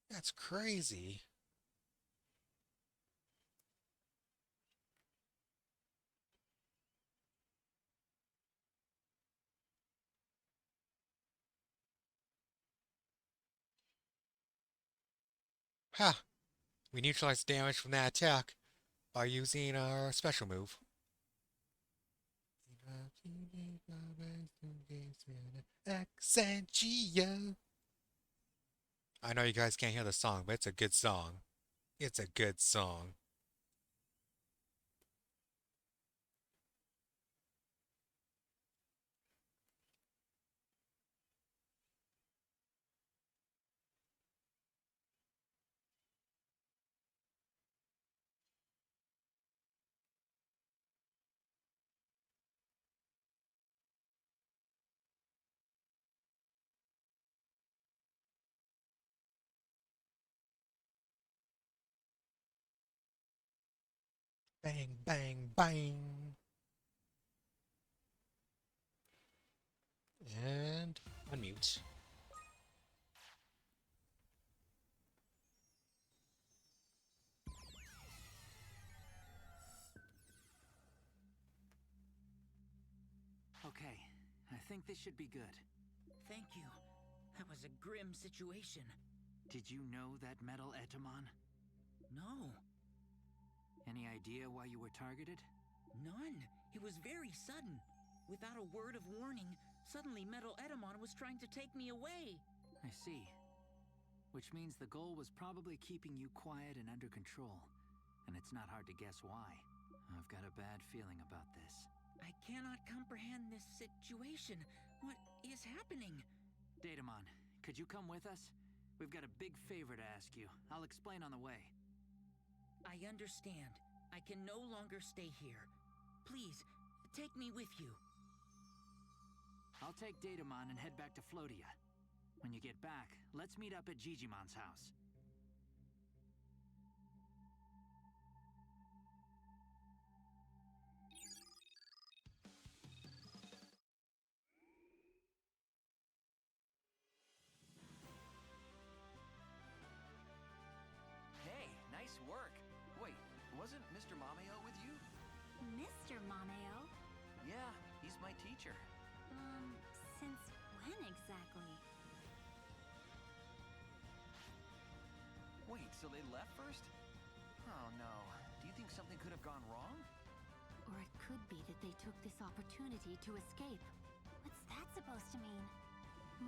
That's crazy. Ha! We neutralized damage from that attack by using our special move. Accentia. I know you guys can't hear the song, but it's a good song. It's a good song. Bang, bang, bang. And unmute. Okay, I think this should be good. thank you. That was a grim situation. Did you know that metal Etamon? No, Any idea why you were targeted? none. It was very sudden. Without a word of warning, suddenly Metal Etamon was trying to take me away. I see. Which means the goal was probably keeping you quiet and under control. And it's not hard to guess why. I've got a bad feeling about this. I cannot comprehend this situation. What is happening? Datamon, could you come with us? We've got a big favor to ask you. I'll explain on the way. I understand. I can no longer stay here. Please, take me with you. I'll take Datamon and head back to Floatia. When you get back, let's meet up at Gigimon's house. Hey, nice work. Wait, wasn't Mr. Mameo with you? Mr. Mameo? Yeah, he's my teacher. Since when exactly? Wait, so they left first? Oh no. Do you think something could have gone wrong? Or it could be that they took this opportunity to escape. What's that supposed to mean?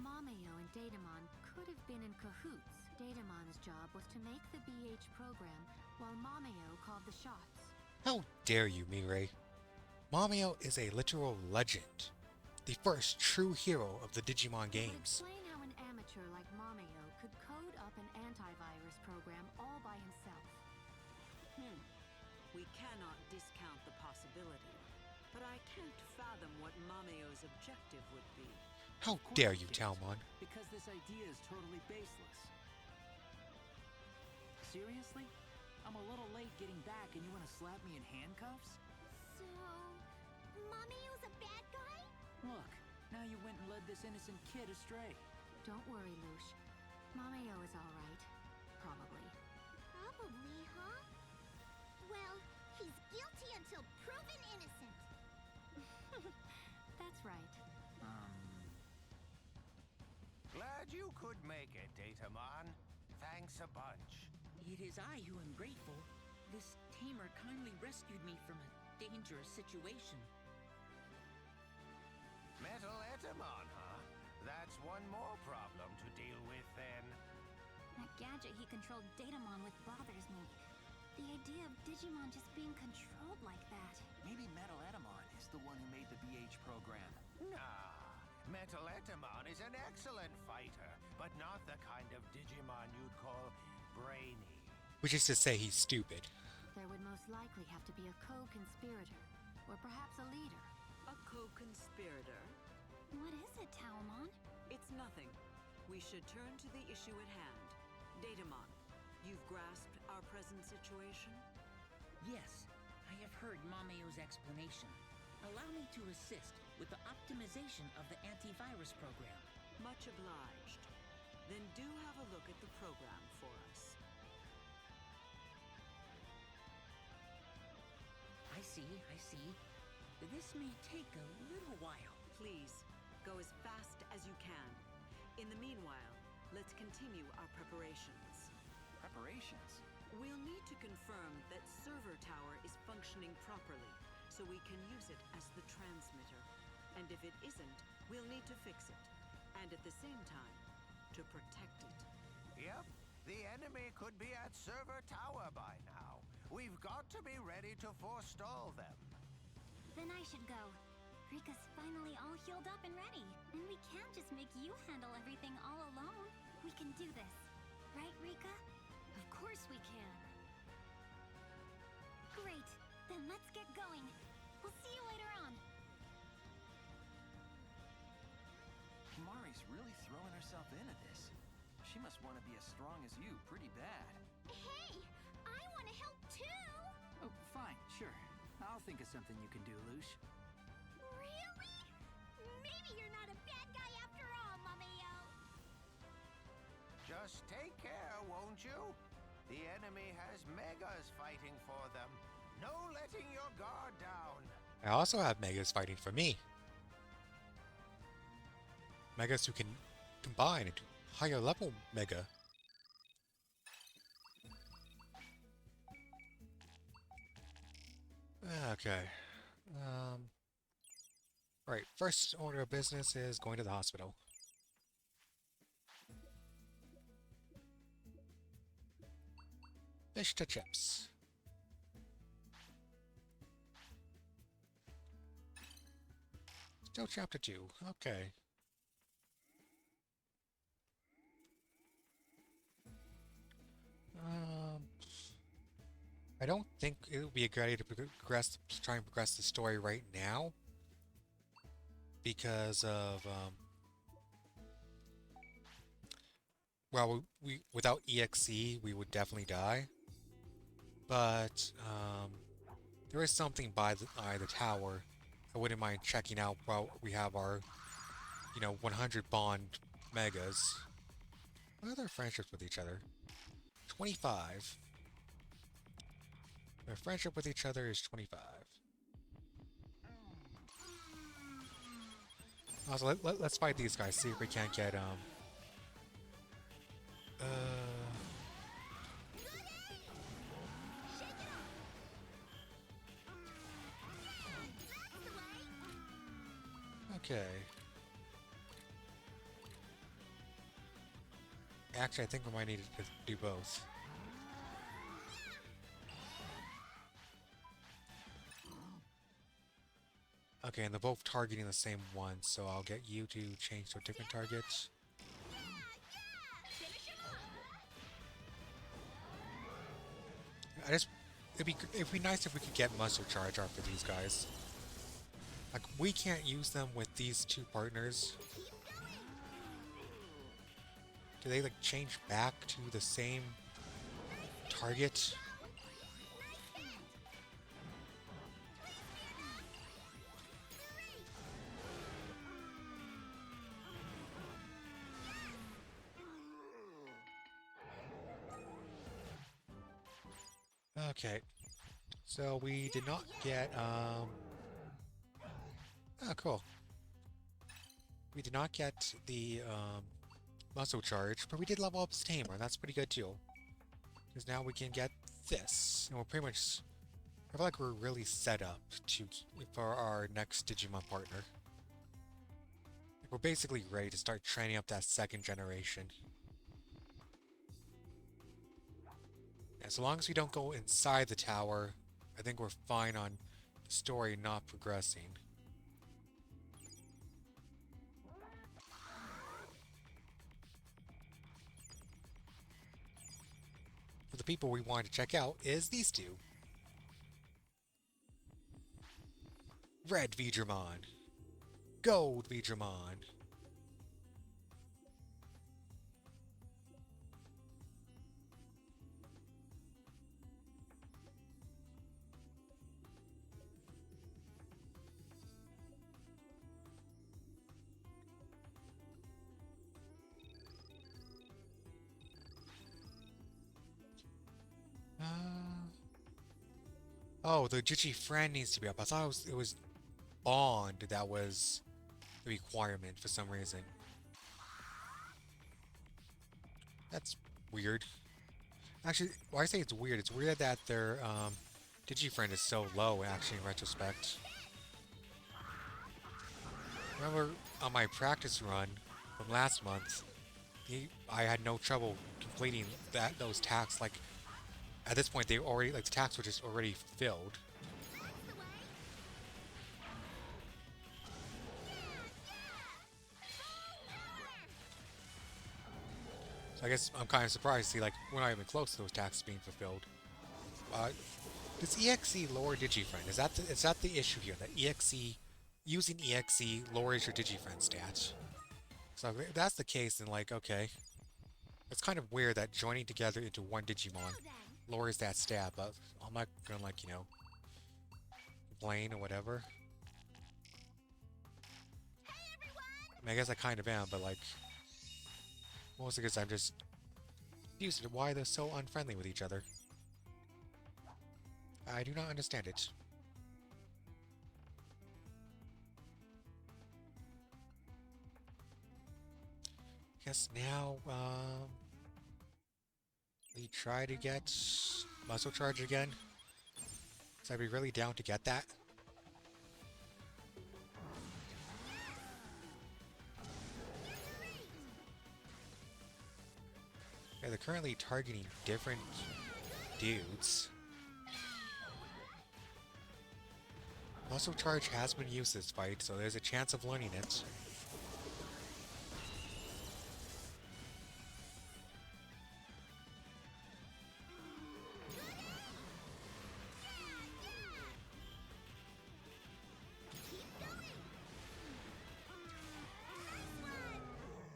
Mameo and Datamon could have been in cahoots. Datamon's job was to make the BH program, while Mameo called the shots. How dare you, Mirai? Mameo is a literal legend. The first true hero of the Digimon It would games. explain how an amateur like Mameo could code up an antivirus program all by himself. We cannot discount the possibility, but I can't fathom what Mameo's objective would be. How Of course dare you, you can't, Talmon? Because this idea is totally baseless. Seriously? I'm a little late getting back and you want to slap me in handcuffs? So, Mameo's a bad guy? Look, now you went and led this innocent kid astray. Don't worry, Lush. Mameo is all right. Probably. Probably, huh? Well, he's guilty until proven innocent. That's right. Glad you could make it, Datamon. Thanks a bunch. It is I who am grateful. This tamer kindly rescued me from a dangerous situation. Metal Etamon, huh? That's one more problem to deal with then. That gadget he controlled Datamon with bothers me. The idea of Digimon just being controlled like that. Maybe Metal Etamon is the one who made the BH program. Nah, Metal Etamon is an excellent fighter, but not the kind of Digimon you'd call brainy. Which is to say he's stupid. There would most likely have to be a co-conspirator, or perhaps a leader. A co-conspirator? What is it, Talmon? It's nothing. We should turn to the issue at hand. Datamon, you've grasped our present situation? Yes, I have heard Mameo's explanation. Allow me to assist with the optimization of the antivirus program. Much obliged. Then do have a look at the program for us. I see. This may take a little while. Please, go as fast as you can. In the meanwhile, let's continue our preparations. Preparations? We'll need to confirm that server tower is functioning properly, so we can use it as the transmitter. And if it isn't, we'll need to fix it. And at the same time, to protect it. Yep, the enemy could be at Server Tower by now. We've got to be ready to forestall them. Then I should go. Rika's finally all healed up and ready. And we can't just make you handle everything all alone. We can do this. Right, Rika? Of course we can. Great. Then let's get going. We'll see you later on. Mari's really throwing herself into this. She must want to be as strong as you pretty bad. Hey! I want to help too! Oh, fine, sure. I'll think of something you can do, Lush. Really? Maybe you're not a bad guy after all, Mameo. Just take care, won't you? The enemy has Megas fighting for them. No letting your guard down. I also have Megas fighting for me. Megas who can combine into higher level Mega. Okay. Right, first order of business is going to the hospital. Fish to chips. Still chapter 2. Okay. I don't think it would be a good idea to try and progress the story right now because of well, we without EXE we would definitely die. But there is something by the tower I wouldn't mind checking out while we have our 100 bond megas. What are their friendships with each other? 25. Their friendship with each other is 25. Also, let's fight these guys, see if we can't get, okay. Actually, I think we might need to do both. Okay, and they're both targeting the same one, so I'll get you to change to a different target. It'd be nice if we could get muscle charge after these guys. Like, we can't use them with these two partners. Do they, like, change back to the same target? Okay. So we did not get, oh, cool. We did not get the, muscle charge, but we did level up his tamer, and that's pretty good too. Because now we can get this, and we're pretty much, I feel like we're really set up for our next Digimon partner. We're basically ready to start training up that second generation. As long as we don't go inside the tower, I think we're fine on the story not progressing. For the people we want to check out is these two. Red Digimon. Gold Digimon. Oh, the Jiji friend needs to be up. I thought it was Bond that was the requirement for some reason. That's weird. Actually, why I say it's weird that their Digifriend is so low actually in retrospect. Remember on my practice run from last month, I had no trouble completing those tasks. Like at this point, the tasks were just already filled. So I guess I'm kind of surprised to see like we're not even close to those tasks being fulfilled. Does EXE lower Digifriend? Is that the issue here? That using EXE lowers your Digifriend stats? So if that's the case, then like okay, it's kind of weird that joining together into one Digimon lowers that stat, but I'm not gonna like complain or whatever. I mean, I guess I kind of am, but like mostly because I'm just confused at why they're so unfriendly with each other. I do not understand it. Guess now, we try to get Muscle Charge again. So I'd be really down to get that. Yeah, they're currently targeting different dudes. Muscle Charge has been used this fight, so there's a chance of learning it.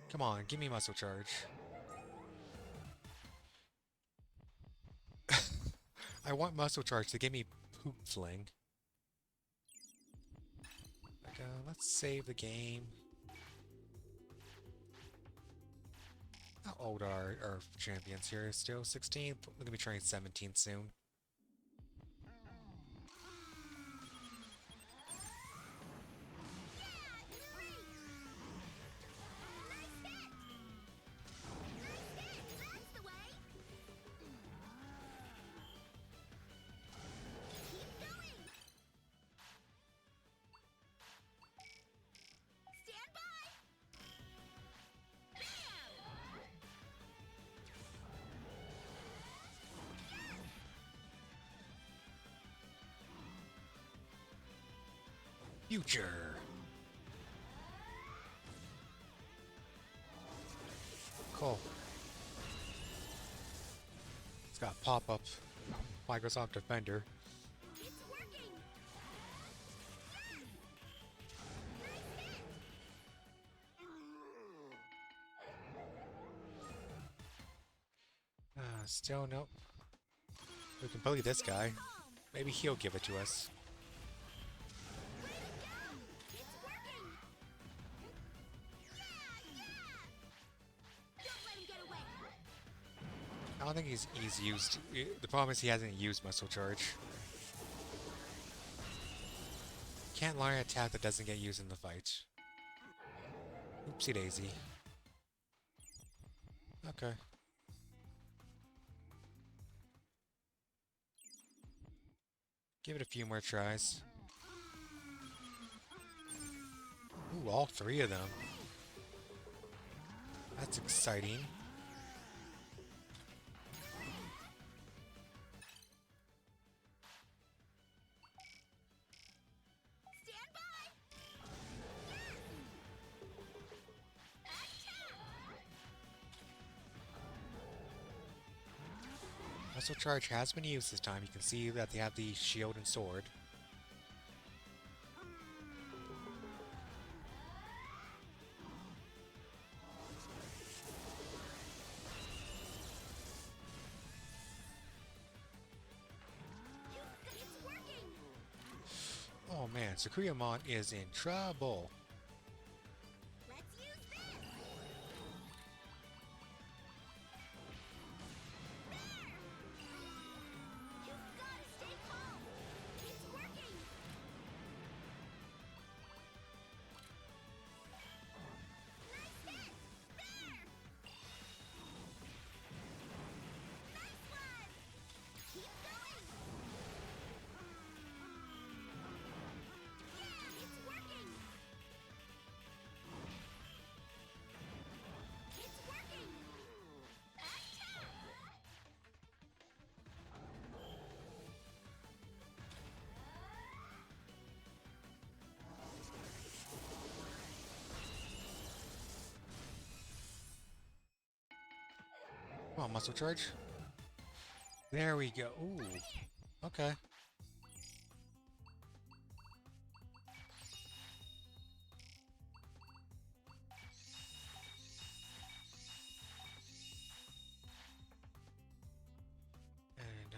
Come on, give me Muscle Charge. I want Muscle Charge to give me Poop Fling. But, let's save the game. How old are our champions here? Still 16? We're gonna be turning 17 soon. Future! Cool. It's got pop-up Microsoft Defender. Still nope. We can bully this guy. Maybe he'll give it to us. I don't think he's used. The problem is he hasn't used Muscle Charge. Can't learn an attack that doesn't get used in the fight. Oopsie daisy. Okay. Give it a few more tries. Ooh, all three of them. That's exciting. Muscle Charge has been used this time. You can see that they have the shield and sword. Oh man, Sakuyamon is in trouble. Come on, Muscle Charge. There we go. Ooh. Okay. And,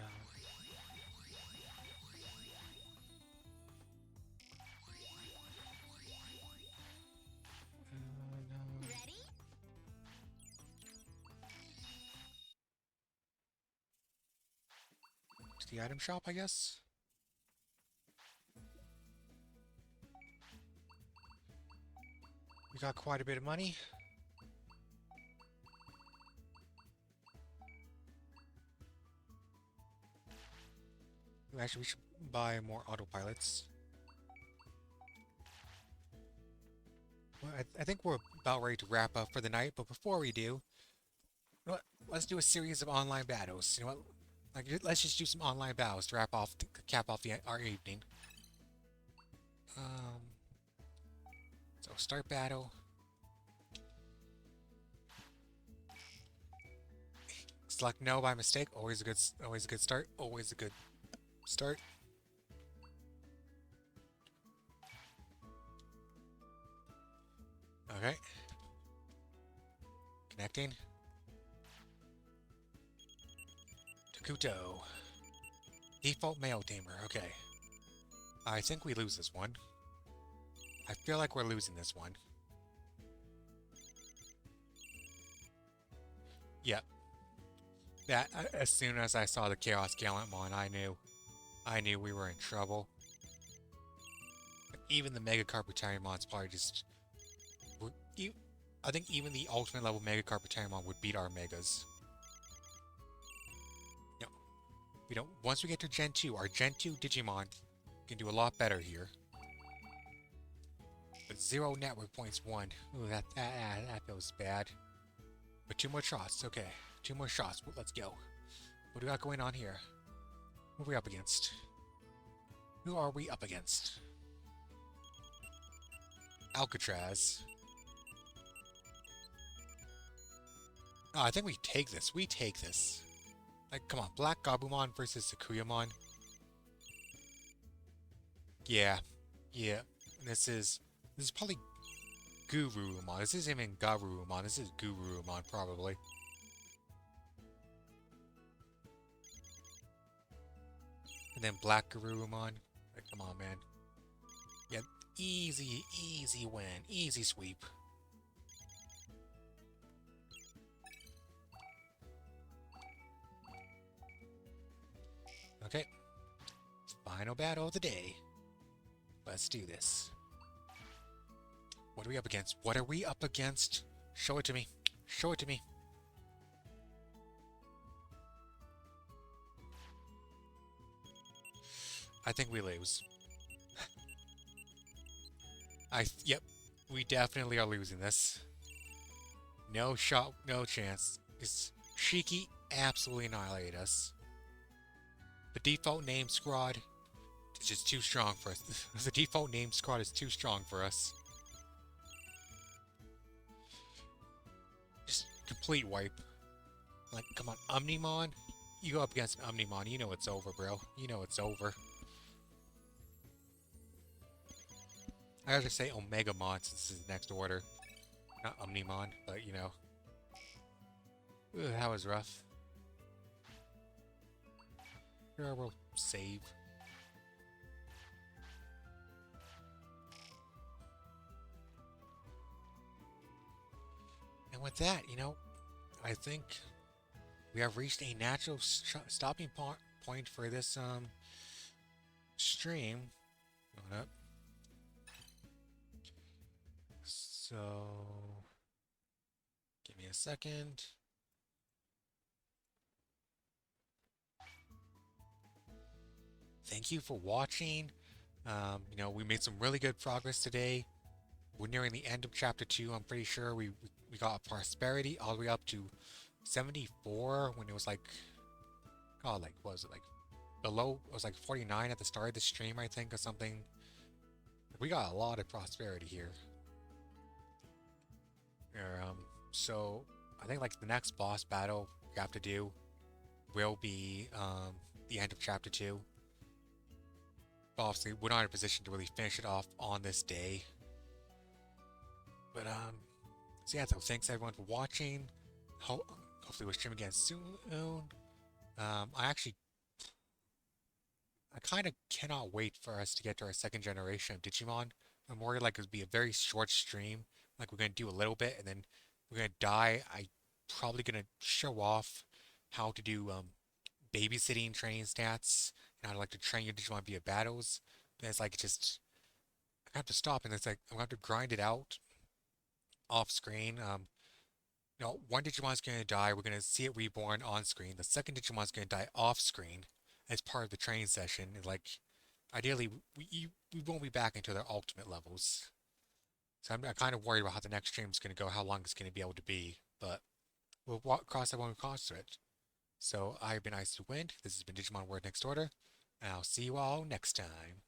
Ready? to the item shop, I guess? We got quite a bit of money. Actually, we should buy more autopilots. Well, I think we're about ready to wrap up for the night, but before we do, you know what? Let's do a series of online battles. You know what? Like, let's just do some online battles to wrap off, to cap off our evening. Um, so start battle. Select no by mistake. Always a good start. Always a good start. Okay. Connecting. Takuto. Default male tamer. Okay. I think we lose this one. I feel like we're losing this one. Yep. That as soon as I saw the Chaos Gallantmon, I knew we were in trouble. Even the Mega Carpetarimon's probably just. I think even the ultimate level Mega Carpetariumon would beat our Megas. No. We don't. Once we get to Gen 2, our Gen 2 Digimon can do a lot better here. But 0 network points won. Ooh, that feels bad. But 2 more shots. Okay. 2 more shots. Let's go. What do we got going on here? Who are we up against? Who are we up against? Alcatraz. Oh, I think we take this. We take this. Like, come on. Black Gabumon versus Sakuyamon. Yeah. Yeah. This is probably Gurumon. This isn't even Garurumon. This is Gurumon, probably. And then Black Garurumon. Like, come on, man. Yeah, easy win. Easy sweep. Okay. Final battle of the day. Let's do this. What are we up against? What are we up against? Show it to me. Show it to me. I think we lose. Yep. We definitely are losing this. No shot, no chance. Shiki absolutely annihilated us. The default name squad is just too strong for us. The default name squad is too strong for us. Just complete wipe. Like, come on, Omnimon? You go up against Omnimon, you know it's over, bro. You know it's over. I gotta say Omegamon since this is next order. Not Omnimon, but you know. Ooh, that was rough. Sure, we'll save. And with that, you know, I think we have reached a natural stopping point for this stream. Hold up. So, give me a second. Thank you for watching. You know, we made some really good progress today. We're nearing the end of chapter 2. I'm pretty sure we got prosperity all the way up to 74 when it was like, God, like, what was it, like, below, it was like 49 at the start of the stream, I think, or something. We got a lot of prosperity here. So I think like the next boss battle we have to do will be the end of chapter 2. But obviously we're not in a position to really finish it off on this day. But so yeah, so thanks everyone for watching. Hopefully we'll stream again soon. I kind of cannot wait for us to get to our second generation of Digimon. I'm worried like it'll be a very short stream. Like we're gonna do a little bit and then we're gonna die. I'm probably gonna show off how to do babysitting training stats and how to like to train your Digimon via battles. Then it's like just I have to stop and it's like I'm gonna have to grind it out off screen. You know, one Digimon's gonna die. We're gonna see it reborn on screen. The second Digimon's gonna die off screen, as part of the training session. Like, ideally, we won't be back into the ultimate levels. So I'm kind of worried about how the next stream is going to go, how long it's going to be able to be. But we'll cross that when we cross it. So I've been Ice to Wind. This has been Digimon World Next Order. And I'll see you all next time.